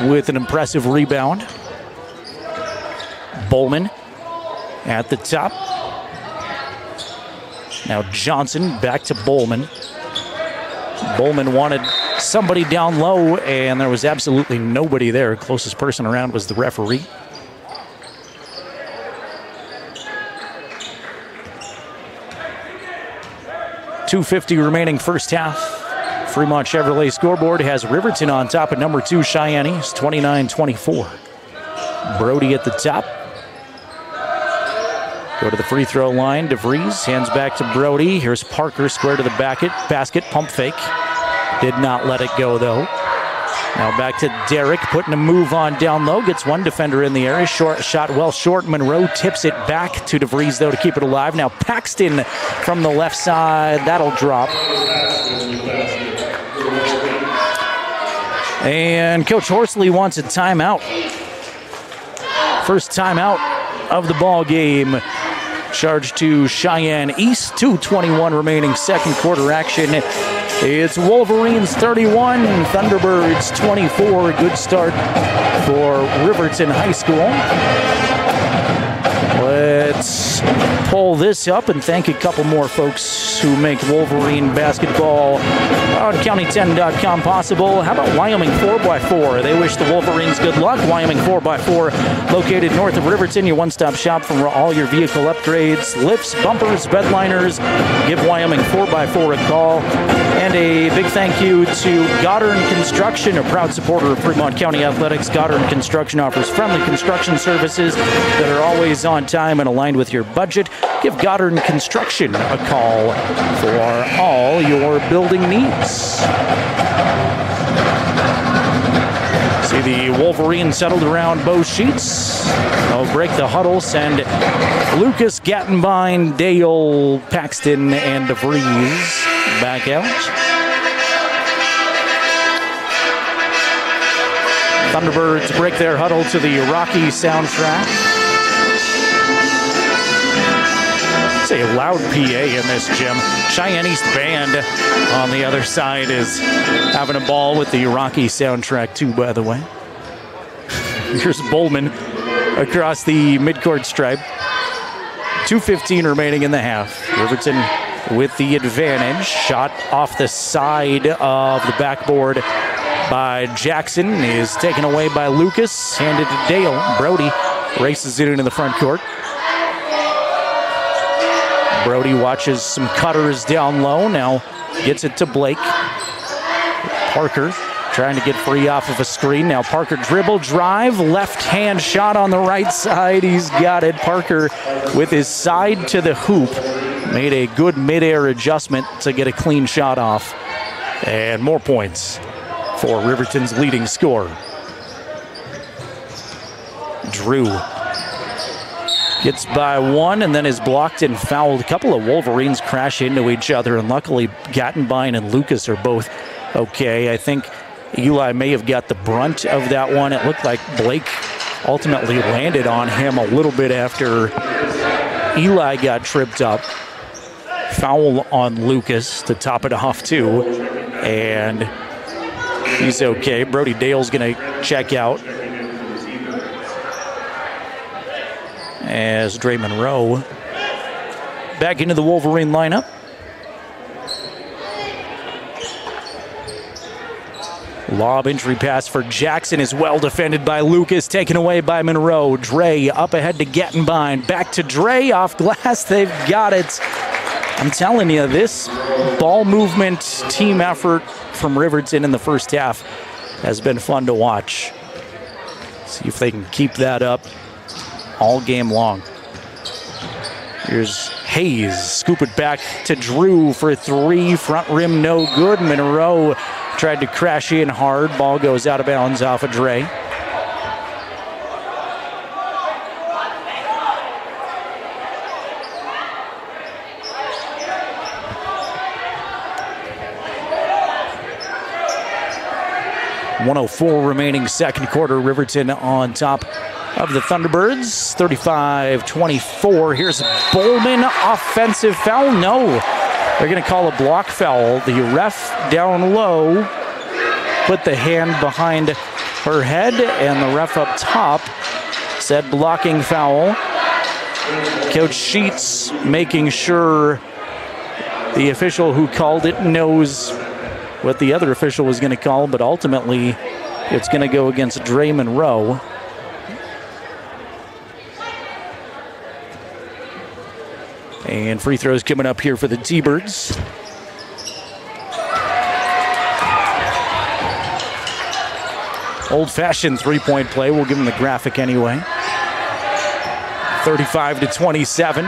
with an impressive rebound. Bowman at the top. Now Johnson back to Bowman. Bowman wanted somebody down low, and there was absolutely nobody there. Closest person around was the referee. .250 remaining first half. Fremont Chevrolet scoreboard has Riverton on top at number 2, Cheyenne East, 29-24. Brody at the top. Go to the free throw line. DeVries hands back to Brody. Here's Parker, square to the basket, pump fake. Did not let it go, though. Now back to Derek, putting a move on down low. Gets one defender in the area. Short shot well short. Monroe tips it back to DeVries, though, to keep it alive. Now Paxton from the left side. That'll drop. And Coach Horsley wants a timeout. First timeout of the ball game. Charge to Cheyenne East. 2:21 remaining second quarter action. It's Wolverines 31, Thunderbirds 24. Good start for Riverton High School. Let's pull this up and thank a couple more folks who make Wolverine basketball on county10.com possible. How about Wyoming 4x4? They wish the Wolverines good luck. Wyoming 4x4, located north of Riverton, your one-stop shop for all your vehicle upgrades, lifts, bumpers, bedliners. Give Wyoming 4x4 a call. And a big thank you to Goddard Construction, a proud supporter of Fremont County Athletics. Goddard Construction offers friendly construction services that are always on time and aligned with your budget. Give Goddard Construction a call for all your building needs. See the Wolverines settled around Bo Sheets. They'll break the huddle, send Lucas, Gattenbein, Dale, Paxton, and DeVries back out. Thunderbirds break their huddle to the Rocky soundtrack. It's a loud PA in this gym. Cheyenne East Band on the other side is having a ball with the Rocky soundtrack too, by the way. Here's Bowman across the midcourt stripe. 2:15 remaining in the half. Riverton with the advantage. Shot off the side of the backboard by Jackson is taken away by Lucas. Handed to Dale. Brody races it into the front court. Brody watches some cutters down low. Now gets it to Blake. Parker trying to get free off of a screen. Now Parker dribble, drive, left hand shot on the right side. He's got it. Parker with his side to the hoop. Made a good mid-air adjustment to get a clean shot off. And more points for Riverton's leading scorer. Drew gets by one and then is blocked and fouled. A couple of Wolverines crash into each other, and luckily Gattenbein and Lucas are both okay. I think Eli may have got the brunt of that one. It looked like Blake ultimately landed on him a little bit after Eli got tripped up. Foul on Lucas to top it off too, and he's okay. Brody Dale's going to check out as Dre Monroe back into the Wolverine lineup. Lob entry pass for Jackson is well defended by Lucas, taken away by Monroe. Dre up ahead to Gattenbein, back to Dre, off glass, they've got it. I'm telling you, this ball movement team effort from Riverton in the first half has been fun to watch. See if they can keep that up all game long. Here's Hayes, scoop it back to Drew for three, front rim no good. Monroe tried to crash in hard, ball goes out of bounds off of Dre. .104 remaining second quarter. Riverton on top of the Thunderbirds, 35-24. Here's Bowman, offensive foul. No, they're going to call a block foul. The ref down low put the hand behind her head, and the ref up top said blocking foul. Coach Sheets making sure the official who called it knows what the other official was going to call, but ultimately it's going to go against Dre Monroe. And free throws coming up here for the T-Birds. Old-fashioned three-point play. We'll give them the graphic anyway. 35-27.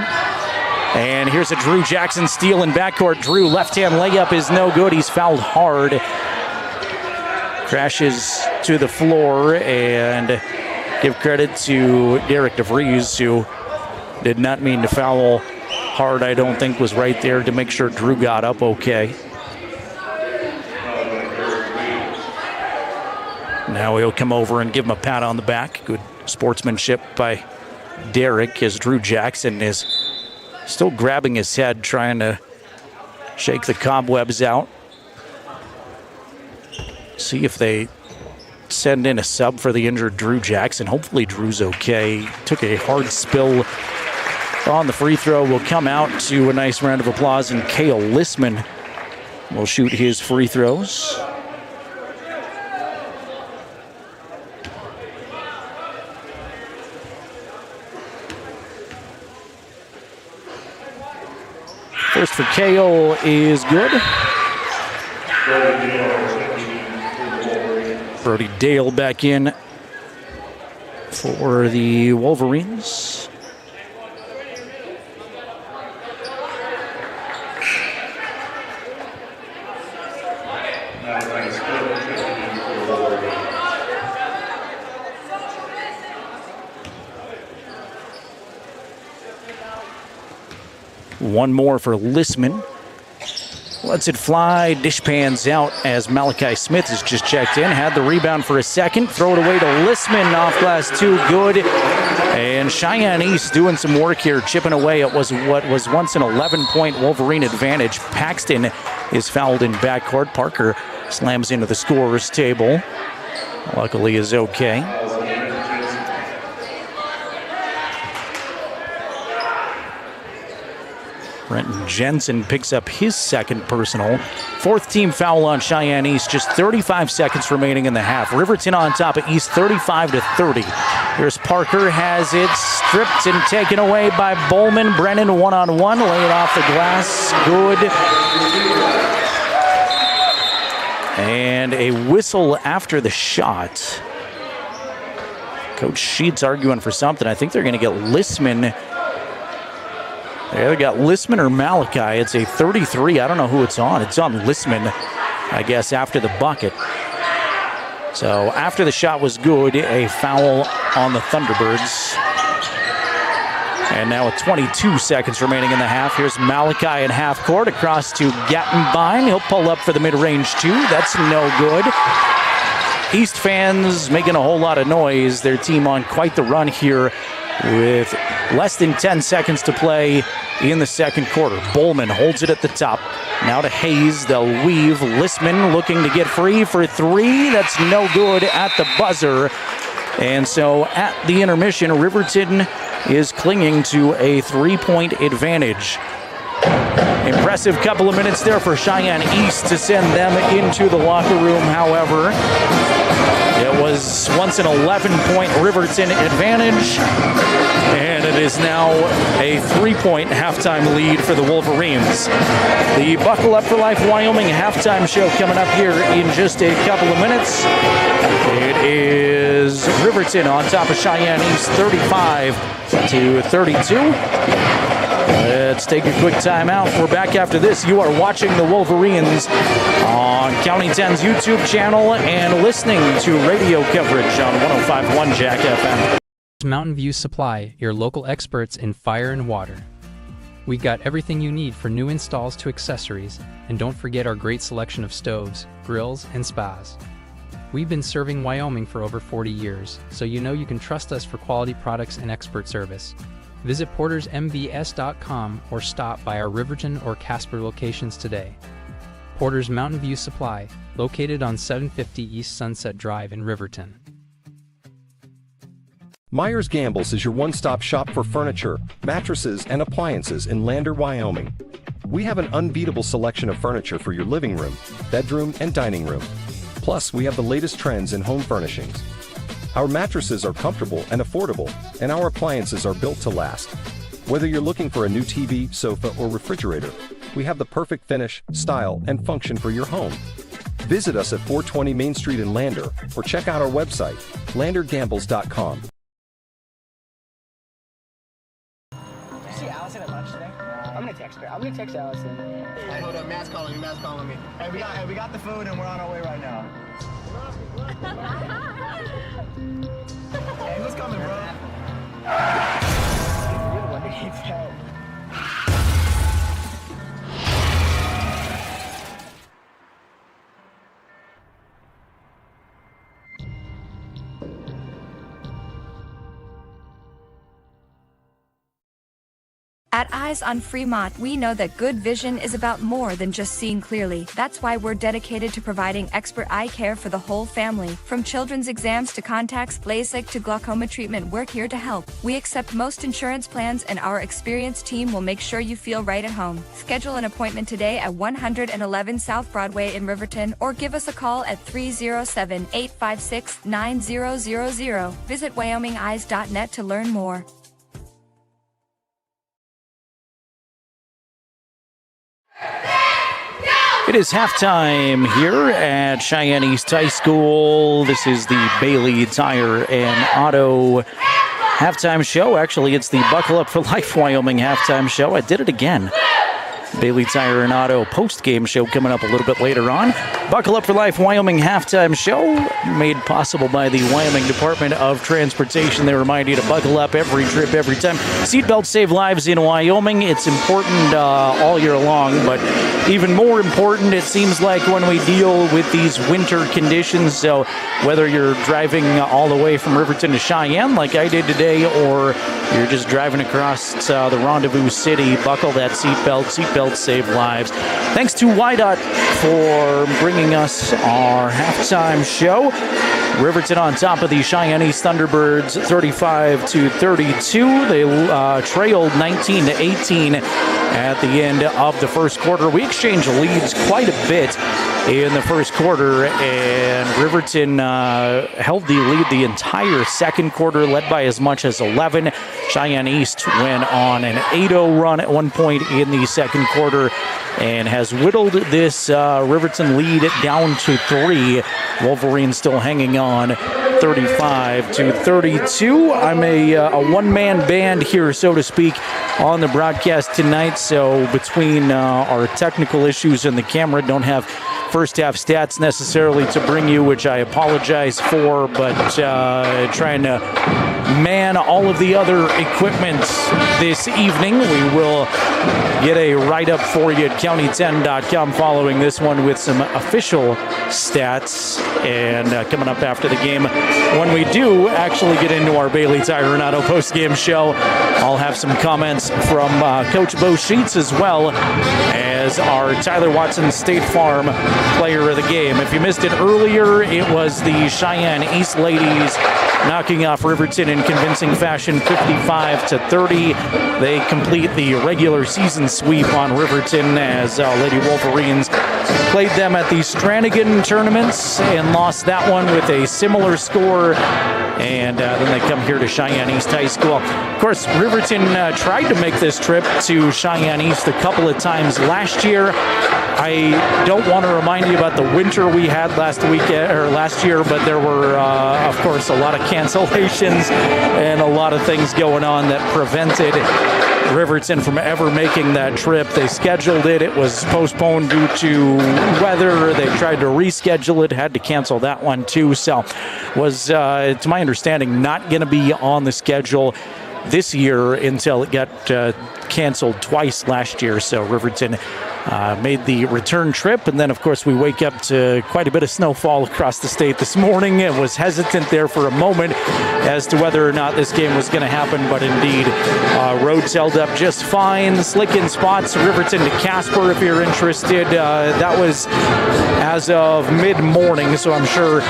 And here's a Drew Jackson steal in backcourt. Drew, left-hand layup is no good. He's fouled hard. Crashes to the floor, and give credit to Derek DeVries, who did not mean to foul hard. I don't think was right there to make sure Drew got up okay. Now he'll come over and give him a pat on the back. Good sportsmanship by Derek, as Drew Jackson is still grabbing his head, trying to shake the cobwebs out. See if they send in a sub for the injured Drew Jackson. Hopefully Drew's okay. Took a hard spill on the free throw. Will come out to a nice round of applause, and Cale Lissman will shoot his free throws. First for Cale is good. Brody Dale back in for the Wolverines. One more for Lissman. Lets it fly, dishpans out as Malachi Smith has just checked in. Had the rebound for a second. Throw it away to Lissman, off glass, too good. And Cheyenne East doing some work here, chipping away at what was once an 11-point Wolverine advantage. Paxton is fouled in backcourt. Parker slams into the scorer's table. Luckily is okay. Brenton Jensen picks up his second personal. Fourth team foul on Cheyenne East. Just 35 seconds remaining in the half. Riverton on top of East 35-30. Here's Parker, has it stripped and taken away by Bowman. Brennan one-on-one, lay it off the glass. Good. And a whistle after the shot. Coach Sheets arguing for something. I think they're going to get Listman. They either got Listman or Malachi. It's a 33. I don't know who it's on. It's on Listman, I guess, after the bucket. So after the shot was good, a foul on the Thunderbirds. And now with 22 seconds remaining in the half, here's Malachi in half court across to Gattenbein. He'll pull up for the mid-range two. That's no good. East fans making a whole lot of noise. Their team on quite the run here with less than 10 seconds to play in the second quarter. Bowman holds it at the top. Now to Hayes. They'll weave. Listman looking to get free for three. That's no good at the buzzer. And so at the intermission, Riverton is clinging to a 3-point advantage. Impressive couple of minutes there for Cheyenne East to send them into the locker room. However, it was once an 11-point Riverton advantage, and it is now a 3-point halftime lead for the Wolverines. The Buckle Up for Life Wyoming halftime show coming up here in just a couple of minutes. It is Riverton on top of Cheyenne East, 35-32. Let's take a quick time out. We're back after this. You are watching the Wolverines on County 10's YouTube channel and listening to radio coverage on 105.1 Jack FM. Mountain View Supply, your local experts in fire and water. We got everything you need for new installs to accessories, and don't forget our great selection of stoves, grills, and spas. We've been serving Wyoming for over 40 years, so you know you can trust us for quality products and expert service. Visit portersmbs.com or stop by our Riverton or Casper locations today. Porter's Mountain View Supply, located on 750 East Sunset Drive in Riverton. Myers Gambles is your one-stop shop for furniture, mattresses, and appliances in Lander, Wyoming. We have an unbeatable selection of furniture for your living room, bedroom, and dining room. Plus, we have the latest trends in home furnishings. Our mattresses are comfortable and affordable, and our appliances are built to last. Whether you're looking for a new TV, sofa, or refrigerator, we have the perfect finish, style, and function for your home. Visit us at 420 Main Street in Lander, or check out our website, landergambles.com. Did you see Allison at lunch today? I'm gonna text her. I'm gonna text Allison. Hey, hold up, Matt's calling me. Hey, we got the food and we're on our way right now. Hey, who's coming, bro? What did he say? At Eyes on Fremont, we know that good vision is about more than just seeing clearly. That's why we're dedicated to providing expert eye care for the whole family. From children's exams to contacts, LASIK to glaucoma treatment, we're here to help. We accept most insurance plans, and our experienced team will make sure you feel right at home. Schedule an appointment today at 111 South Broadway in Riverton, or give us a call at 307-856-9000. Visit wyomingeyes.net to learn more. It is halftime here at Cheyenne East High School. This is the Bailey Tire and Auto halftime show. Actually, it's the Buckle Up for Life Wyoming halftime show. I did it again. Bailey Tire and Auto post-game show coming up a little bit later on. Buckle Up for Life Wyoming halftime show made possible by the Wyoming Department of Transportation. They remind you to buckle up every trip, every time. Seatbelts save lives in Wyoming. It's important all year long, but even more important, it seems like, when we deal with these winter conditions. So whether you're driving all the way from Riverton to Cheyenne like I did today, or you're just driving across the Rendezvous City, buckle that seatbelt. Seatbelts save lives. Thanks to YDOT for bringing us our halftime show. Riverton on top of the Cheyenne East Thunderbirds 35-32. They trailed 19-18 at the end of the first quarter. We exchanged leads quite a bit in the first quarter, and Riverton held the lead the entire second quarter, led by as much as 11. Cheyenne East went on an 8-0 run at one point in the second quarter and has whittled this Riverton lead down to 3. Wolverines still hanging on 35-32. I'm a one-man band here, so to speak, on the broadcast tonight. So between our technical issues and the camera, don't have first half stats necessarily to bring you, which I apologize for, but trying to man all of the other equipment this evening. We will get a write-up for you at county10.com following this one with some official stats. And coming up after the game, when we do actually get into our Bailey Tire and Auto post-game show, I'll have some comments from Coach Bo Sheets, as well as our Tyler Watson State Farm player of the game. If you missed it earlier, it was the Cheyenne East ladies knocking off Riverton in convincing fashion, 55-30. They complete the regular season sweep on Riverton as Lady Wolverines played them at the Stranigan tournaments and lost that one with a similar score. And then they come here to Cheyenne East High School. Of course, Riverton tried to make this trip to Cheyenne East a couple of times last year. I don't want to remind you about the winter we had last year, but there were, of course, a lot of cancellations and a lot of things going on that prevented Riverton from ever making that trip. They scheduled it. It was postponed due to weather. They tried to reschedule it, had to cancel that one too. So was, to my understanding, not going to be on the schedule this year until it got canceled twice last year. So Riverton made the return trip, and then of course we wake up to quite a bit of snowfall across the state this morning, and was hesitant there for a moment as to whether or not this game was going to happen, but indeed roads held up just fine. Slick in spots, Riverton to Casper if you're interested. That was as of mid-morning, so I'm sure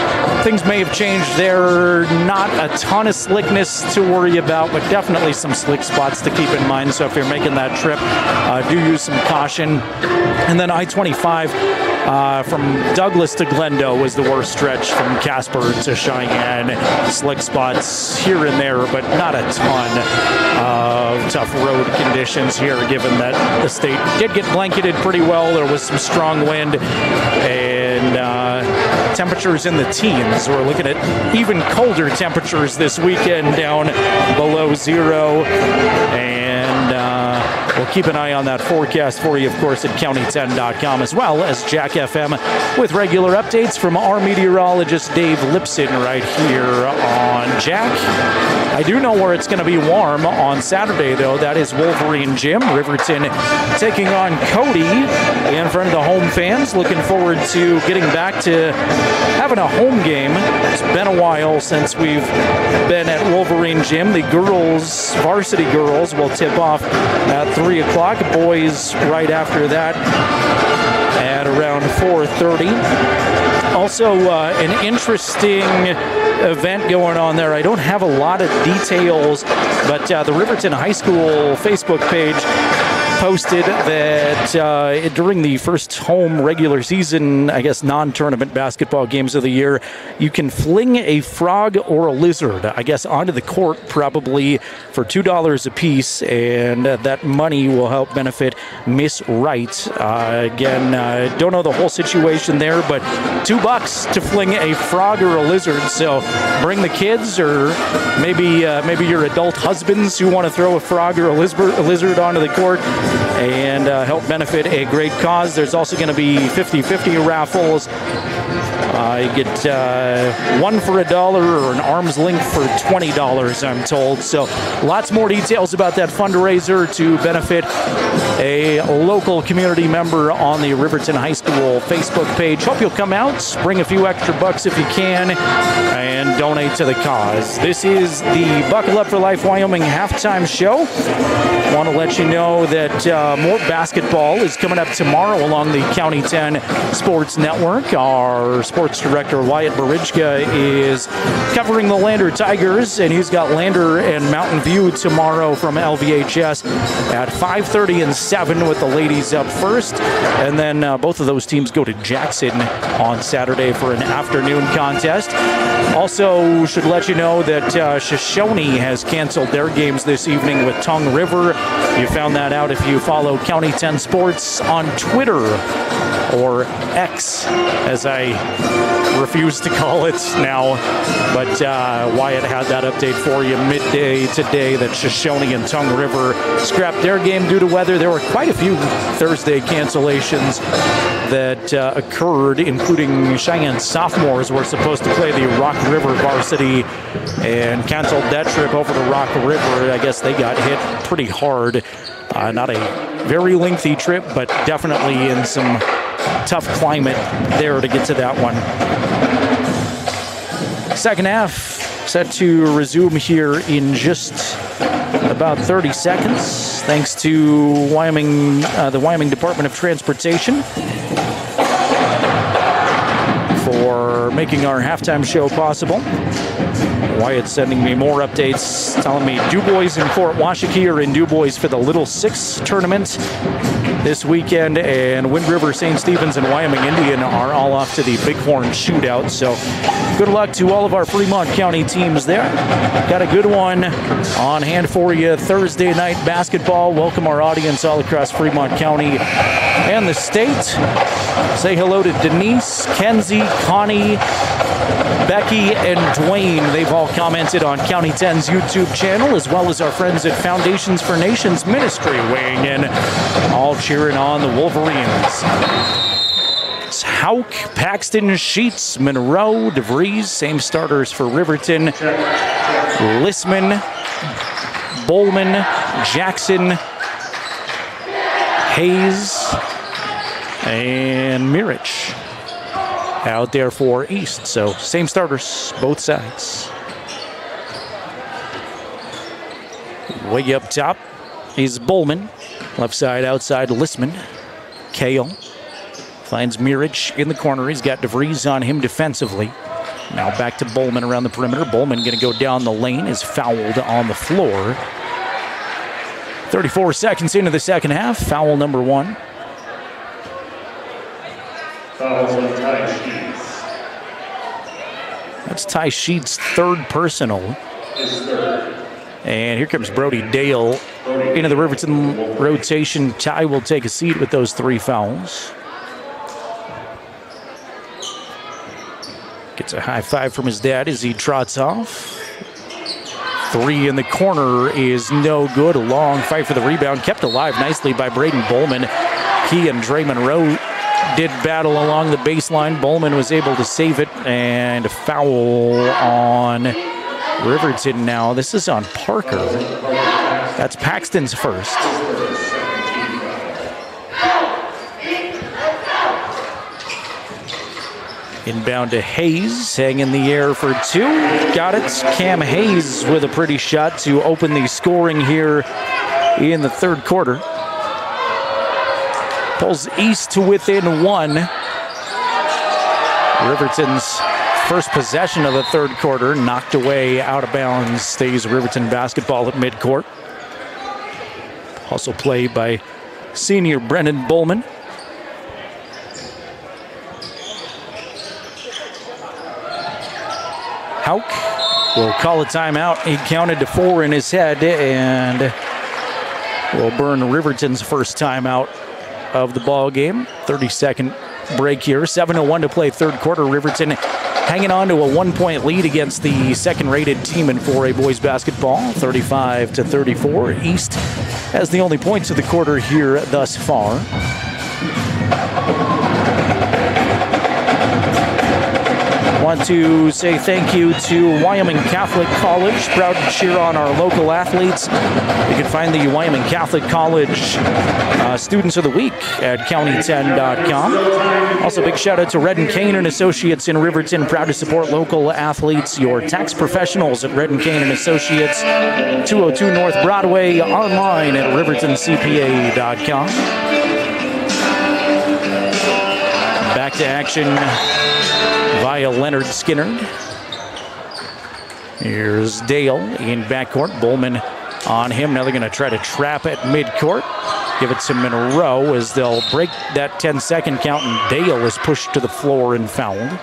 things may have changed there. Not a ton of slickness to worry about, but definitely some slick spots to keep in mind. So if you're making that trip, do use some caution. And then I-25 from Douglas to Glendale was the worst stretch from Casper to Cheyenne. Slick spots here and there, but not a ton of tough road conditions here, given that the state did get blanketed pretty well. There was some strong wind and temperatures in the teens. We're looking at even colder temperatures this weekend, down below zero. And we'll keep an eye on that forecast for you, of course, at county10.com, as well as Jack FM, with regular updates from our meteorologist Dave Lipson right here on Jack. I do know where it's going to be warm on Saturday, though. That is Wolverine Gym. Riverton taking on Cody in front of the home fans. Looking forward to getting back to having a home game. It's been a while since we've been at Wolverine Gym. The girls, varsity girls, will tip off at 3 o'clock. Boys right after that at around 4:30. Also, an interesting event going on there. I don't have a lot of details, but the Riverton High School Facebook page posted that during the first home regular season, I guess non-tournament basketball games of the year, you can fling a frog or a lizard, I guess, onto the court, probably for $2 a piece, and that money will help benefit Miss Wright. Again, don't know the whole situation there, but $2 to fling a frog or a lizard. So bring the kids, or maybe your adult husbands who want to throw a frog or a lizard onto the court. and help benefit a great cause. There's also going to be 50-50 raffles. You get one for $1 or an arm's length for $20, I'm told. So lots more details about that fundraiser to benefit a local community member on the Riverton High School Facebook page. Hope you'll come out, bring a few extra bucks if you can, and donate to the cause. This is the Buckle Up for Life Wyoming halftime show. Want to let you know that more basketball is coming up tomorrow along the County 10 Sports Network. Our sports director, Wyatt Barijka, is covering the Lander Tigers, and he's got Lander and Mountain View tomorrow from LVHS at 5:30 and 7 with the ladies up first. And then both of those teams go to Jackson on Saturday for an afternoon contest. Also, should let you know that Shoshone has canceled their games this evening with Tongue River. You found that out if you follow County 10 Sports on Twitter, or X, as I refuse to call it now. But Wyatt had that update for you midday today that Shoshone and Tongue River scrapped their game due to weather. There were quite a few Thursday cancellations that occurred, including Cheyenne sophomores were supposed to play the Rock River varsity and canceled that trip over to Rock River. I guess they got hit pretty hard. Not a very lengthy trip, but definitely in some tough climate there to get to that one. Second half set to resume here in just about 30 seconds, thanks to the Wyoming Department of Transportation for making our halftime show possible. Wyatt's sending me more updates, telling me DuBois and Fort Washakie are in DuBois for the Little Six tournament this weekend, and Wind River, St. Stephen's, and Wyoming Indian are all off to the Bighorn Shootout. So good luck to all of our Fremont County teams there. Got a good one on hand for you. Thursday night basketball. Welcome our audience all across Fremont County and the state. Say hello to Denise, Kenzie, Connie, Becky, and Dwayne. They've all commented on County 10's YouTube channel, as well as our friends at Foundations for Nations Ministry weighing in, all cheering on the Wolverines. It's Hauk, Paxton, Sheets, Monroe, DeVries, same starters for Riverton, Lissman, Bowman, Jackson, Hayes, and Mirich out there for East. So same starters, both sides. Way up top is Bowman. Left side outside Lissman. Kale finds Mirich in the corner. He's got DeVries on him defensively. Now back to Bowman around the perimeter. Bowman going to go down the lane, is fouled on the floor. 34 seconds into the second half. Foul number 1. That's Ty Sheets' third personal. And here comes Brody Dale into the Riverton rotation. Ty will take a seat with those 3 fouls. Gets a high five from his dad as he trots off. 3 in the corner is no good. A long fight for the rebound. Kept alive nicely by Braden Bowman. He and Dre Monroe did battle along the baseline. Bowman was able to save it, and a foul on Riverton now. This is on Parker. That's Paxton's first. Inbound to Hayes, hang in the air for 2. Got it. Cam Hayes with a pretty shot to open the scoring here in the third quarter. Pulls East to within 1. Riverton's first possession of the third quarter, knocked away out of bounds, stays Riverton basketball at midcourt. Also played by senior Brendan Bowman. Hauk will call a timeout. He counted to 4 in his head and will burn Riverton's first timeout of the ball game. 30-second break here. 7:01 to play third quarter. Riverton hanging on to a 1-point lead against the second-rated team in 4A boys basketball, 35-34. East has the only points of the quarter here thus far. Want to say thank you to Wyoming Catholic College. Proud to cheer on our local athletes. You can find the Wyoming Catholic College Students of the Week at county10.com. Also, big shout out to Red & Kane and Associates in Riverton. Proud to support local athletes. Your tax professionals at Red & Kane and Associates, 202 North Broadway, online at rivertoncpa.com. Back to action via Leonard Skinner. Here's Dale in backcourt. Bowman on him. Now they're going to try to trap at midcourt. Give it to Monroe as they'll break that 10-second count, and Dale is pushed to the floor and fouled.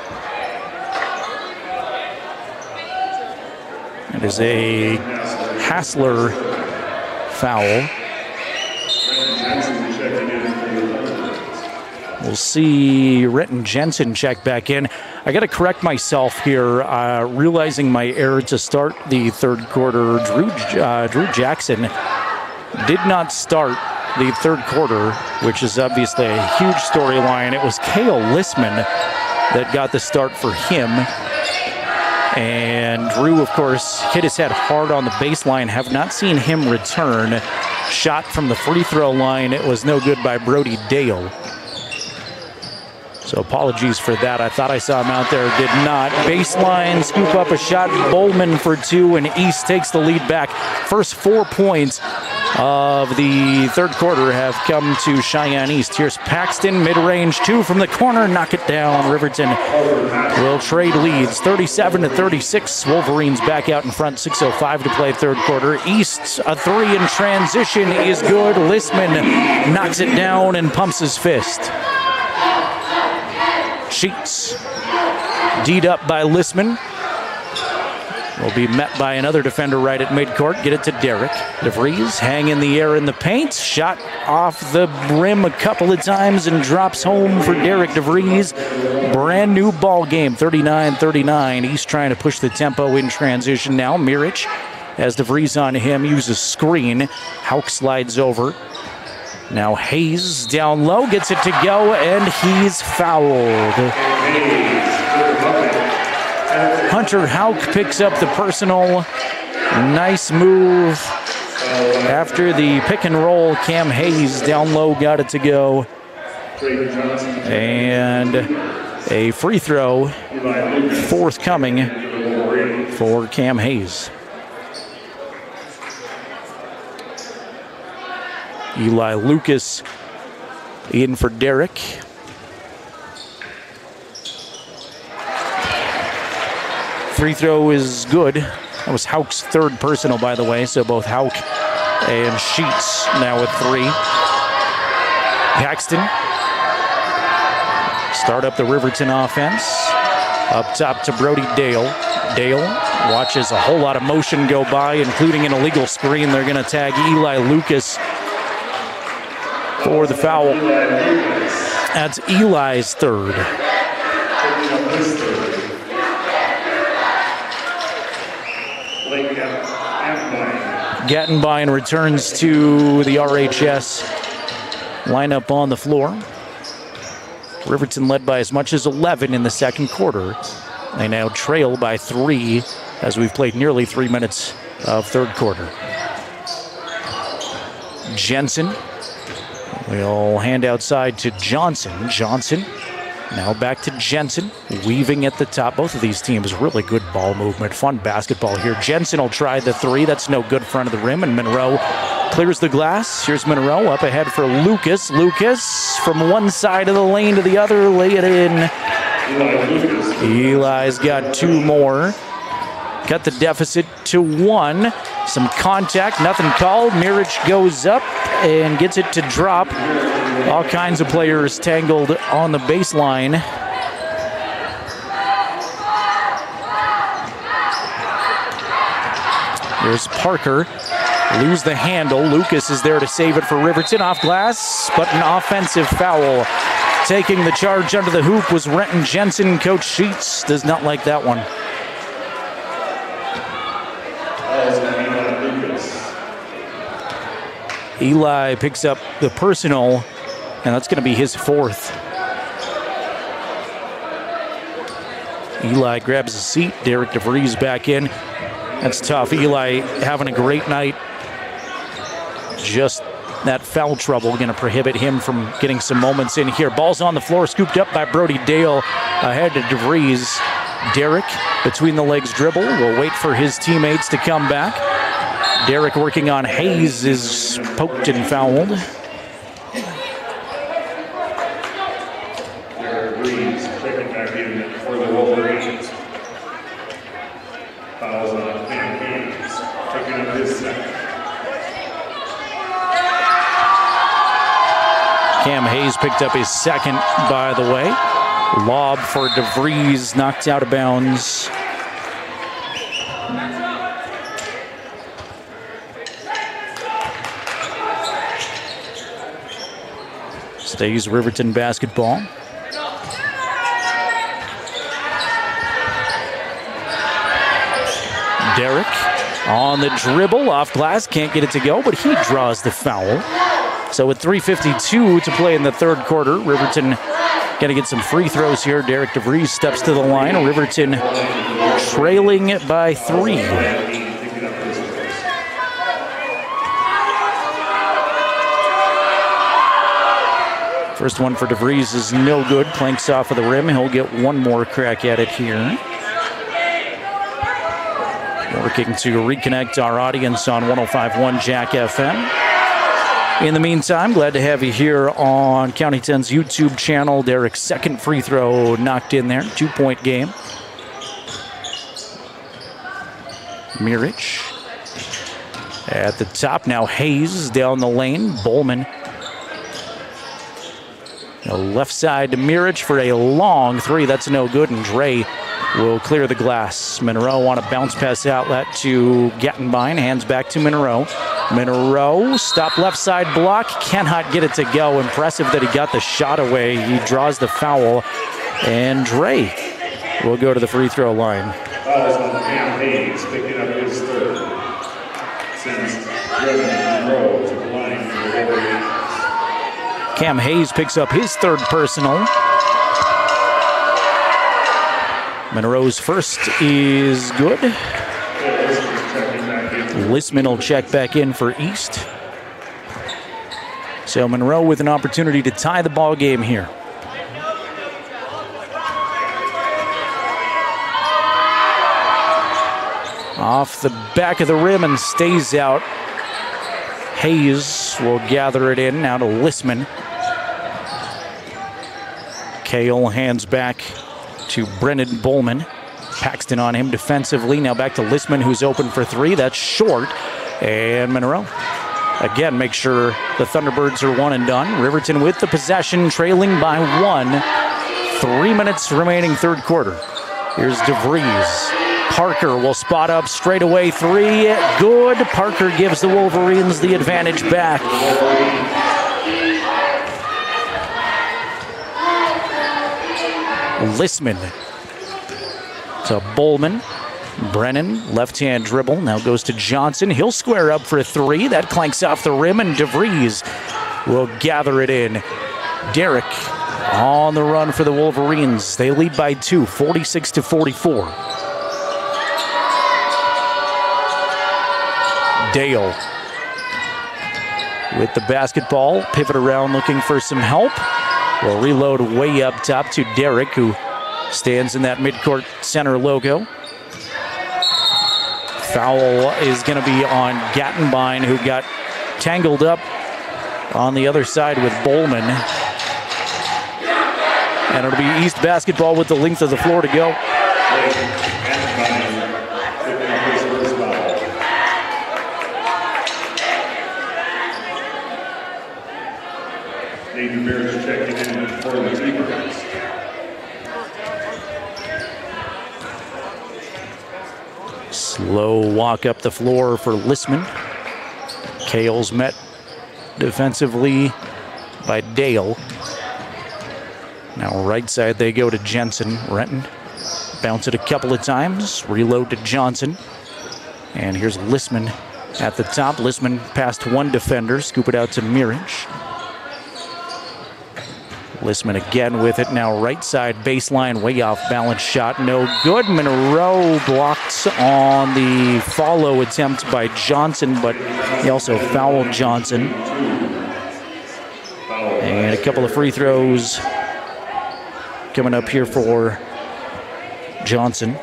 It is a Hassler foul. We'll see Renton Jensen check back in. I got to correct myself here, realizing my error to start the third quarter. Drew Jackson did not start the third quarter, which is obviously a huge storyline. It was Cale Lissman that got the start for him. And Drew, of course, hit his head hard on the baseline. Have not seen him return. Shot from the free throw line. It was no good by Brody Dale. So apologies for that. I thought I saw him out there. Did not. Baseline, scoop up a shot. Bowman for two, and East takes the lead back. First 4 points of the third quarter have come to Cheyenne East. Here's Paxton, mid-range, two from the corner. Knock it down. Riverton will trade leads. 37-36. Wolverines back out in front. 6:05 to play third quarter. East, a three in transition is good. Lissman knocks it down and pumps his fist. Sheets, D'd up by Lissman. Will be met by another defender right at midcourt. Get it to Derek. DeVries hang in the air in the paint. Shot off the rim a couple of times and drops home for Derek DeVries. Brand new ball game, 39-39. East trying to push the tempo in transition now. Mirich, as DeVries on him, uses screen. Hauk slides over. Now Hayes down low, gets it to go, and he's fouled. Hunter Hauk picks up the personal. Nice move. After the pick and roll, Cam Hayes down low got it to go. And a free throw forthcoming for Cam Hayes. Eli Lucas in for Derek. Free throw is good. That was Hauk's third personal, by the way, so both Hauk and Sheets now with three. Paxton. Start up the Riverton offense. Up top to Brody Dale. Dale watches a whole lot of motion go by, including an illegal screen. They're going to tag Eli Lucas for the foul. That's Eli's third. Gattenbein returns to the RHS lineup on the floor. Riverton led by as much as 11 in the second quarter. They now trail by 3 as we've played nearly 3 minutes of third quarter. Jensen will hand outside to Johnson. Johnson now back to Jensen, weaving at the top. Both of these teams really good ball movement, fun basketball here. Jensen will try the three. That's no good front of the rim, and Monroe clears the glass. Here's Monroe up ahead for Lucas. Lucas from one side of the lane to the other, lay it in. Eli's got 2 more. Cut the deficit to 1. Some contact, nothing called. Mirich goes up and gets it to drop. All kinds of players tangled on the baseline. Here's Parker. Lose the handle. Lucas is there to save it for Riverton. Off glass, but an offensive foul Taking the charge under the hoop was Renton Jensen. Coach Sheets does not like that one. Eli picks up the personal, and that's going to be his fourth. Eli grabs a seat. Derek DeVries back in. That's tough. Eli having a great night. Just that foul trouble going to prohibit him from getting some moments in here. Ball's on the floor, scooped up by Brody Dale. Ahead to DeVries. Derek between the legs dribble. Will wait for his teammates to come back. Derek working on Hayes is poked and fouled. DeVries checking back in for the Wolverines. Fouls on Cam Hayes, taking up his second. Cam Hayes picked up his second, by the way. Lob for DeVries, knocked out of bounds. Stays Riverton basketball. Derek on the dribble, off glass, can't get it to go, but he draws the foul. So with 3:52 to play in the third quarter, Riverton got to get some free throws here. Derek DeVries steps to the line. Riverton trailing by 3. First one for DeVries is no good. Planks off of the rim. He'll get one more crack at it here. Working to reconnect our audience on 105.1 Jack FM. In the meantime, glad to have you here on County 10's YouTube channel. Derek's second free throw knocked in there. 2-point game. Mirich at the top. Now Hayes down the lane. Bowman. The left side to Mirich for a long three. That's no good, and Dre will clear the glass. Monroe on a bounce pass outlet to Gattenbein. Hands back to Monroe. Monroe, stop left side block. Cannot get it to go. Impressive that he got the shot away. He draws the foul. And Dre will go to the free throw line. Fouls on Cam Hayes, picking up his third. Sends Monroe to the line for the Wolverines. Cam Hayes picks up his third personal. Monroe's first is good. Listman will check back in for East. So Monroe with an opportunity to tie the ball game here. Off the back of the rim and stays out. Hayes will gather it in. Now to Listman. Kale hands back to Brennan Bowman. Paxton on him defensively. Now back to Listman, who's open for three. That's short. And Monroe again make sure the Thunderbirds are one and done. Riverton with the possession, trailing by 1. 3 minutes remaining third quarter. Here's DeVries. Parker will spot up straight away. 3. Good. Parker gives the Wolverines the advantage back. Listman to Bowman. Brennan, left-hand dribble, now goes to Johnson. He'll square up for 3. That clanks off the rim, and DeVries will gather it in. Derek on the run for the Wolverines. They lead by 2, 46-44. Dale with the basketball, pivot around looking for some help. Will reload way up top to Derek, who stands in that midcourt center logo. Foul is going to be on Gattenbein, who got tangled up on the other side with Bowman. And it'll be East basketball with the length of the floor to go. Nathan Bears checking in for the Beavers. Slow walk up the floor for Listman. Kale's met defensively by Dale. Now right side they go to Jensen. Renton bounce it a couple of times. Reload to Johnson. And here's Lissman at the top. Lissman past one defender. Scoop it out to Mirich. Lissman again with it. Now right side baseline. Way off balance shot. No good. Monroe blocked on the follow attempt by Johnson, but he also fouled Johnson. And a couple of free throws coming up here for Johnson.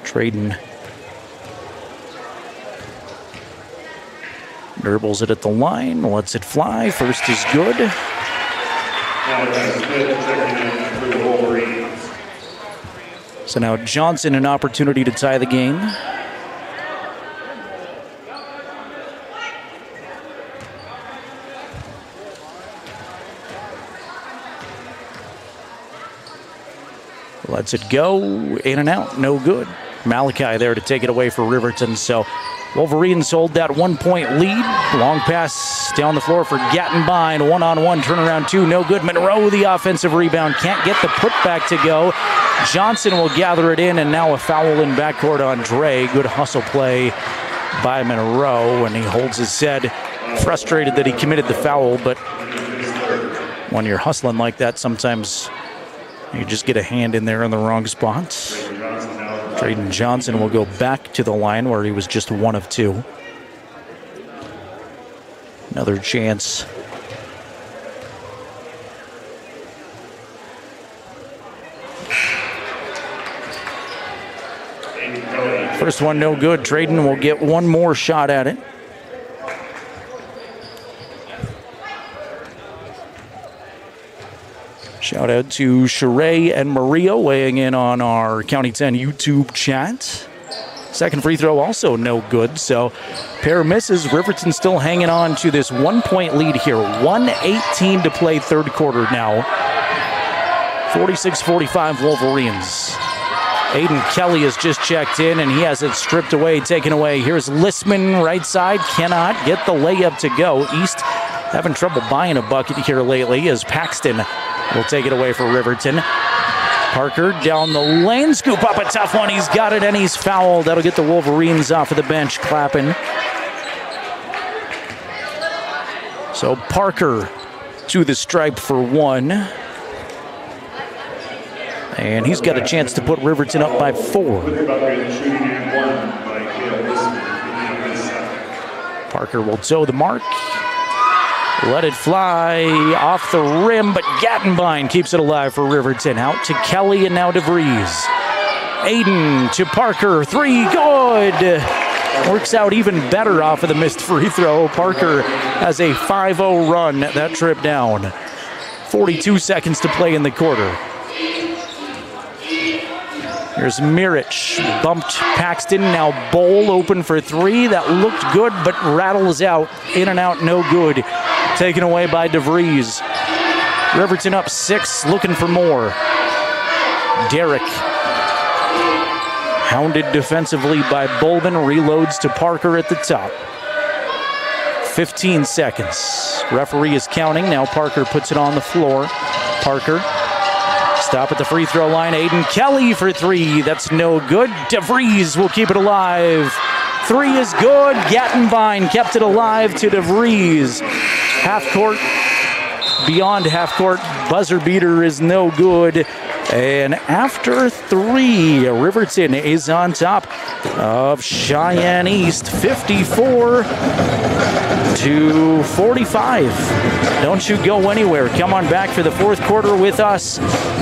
Traden dribbles it at the line, lets it fly. First is good. So now Johnson an opportunity to tie the game. Lets it go, in and out, no good. Malachi there to take it away for Riverton. So Wolverines hold that 1-point lead. Long pass down the floor for Gattenbein. One-on-one turnaround two, no good. Monroe the offensive rebound, can't get the putback to go. Johnson will gather it in, and now a foul in backcourt on Dre. Good hustle play by Monroe, and he holds his head, frustrated that he committed the foul, but when you're hustling like that, sometimes you just get a hand in there in the wrong spot. Traden Johnson will go back to the line where he was just 1 of 2. Another chance. First one no good. Traden will get one more shot at it. Shout out to Sheree and Maria weighing in on our County 10 YouTube chat. Second free throw also no good, so pair misses. Riverton still hanging on to this 1-point lead here. 1:18 to play third quarter now. 46-45 Wolverines. Aiden Kelly has just checked in, and he has it stripped away, taken away. Here's Lissman right side, cannot get the layup to go. East having trouble buying a bucket here lately as Paxton will take it away for Riverton. Parker down the lane, scoop up a tough one. He's got it and he's fouled. That'll get the Wolverines off of the bench clapping. So Parker to the stripe for 1. And he's got a chance to put Riverton up by 4. Parker will toe the mark. Let it fly off the rim, but Gattenbein keeps it alive for Riverton. Out to Kelly and now DeVries. Aiden to Parker, 3, good! Works out even better off of the missed free throw. Parker has a 5-0 run that trip down. 42 seconds to play in the quarter. Here's Mirich, bumped Paxton, now Bowl open for 3. That looked good, but rattles out, in and out, no good. Taken away by DeVries. Riverton up 6, looking for more. Derrick, hounded defensively by Bolden, reloads to Parker at the top. 15 seconds. Referee is counting, now Parker puts it on the floor. Parker, stop at the free throw line. Aiden Kelly for 3. That's no good. DeVries will keep it alive. 3 is good. Gattenbein kept it alive to DeVries. Half court, beyond half court. Buzzer beater is no good. And after 3, Riverton is on top of Cheyenne East, 54-45. Don't you go anywhere. Come on back for the fourth quarter with us.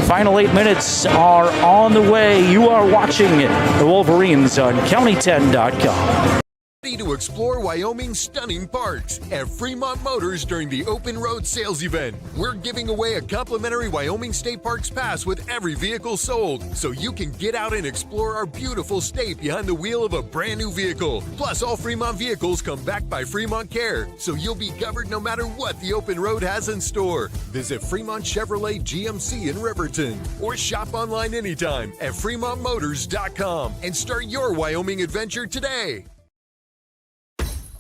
Final 8 minutes are on the way. You are watching the Wolverines on county10.com. Ready to explore Wyoming's stunning parks at Fremont Motors during the Open Road Sales Event. We're giving away a complimentary Wyoming State Parks pass with every vehicle sold, so you can get out and explore our beautiful state behind the wheel of a brand new vehicle. Plus, all Fremont vehicles come back by Fremont Care, so you'll be covered no matter what the Open Road has in store. Visit Fremont Chevrolet GMC in Riverton, or shop online anytime at FremontMotors.com and start your Wyoming adventure today.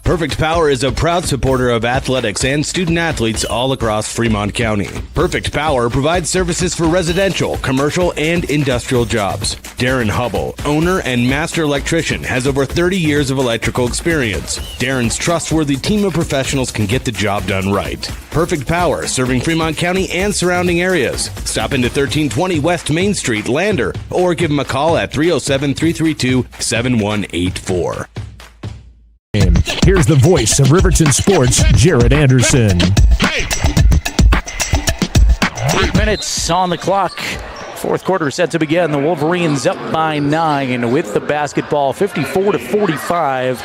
Perfect Power is a proud supporter of athletics and student athletes all across Fremont County. Perfect Power provides services for residential, commercial, and industrial jobs. Darren Hubble, owner and master electrician, has over 30 years of electrical experience. Darren's trustworthy team of professionals can get the job done right. Perfect Power, serving Fremont County and surrounding areas. Stop into 1320 West Main Street, Lander, or give them a call at 307-332-7184. Here's the voice of Riverton Sports, Jared Anderson. 8 minutes on the clock. Fourth quarter set to begin. The Wolverines up by 9 with the basketball, 54-45.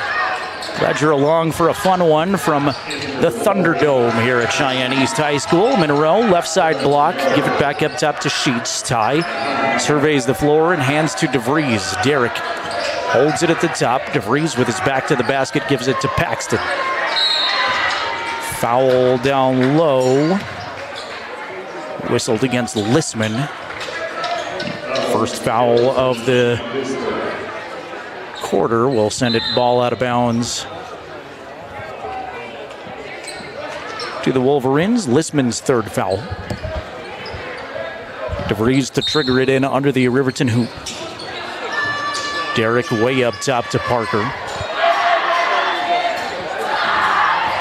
Glad you're along for a fun one from the Thunderdome here at Cheyenne East High School. Monroe, left side block. Give it back up top to Sheets. Ty surveys the floor and hands to DeVries. Derek holds it at the top. DeVries with his back to the basket gives it to Paxton. Foul down low. Whistled against Lissman. First foul of the quarter will send it ball out of bounds to the Wolverines. Lissman's third foul. DeVries to trigger it in under the Riverton hoop. Derek way up top to Parker.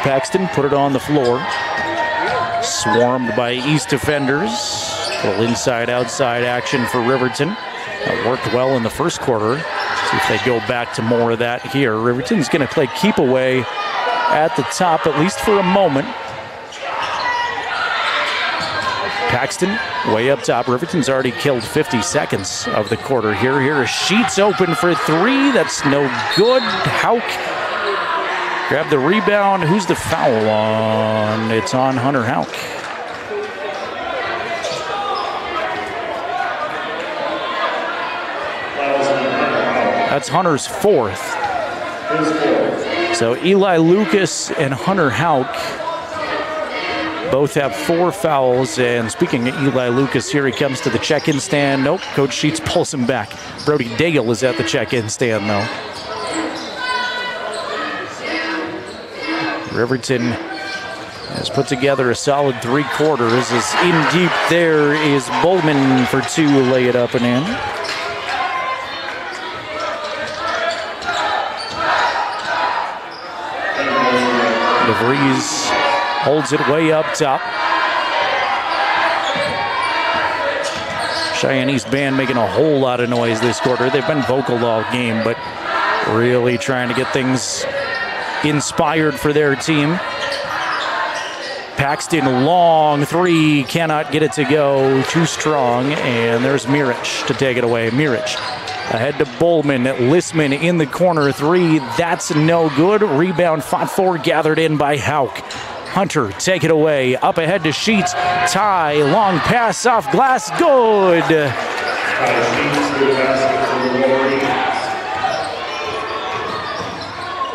Paxton put it on the floor. Swarmed by East defenders. A little inside-outside action for Riverton. That worked well in the first quarter. See if they go back to more of that here. Riverton's going to play keep away at the top, at least for a moment. Paxton way up top. Riverton's already killed 50 seconds of the quarter here. Here is Sheets open for three. That's no good. Hauk grabbed the rebound. Who's the foul on? It's on Hunter Hauk. That's Hunter's fourth. So Eli Lucas and Hunter Hauk both have 4 fouls. And speaking of Eli Lucas, here he comes to the check-in stand. Nope, Coach Sheets pulls him back. Brody Daigle is at the check-in stand, though. Riverton has put together a solid 3 quarters. As in deep there is Bowman for 2, lay it up and in. DeVries holds it way up top. Cheyenne East band making a whole lot of noise this quarter. They've been vocal all game, but really trying to get things inspired for their team. Paxton, long 3, cannot get it to go. Too strong, and there's Mirich to take it away. Mirich ahead to Bowman. Lissman in the corner 3. That's no good. Rebound fought for, gathered in by Hauk. Hunter, take it away. Up ahead to Sheets. Ty, long pass off glass. Good.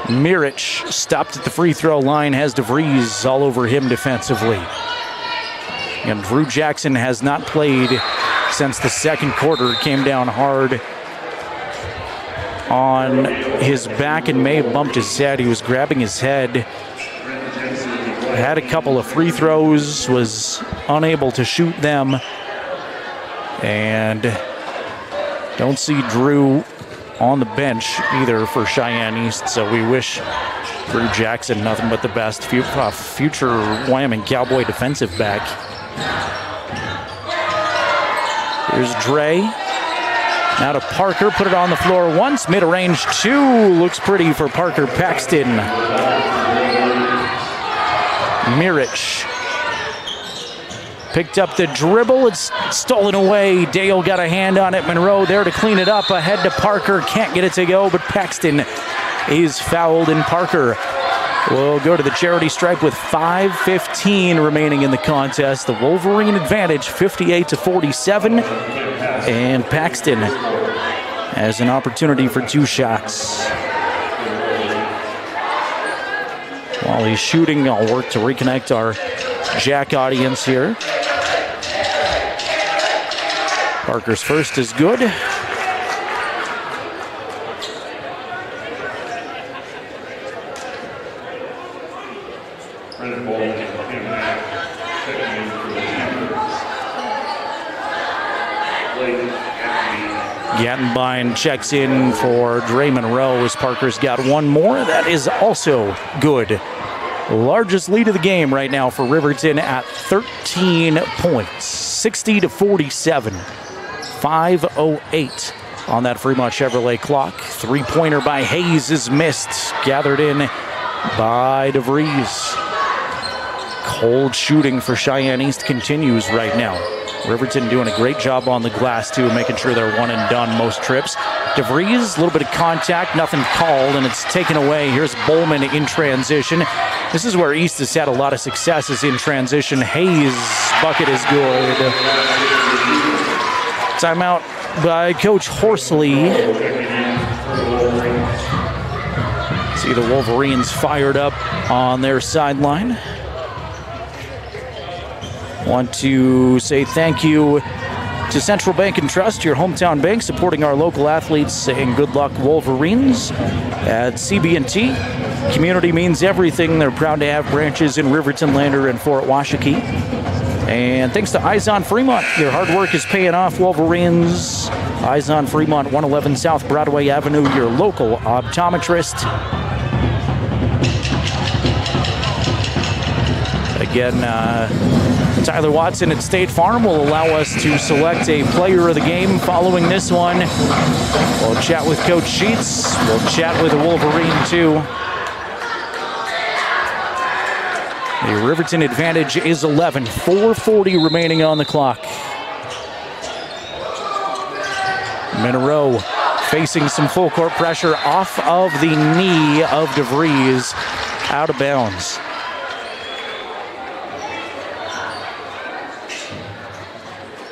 Mirich stopped at the free throw line. Has DeVries all over him defensively. And Drew Jackson has not played since the second quarter. Came down hard on his back and may have bumped his head. He was grabbing his head. Had a couple of free throws, was unable to shoot them. And don't see Drew on the bench either for Cheyenne East, so we wish Drew Jackson nothing but the best. Future Wyoming Cowboy defensive back. Here's Dre. Now to Parker, put it on the floor once, mid-range 2, looks pretty for Parker. Paxton. Mirich picked up the dribble, it's stolen away. Dale got a hand on it. Monroe there to clean it up, ahead to Parker, can't get it to go, but Paxton is fouled, and Parker will go to the charity stripe with 5:15 remaining in the contest. The Wolverine advantage, 58-47. And Paxton has an opportunity for 2 shots. While he's shooting, I'll work to reconnect our Jack audience here. Parker's first is good. Brennan Bolton and Kim Knapp checking in for the Teamsters. Gattenbein checks in for Dre Monroe as Parker's got one more. That is also good. Largest lead of the game right now for Riverton at 13 points, 60-47, 5:08 on that Fremont Chevrolet clock. Three-pointer by Hayes is missed, gathered in by DeVries. Cold shooting for Cheyenne East continues right now. Riverton doing a great job on the glass, too, making sure they're one and done most trips. DeVries, a little bit of contact, nothing called, and it's taken away. Here's Bowman in transition. This is where East has had a lot of successes in transition. Hayes' bucket is good. Timeout by Coach Horsley. See the Wolverines fired up on their sideline. Want to say thank you to Central Bank and Trust, your hometown bank, supporting our local athletes, and good luck Wolverines. At CB&T, community means everything. They're proud to have branches in Riverton, Lander, and Fort Washakie. And thanks to Eyes on Fremont, your hard work is paying off, Wolverines. Eyes on Fremont, 111 South Broadway Avenue, your local optometrist. Again, Tyler Watson at State Farm will allow us to select a player of the game following this one. We'll chat with Coach Sheets. We'll chat with the Wolverine, too. The Riverton advantage is 11. 4:40 remaining on the clock. Monroe facing some full court pressure off of the knee of DeVries, out of bounds.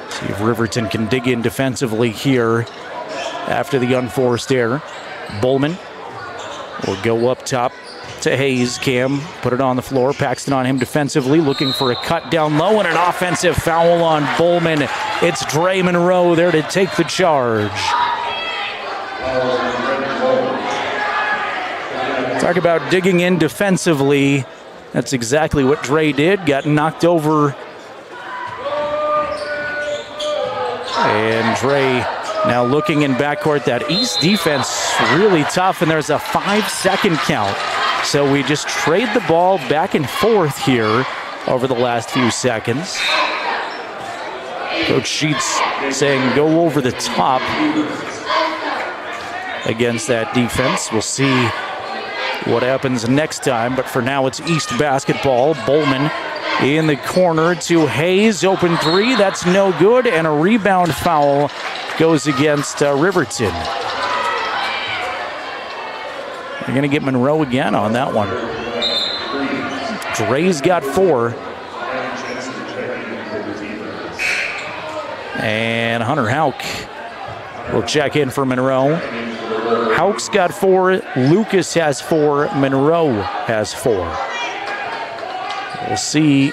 See if Riverton can dig in defensively here after the unforced error. Bowman will go up top to Hayes. Cam put it on the floor. Paxton on him defensively, looking for a cut down low and an offensive foul on Bowman. It's Dre Monroe there to take the charge. Talk about digging in defensively. That's exactly what Dre did. Got knocked over. And Dre now looking in backcourt. That East defense really tough, and there's a 5-second count. So we just trade the ball back and forth here over the last few seconds. Coach Sheets saying go over the top against that defense. We'll see what happens next time, but for now it's East basketball. Bowman in the corner to Hayes, open three, that's no good, and a rebound foul goes against Riverton. They're going to get Monroe again on that one. Dre's got 4. And Hunter Hauk will check in for Monroe. Hauk's got 4, Lucas has 4, Monroe has 4. We'll see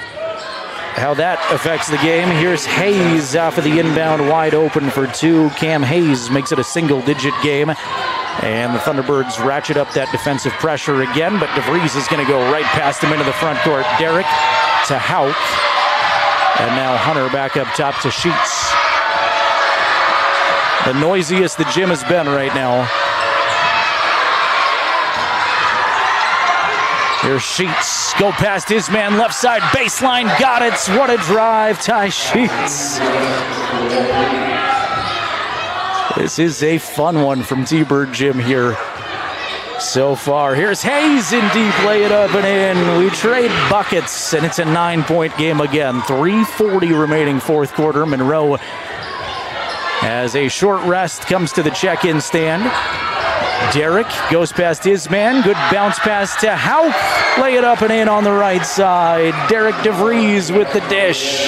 how that affects the game. Here's Hayes off of the inbound, wide open for 2. Cam Hayes makes it a single-digit game. And the Thunderbirds ratchet up that defensive pressure again, but DeVries is going to go right past him into the front court. Derek to Hauk. And now Hunter back up top to Sheets. The noisiest the gym has been right now. Here's Sheets. Go past his man, left side baseline. Got it. What a drive, Ty Sheets. This is a fun one from T-Bird Gym here so far. Here's Hayes in deep, lay it up and in. We trade buckets, and it's a 9-point game again. 3:40 remaining fourth quarter. Monroe has a short rest, comes to the check-in stand. Derek goes past his man. Good bounce pass to Hauk. Lay it up and in on the right side. Derek DeVries with the dish.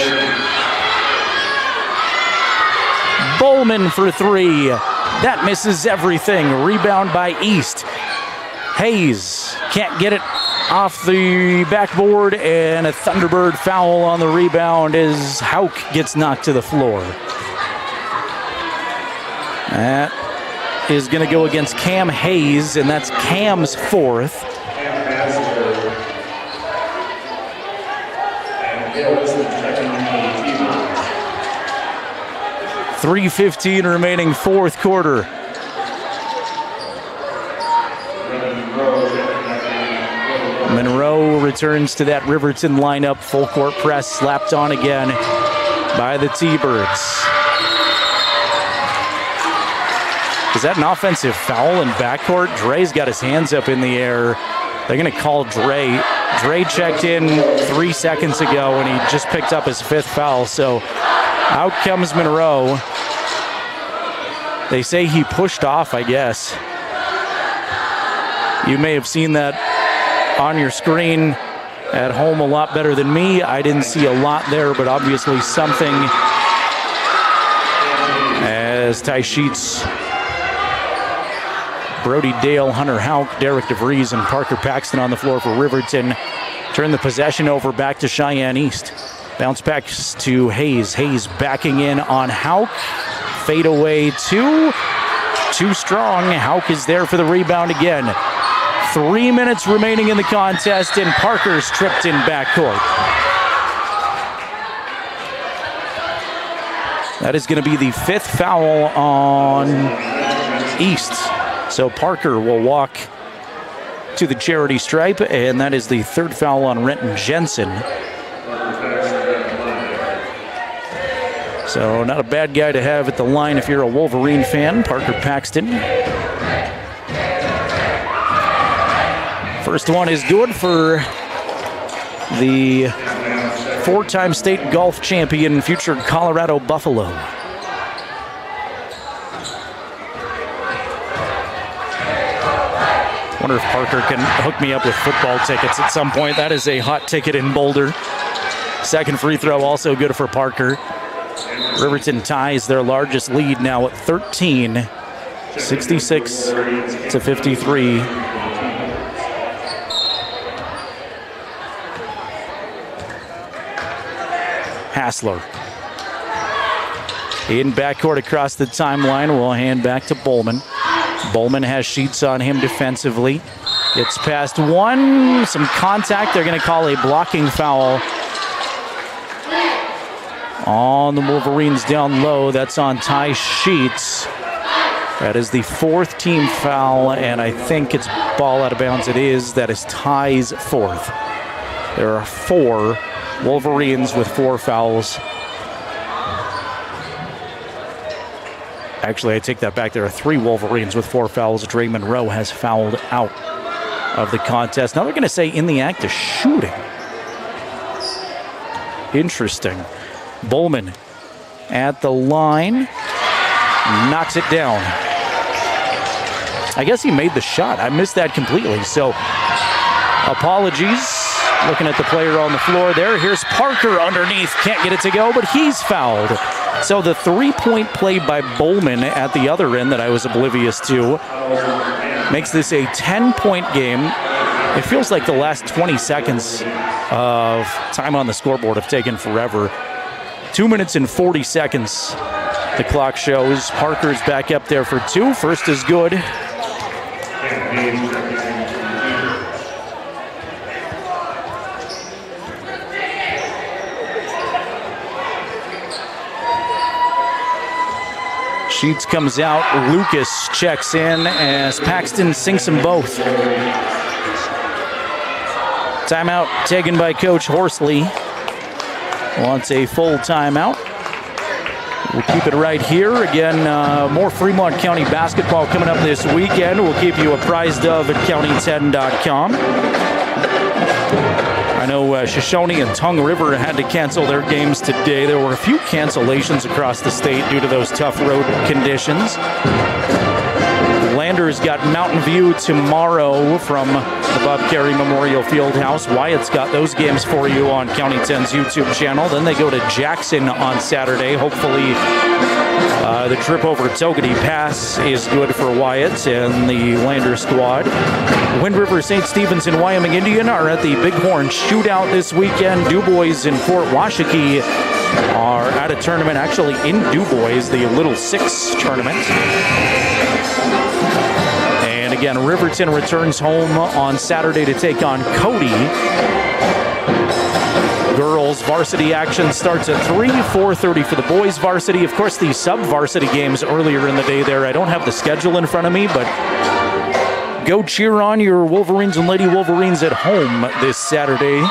Bowman for 3. That misses everything. Rebound by East. Hayes can't get it off the backboard, and a Thunderbird foul on the rebound as Hauk gets knocked to the floor. That is going to go against Cam Hayes, and that's Cam's 4th. 3:15 remaining fourth quarter. Monroe returns to that Riverton lineup. Full court press slapped on again by the T-Birds. Is that an offensive foul in backcourt? Dre's got his hands up in the air. They're going to call Dre. Dre checked in 3 seconds ago, and he just picked up his 5th foul. So out comes Monroe. They say he pushed off, I guess. You may have seen that on your screen at home a lot better than me. I didn't see a lot there, but obviously something, as Ty Sheets, Brody Dale, Hunter Houck, Derek DeVries, and Parker Paxton on the floor for Riverton. Turn the possession over back to Cheyenne East. Bounce back to Hayes. Hayes backing in on Houck. Fade away too strong. Houck is there for the rebound again. 3 minutes remaining in the contest, and Parker's tripped in backcourt. That is going to be the 5th foul on East. So Parker will walk to the charity stripe, and that is the 3rd foul on Renton Jensen. So not a bad guy to have at the line if you're a Wolverine fan, Parker Paxton. First one is good for the 4-time state golf champion, future Colorado Buffalo. Wonder if Parker can hook me up with football tickets at some point. That is a hot ticket in Boulder. Second free throw also good for Parker. Riverton ties their largest lead now at 13, 66-53. Hassler in backcourt across the timeline. We'll hand back to Bowman. Bowman has Sheets on him defensively. Gets past one, some contact. They're going to call a blocking foul on the Wolverines down low. That's on Ty Sheets. That is the 4th team foul, and I think it's ball out of bounds. It is. That is Ty's 4th. There are 4 Wolverines with 4 fouls. Actually, I take that back. There are 3 Wolverines with 4 fouls. Dre Monroe has fouled out of the contest. Now they're going to say in the act of shooting. Interesting. Bowman at the line. Knocks it down. I guess he made the shot. I missed that completely. So, apologies. Looking at the player on the floor there. Here's Parker underneath. Can't get it to go, but he's fouled. So the 3-point play by Bowman at the other end that I was oblivious to makes this a 10-point game. It feels like the last 20 seconds of time on the scoreboard have taken forever. 2 minutes and 40 seconds, the clock shows. Parker's back up there for 2. First is good. Sheets comes out. Lucas checks in as Paxton sinks them both. Timeout taken by Coach Horsley. Wants a full timeout. We'll keep it right here. Again, more Fremont County basketball coming up this weekend. We'll keep you apprised of at county10.com. I know Shoshone and Tongue River had to cancel their games today. There were a few cancellations across the state due to those tough road conditions. Landers got Mountain View tomorrow from the Bob Carey Memorial Fieldhouse. Wyatt's got those games for you on County 10's YouTube channel. Then they go to Jackson on Saturday. Hopefully the trip over Togety Pass is good for Wyatt and the Lander squad. Wind River, St. Stephen's, and Wyoming Indian are at the Bighorn Shootout this weekend. DuBois and Fort Washakie are at a tournament, actually in DuBois, the Little Six tournament. And again, Riverton returns home on Saturday to take on Cody. Girls girls varsity action starts at 3, 4:30 for the boys varsity. Of course, the sub-varsity games earlier in the day there. I don't have the schedule in front of me, but go cheer on your Wolverines and Lady Wolverines at home this Saturday.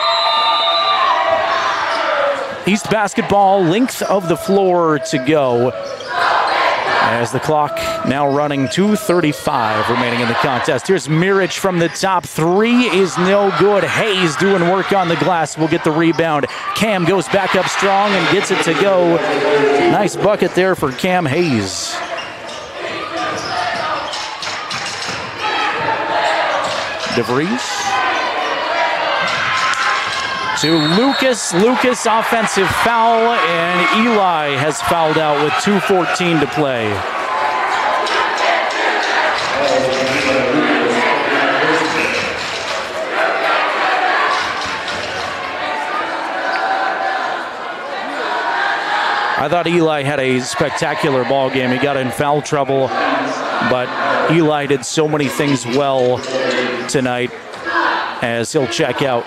East basketball, length of the floor to go. As the clock now running, 2:35 remaining in the contest. Here's Mirich from the top. 3 is no good. Hayes doing work on the glass. Will get the rebound. Cam goes back up strong and gets it to go. Nice bucket there for Cam Hayes. DeVries to Lucas. Lucas, offensive foul, and Eli has fouled out with 2:14 to play. I thought Eli had a spectacular ball game. He got in foul trouble, but Eli did so many things well tonight as he'll check out.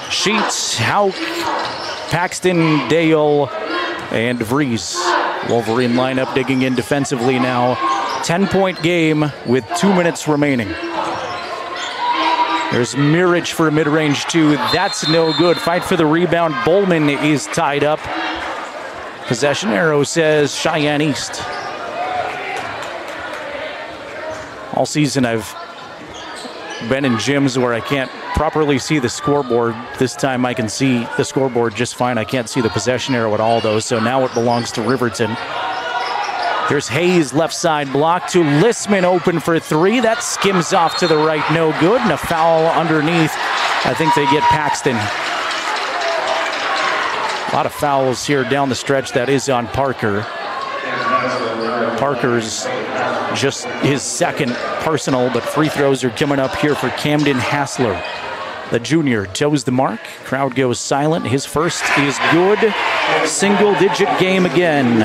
Sheets, Hauk, Paxton, Dale, and DeVries. Wolverine lineup digging in defensively now. 10-point game with 2 minutes remaining. There's Mirich for a mid-range 2. That's no good. Fight for the rebound. Bowman is tied up. Possession arrow says Cheyenne East. All season I've been in gyms where I can't properly see the scoreboard. This time I can see the scoreboard just fine. I can't see the possession arrow at all, though, so now it belongs to Riverton. Here's Hayes, left side block to Lissman, open for 3. That skims off to the right, no good, and a foul underneath. I think they get Paxton. A lot of fouls here down the stretch. That is on Parker. Parker's just his second personal, but free throws are coming up here for Camden Hassler. The junior toes the mark. Crowd goes silent. His first is good. Single-digit game again.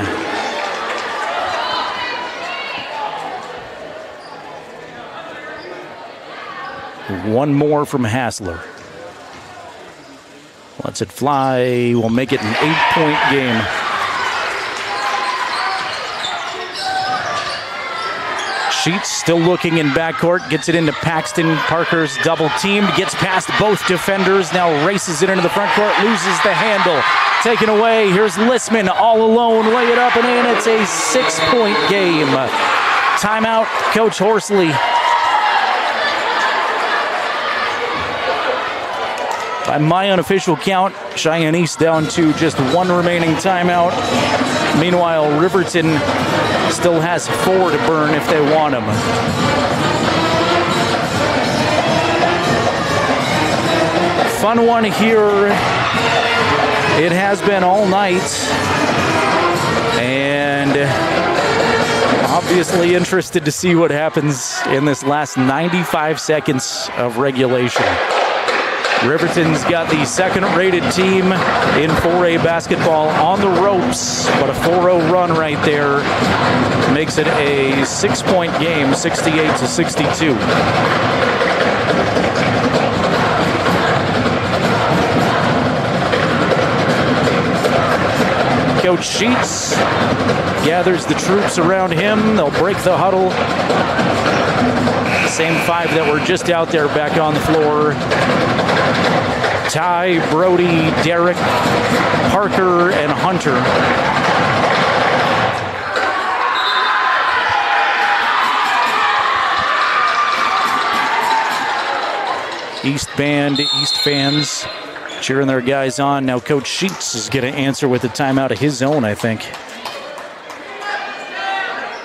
One more from Hassler. Lets it fly. We'll make it an 8-point game. Sheets still looking in backcourt. Gets it into Paxton. Parker's double teamed. Gets past both defenders. Now races it into the front court. Loses the handle. Taken away. Here's Lissman all alone. Lay it up and in. It's a 6-point game. Timeout, Coach Horsley. By my unofficial count, Cheyenne East down to just 1 remaining timeout. Meanwhile, Riverton still has 4 to burn if they want them. Fun one here. It has been all night. And obviously interested to see what happens in this last 95 seconds of regulation. Riverton's got the second-rated team in 4A basketball on the ropes, but a 4-0 run right there makes it a 6-point game, 68-62. Coach Sheets gathers the troops around him. They'll break the huddle. Same 5 that were just out there back on the floor. Ty, Brody, Derek, Parker, and Hunter. East band, East fans cheering their guys on. Now Coach Sheets is going to answer with a timeout of his own, I think.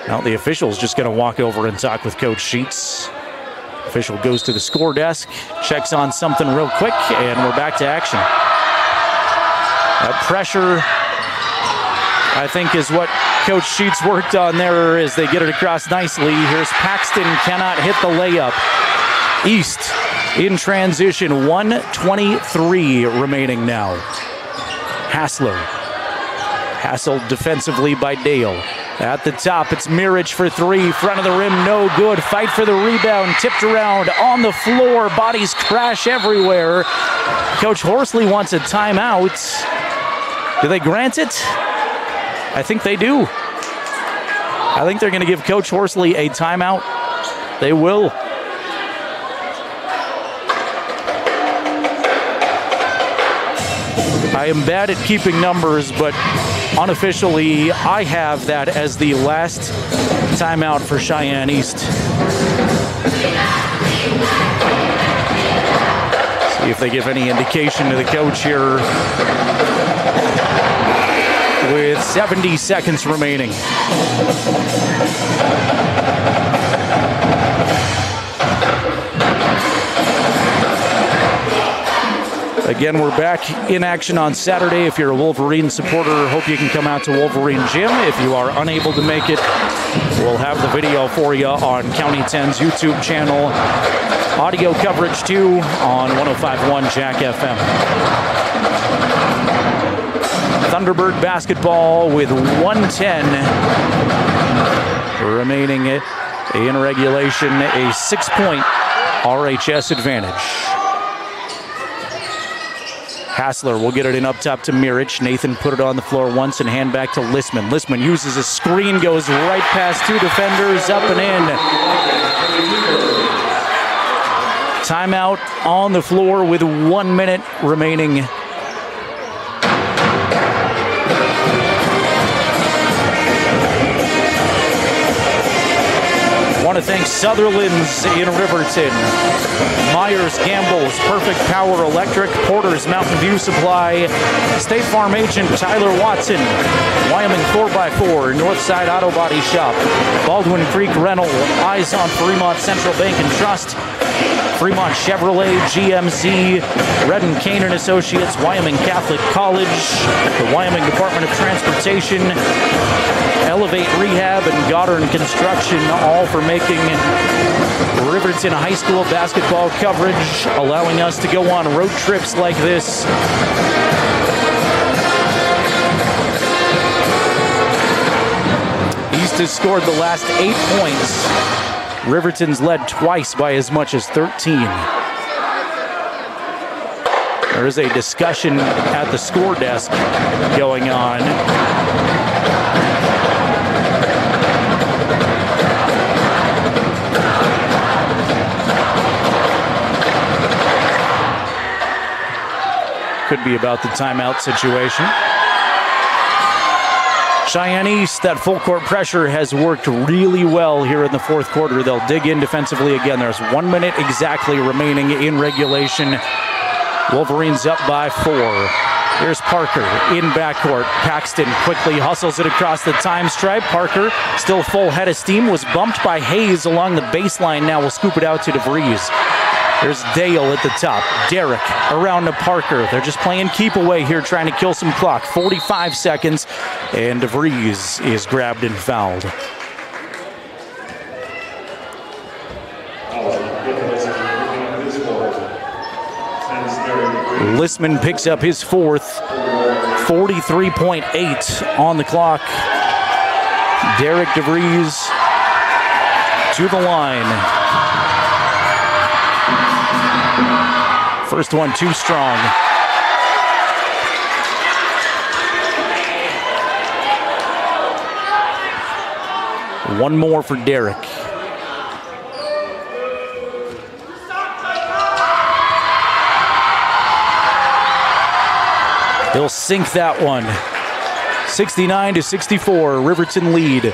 Now the official's just going to walk over and talk with Coach Sheets. Official goes to the score desk, checks on something real quick, and we're back to action. That pressure, I think, is what Coach Sheets worked on there as they get it across nicely. Here's Paxton, cannot hit the layup. East in transition, 1:23 remaining now. Hassler. Hassled defensively by Dale. At the top, it's Mirich for 3. Front of the rim, no good. Fight for the rebound. Tipped around on the floor. Bodies crash everywhere. Coach Horsley wants a timeout. Do they grant it? I think they do. I think they're going to give Coach Horsley a timeout. They will. I am bad at keeping numbers, but unofficially, I have that as the last timeout for Cheyenne East. See if they give any indication to the coach here with 70 seconds remaining. Again, we're back in action on Saturday. If you're a Wolverine supporter, hope you can come out to Wolverine Gym. If you are unable to make it, we'll have the video for you on County 10's YouTube channel. Audio coverage, too, on 105.1 Jack FM. Thunderbird basketball with 1:10 remaining in regulation, a 6-point RHS advantage. Hassler will get it in up top to Mirich. Nathan put it on the floor once and hand back to Listman. Listman uses a screen, goes right past two defenders, up and in. Timeout on the floor with 1 minute remaining. I want to thank Sutherland's in Riverton, Myers Gamble's Perfect Power Electric, Porter's Mountain View Supply, State Farm agent Tyler Watson, Wyoming 4x4, Northside Auto Body Shop, Baldwin Creek Rental, Eyes on Fremont Central Bank and Trust, Fremont Chevrolet, GMC, Red and Kane and Associates, Wyoming Catholic College, the Wyoming Department of Transportation, Elevate Rehab, and Goddard Construction, all for making Riverton High School basketball coverage, allowing us to go on road trips like this. East has scored the last 8 points. Riverton's led twice by as much as 13. There is a discussion at the score desk going on. Could be about the timeout situation. Cheyenne East, that full court pressure has worked really well here in the fourth quarter. They'll dig in defensively again. There's 1 minute exactly remaining in regulation. Wolverines up by 4. Here's Parker in backcourt. Paxton quickly hustles it across the time stripe. Parker, still full head of steam, was bumped by Hayes along the baseline. Now will scoop it out to DeVries. There's Dale at the top. Derek around to Parker. They're just playing keep away here, trying to kill some clock. 45 seconds, and DeVries is grabbed and fouled. Listman picks up his fourth. 43.8 on the clock. Derek DeVries to the line. First one too strong. One more for Derek. He'll sink that one. 69-64, Riverton lead.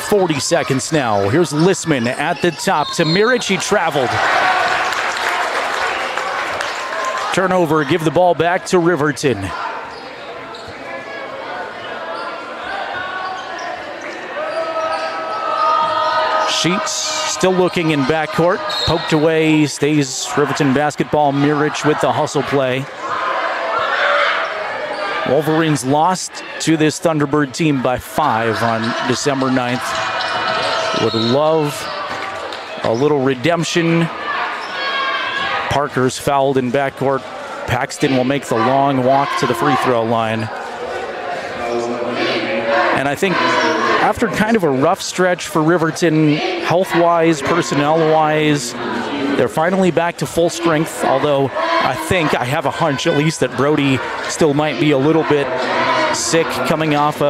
40 seconds now. Here's Listman at the top to Mirich. He traveled. Turnover, give the ball back to Riverton. Sheets still looking in backcourt. Poked away, stays Riverton basketball. Mirich with the hustle play. Wolverines lost to this Thunderbird team by 5 on December 9th. Would love a little redemption. Parker's fouled in backcourt. Paxton will make the long walk to the free throw line. And I think after kind of a rough stretch for Riverton, health-wise, personnel-wise, they're finally back to full strength, although I have a hunch at least that Brody still might be a little bit sick coming off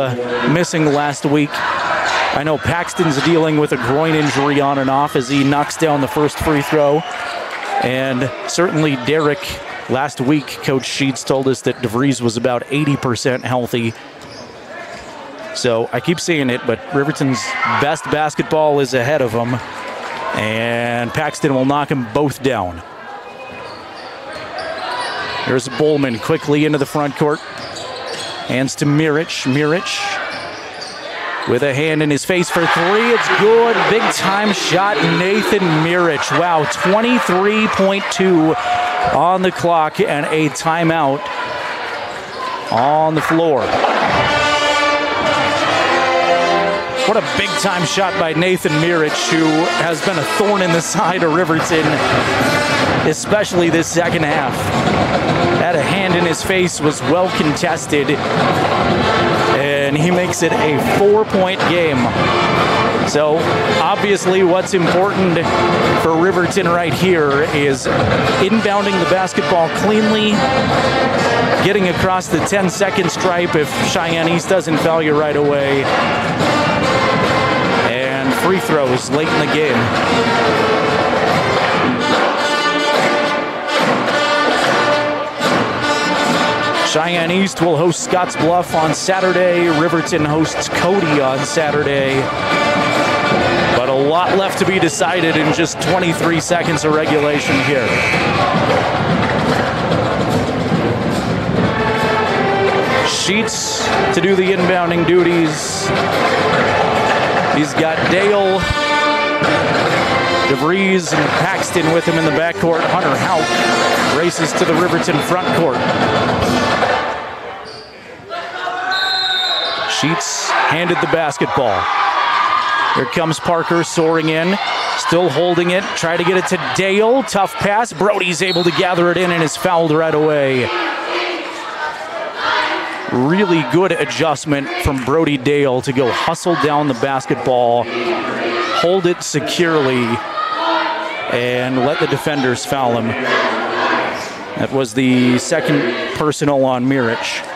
missing last week. I know Paxton's dealing with a groin injury on and off as he knocks down the first free throw. And certainly Derek, last week, Coach Sheets told us that DeVries was about 80% healthy. So I keep saying it, but Riverton's best basketball is ahead of them. And Paxton will knock them both down. Here's Bowman quickly into the front court. Hands to Mirich. Mirich with a hand in his face for three. It's good. Big time shot, Nathan Mirich. Wow, 23.2 on the clock and a timeout on the floor. What a big time shot by Nathan Mirich, who has been a thorn in the side of Riverton, especially this second half. Had a hand in his face, was well contested, and he makes it a 4-point game. So obviously what's important for Riverton right here is inbounding the basketball cleanly, getting across the 10-second stripe if Cheyenne East doesn't foul you right away, and free throws late in the game. Cheyenne East will host Scottsbluff on Saturday. Riverton hosts Cody on Saturday. But a lot left to be decided in just 23 seconds of regulation here. Sheets to do the inbounding duties. He's got Dale, DeVries, and Paxton with him in the backcourt. Hunter Houck races to the Riverton front court. Sheets handed the basketball. Here comes Parker soaring in, still holding it, try to get it to Dale. Tough pass. Brody's able to gather it in and is fouled right away. Really good adjustment from Brody Dale to go hustle down the basketball, hold it securely, and let the defenders foul him. That was the second personal on Mirich.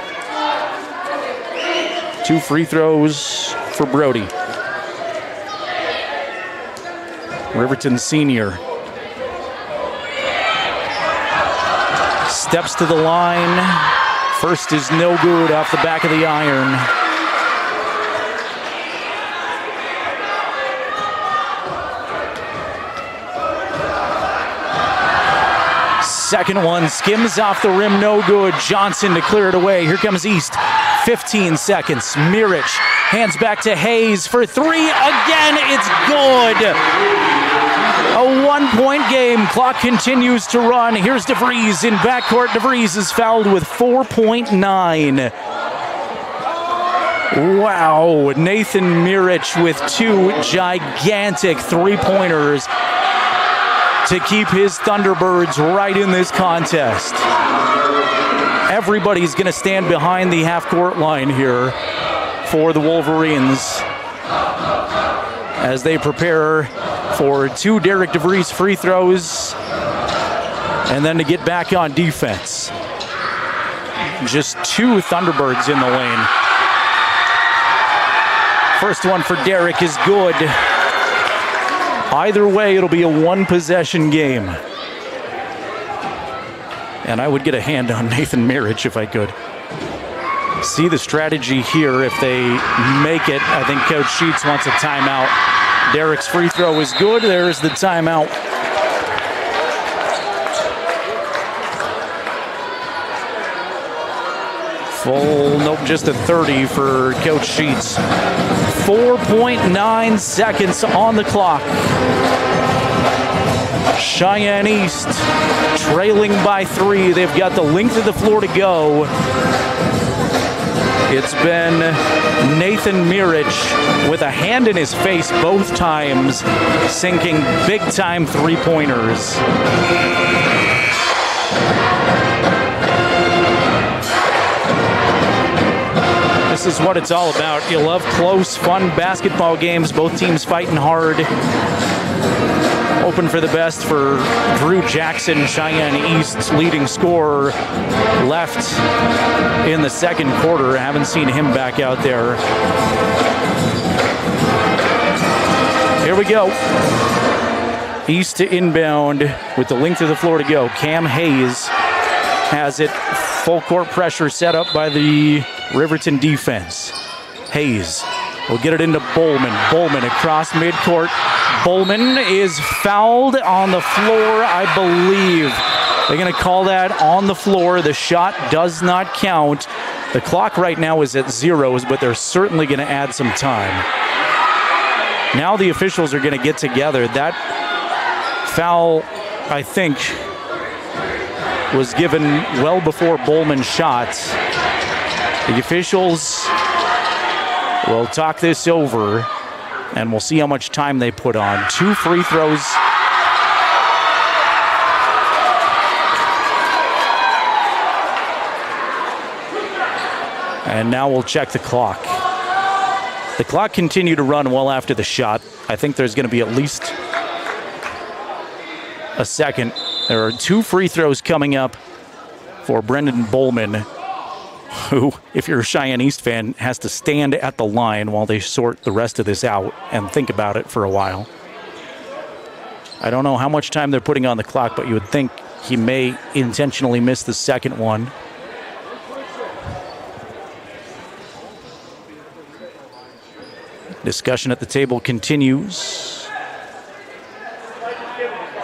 2 free throws for Brody. Riverton senior. Steps to the line. First is no good off the back of the iron. Second one skims off the rim, no good. Johnson to clear it away. Here comes East. 15 seconds. Mirich hands back to Hayes for three. Again, it's good. A 1-point game. Clock continues to run. Here's DeVries in backcourt. DeVries is fouled with 4.9. Wow. Nathan Mirich with 2 gigantic three-pointers to keep his Thunderbirds right in this contest. Everybody's going to stand behind the half-court line here for the Wolverines as they prepare for 2 Derek DeVries free throws and then to get back on defense. Just 2 Thunderbirds in the lane. First one for Derek is good. Either way, it'll be a 1-possession game. And I would get a hand on Nathan Mirich if I could. See the strategy here. If they make it, I think Coach Sheets wants a timeout. Derek's free throw is good. There's the timeout. Nope, just a 30 for Coach Sheets. 4.9 seconds on the clock. Cheyenne East trailing by 3. They've got the length of the floor to go. It's been Nathan Mirich with a hand in his face both times, sinking big-time three-pointers. This is what it's all about. You love close, fun basketball games, both teams fighting hard. hoping for the best for Drew Jackson, Cheyenne East's leading scorer, left in the second quarter. Haven't seen him back out there. Here we go. East to inbound with the length of the floor to go. Cam Hayes has it. Full court pressure set up by the Riverton defense. Hayes will get it into Bowman. Bowman across midcourt. Bowman is fouled on the floor, I believe. They're going to call that on the floor. The shot does not count. The clock right now is at zeros, but they're certainly going to add some time. Now the officials are going to get together. That foul, I think, was given well before Bowman shot. The officials will talk this over, and we'll see how much time they put on. 2 free throws. And now we'll check the clock. The clock continued to run well after the shot. I think there's going to be at least a second. There are 2 free throws coming up for Brendan Bowman, who, if you're a Cheyenne East fan, has to stand at the line while they sort the rest of this out and think about it for a while. I don't know how much time they're putting on the clock, but you would think he may intentionally miss the second one. Discussion at the table continues.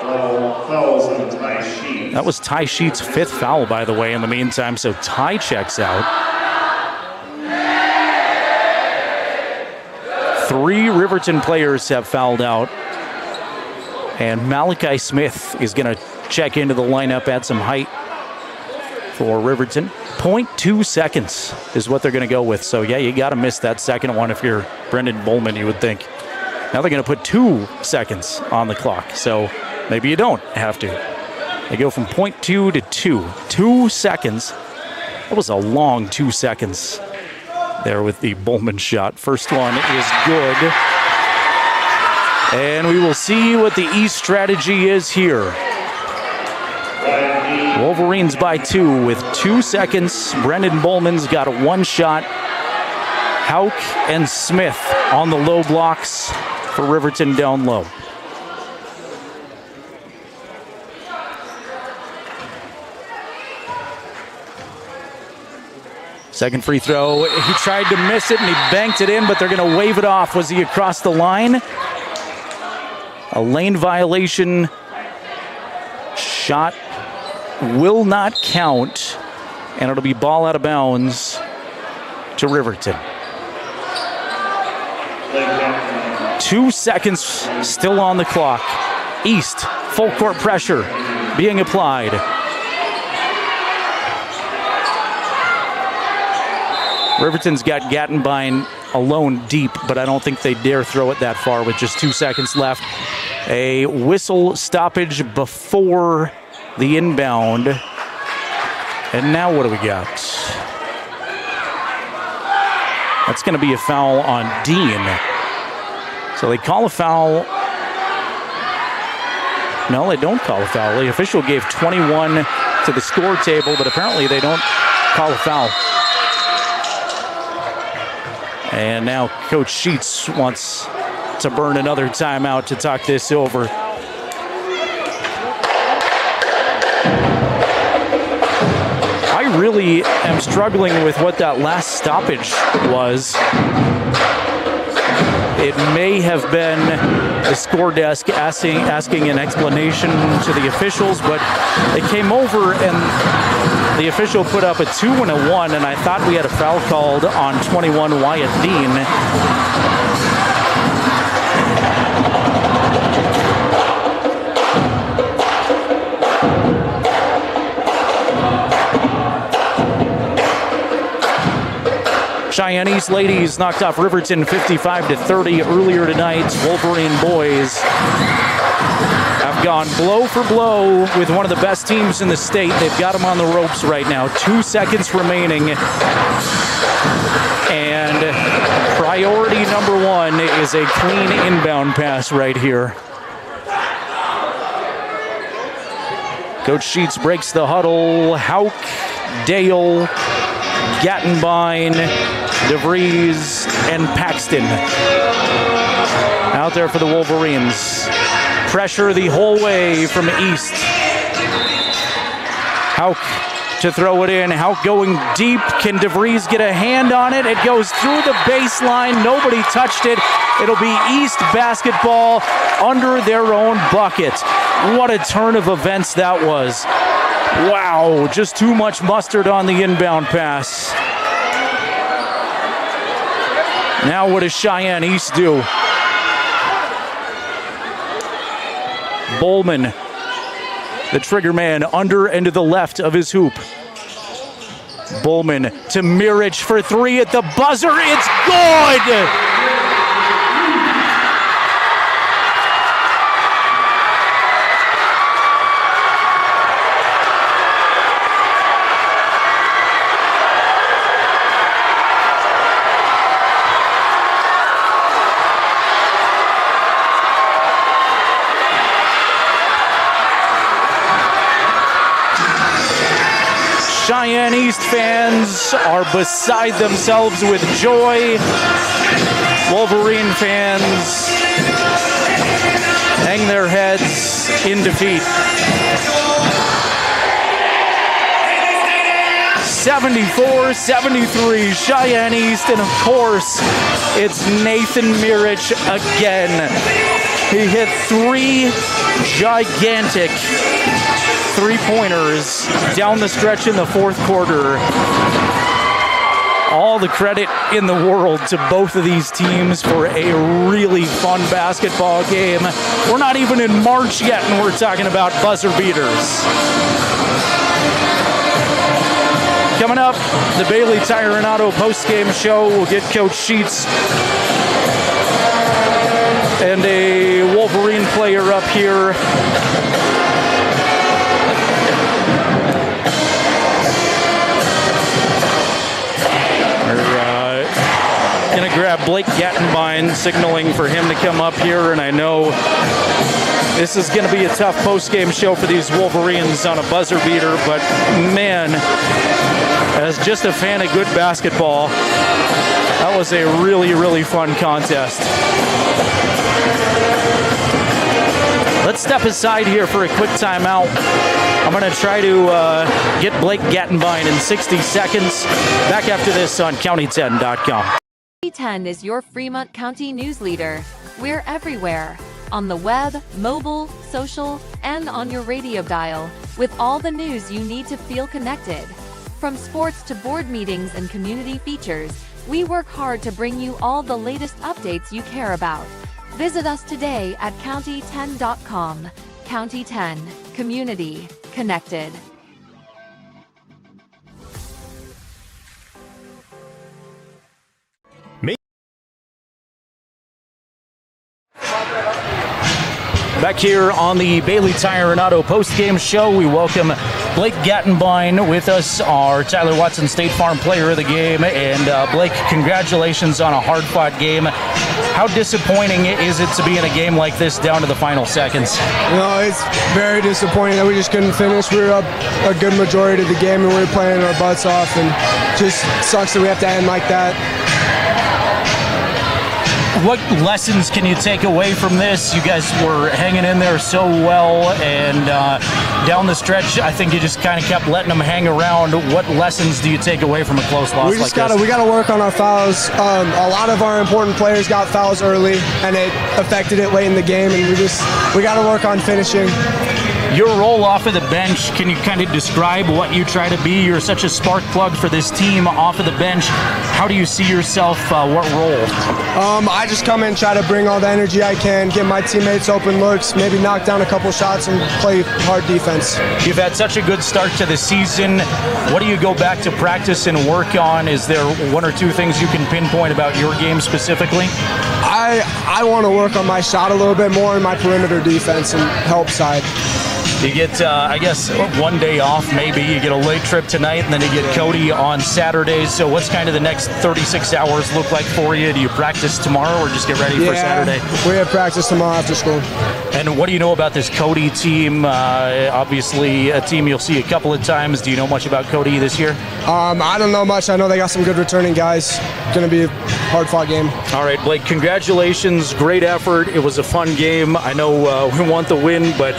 Fouls on Ty Sheets. That was Ty Sheets' 5th foul, by the way, in the meantime, so Ty checks out. 3 Riverton players have fouled out. And Malachi Smith is going to check into the lineup, add some height for Riverton. 0.2 seconds is what they're going to go with. So, yeah, you got to miss that second one if you're Brendan Bowman, you would think. Now they're going to put 2 seconds on the clock. So maybe you don't have to. They go from 0.2 to 2. 2 seconds. That was a long 2 seconds there with the Bowman shot. First one is good. And we will see what the East strategy is here. Wolverines by 2 with 2 seconds. Brendan Bowman's got 1 shot. Hauk and Smith on the low blocks for Riverton down low. Second free throw. He tried to miss it and he banked it in, but they're going to wave it off. Was he across the line? A lane violation. Shot will not count, and it'll be ball out of bounds to Riverton. 2 seconds still on the clock. East, full court pressure being applied. Riverton's got Gattenbein alone deep, but I don't think they dare throw it that far with just 2 seconds left. A whistle stoppage before the inbound. And now what do we got? That's going to be a foul on Dean. So they call a foul. No, they don't call a foul. The official gave 21 to the score table, but apparently they don't call a foul. And now Coach Sheets wants to burn another timeout to talk this over. I really am struggling with what that last stoppage was. It may have been the score desk asking an explanation to the officials, but they came over and the official put up a 2 and a 1, and I thought we had a foul called on 21 Wyatt Dean. Cheyenne East ladies knocked off Riverton 55-30 earlier tonight. Wolverine boys have gone blow for blow with one of the best teams in the state. They've got them on the ropes right now. 2 seconds remaining. And priority number 1 is a clean inbound pass right here. Coach Sheets breaks the huddle. Hauk, Dale, Gattenbein, DeVries, and Paxton out there for the Wolverines. Pressure the whole way from East. Hauk to throw it in. Hauk going deep. Can DeVries get a hand on it? It goes through the baseline. Nobody touched it. It'll be East basketball under their own bucket. What a turn of events that was. Wow, just too much mustard on the inbound pass. Now what does Cheyenne East do? Bowman, the trigger man, under and to the left of his hoop. Bowman to Mirich for three at the buzzer. It's good! Cheyenne East fans are beside themselves with joy. Wolverine fans hang their heads in defeat. 74-73, Cheyenne East, and of course, it's Nathan Mirich again. He hit three gigantic three-pointers down the stretch in the fourth quarter. All the credit in the world to both of these teams for a really fun basketball game. We're not even in March yet, and we're talking about buzzer beaters. Coming up, the Bailey Tire and Auto postgame show. We'll get Coach Sheets and a Wolverine player up here. We're gonna grab Blake Gattenbein, signaling for him to come up here, and I know this is gonna be a tough post-game show for these Wolverines on a buzzer beater, but man, as just a fan of good basketball, that was a really, really fun contest. Let's step aside here for a quick timeout. I'm going to try to get Blake Gattenbein in 60 seconds. Back after this on County10.com. County 10 is your Fremont County news leader. We're everywhere. On the web, mobile, social, and on your radio dial. With all the news you need to feel connected. From sports to board meetings and community features, we work hard to bring you all the latest updates you care about. Visit us today at County10.com. County 10, community connected. Back here on the Bailey Tire and Auto postgame show, we welcome Blake Gattenbein with us, our Tyler Watson State Farm Player of the Game. And Blake, congratulations on a hard-fought game. How disappointing is it to be in a game like this down to the final seconds? No, it's very disappointing that we just couldn't finish. We were up a good majority of the game and we were playing our butts off, and just sucks that we have to end like that. What lessons can you take away from this? You guys were hanging in there so well, and down the stretch, I think you just kind of kept letting them hang around. What lessons do you take away from a close loss like this? We got to work on our fouls. A lot of our important players got fouls early, and it affected it late in the game, and we got to work on finishing. Your role off of the bench, can you kind of describe what you try to be? You're such a spark plug for this team off of the bench. How do you see yourself, what role? I just come in, try to bring all the energy I can, get my teammates open looks, maybe knock down a couple shots and play hard defense. You've had such a good start to the season. What do you go back to practice and work on? Is there one or two things you can pinpoint about your game specifically? I want to work on my shot a little bit more and my perimeter defense and help side. You get, I guess, one day off maybe. You get a late trip tonight, and then you get Cody on Saturdays. So what's kind of the next 36 hours look like for you? Do you practice tomorrow or just get ready for Saturday? We have practice tomorrow after school. And what do you know about this Cody team? Obviously, a team you'll see a couple of times. Do you know much about Cody this year? I don't know much. I know they got some good returning guys. Going to be a hard-fought game. All right, Blake, congratulations. Great effort. It was a fun game. I know we want the win, but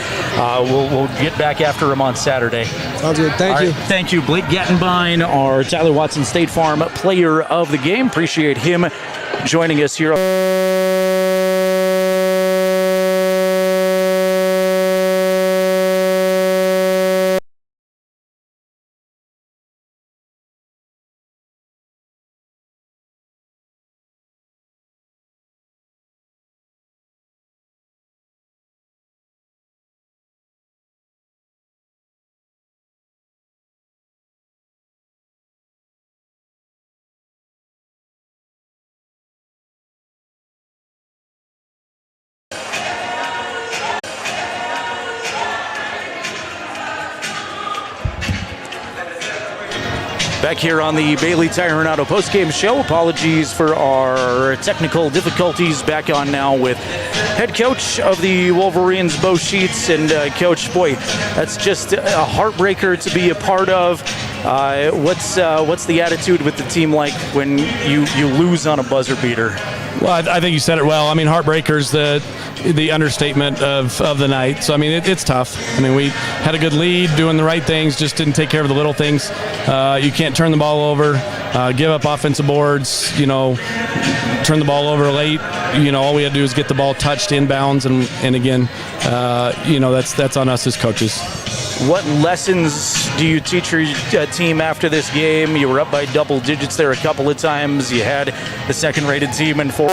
we'll get back after him on Saturday. Sounds good. Thank you. Thank you, Blake Gattenbein, our Tyler Watson State Farm player of the game. Appreciate him joining us here. Back here on the Bailey Tire and Auto Postgame Show. Apologies for our technical difficulties. Back on now with head coach of the Wolverines, Bo Sheets. And Coach, boy, that's just a heartbreaker to be a part of. What's the attitude with the team like when you lose on a buzzer beater? Well, I think you said it well. I mean, heartbreaker's the understatement of the night. So, I mean, it's tough. I mean, we had a good lead, doing the right things, just didn't take care of the little things. You can't turn the ball over, give up offensive boards, turn the ball over late. All we had to do is get the ball touched inbounds, and again, that's on us as coaches. What lessons do you teach your team after this game? You were up by double digits there a couple of times. You had the second-rated team in 4.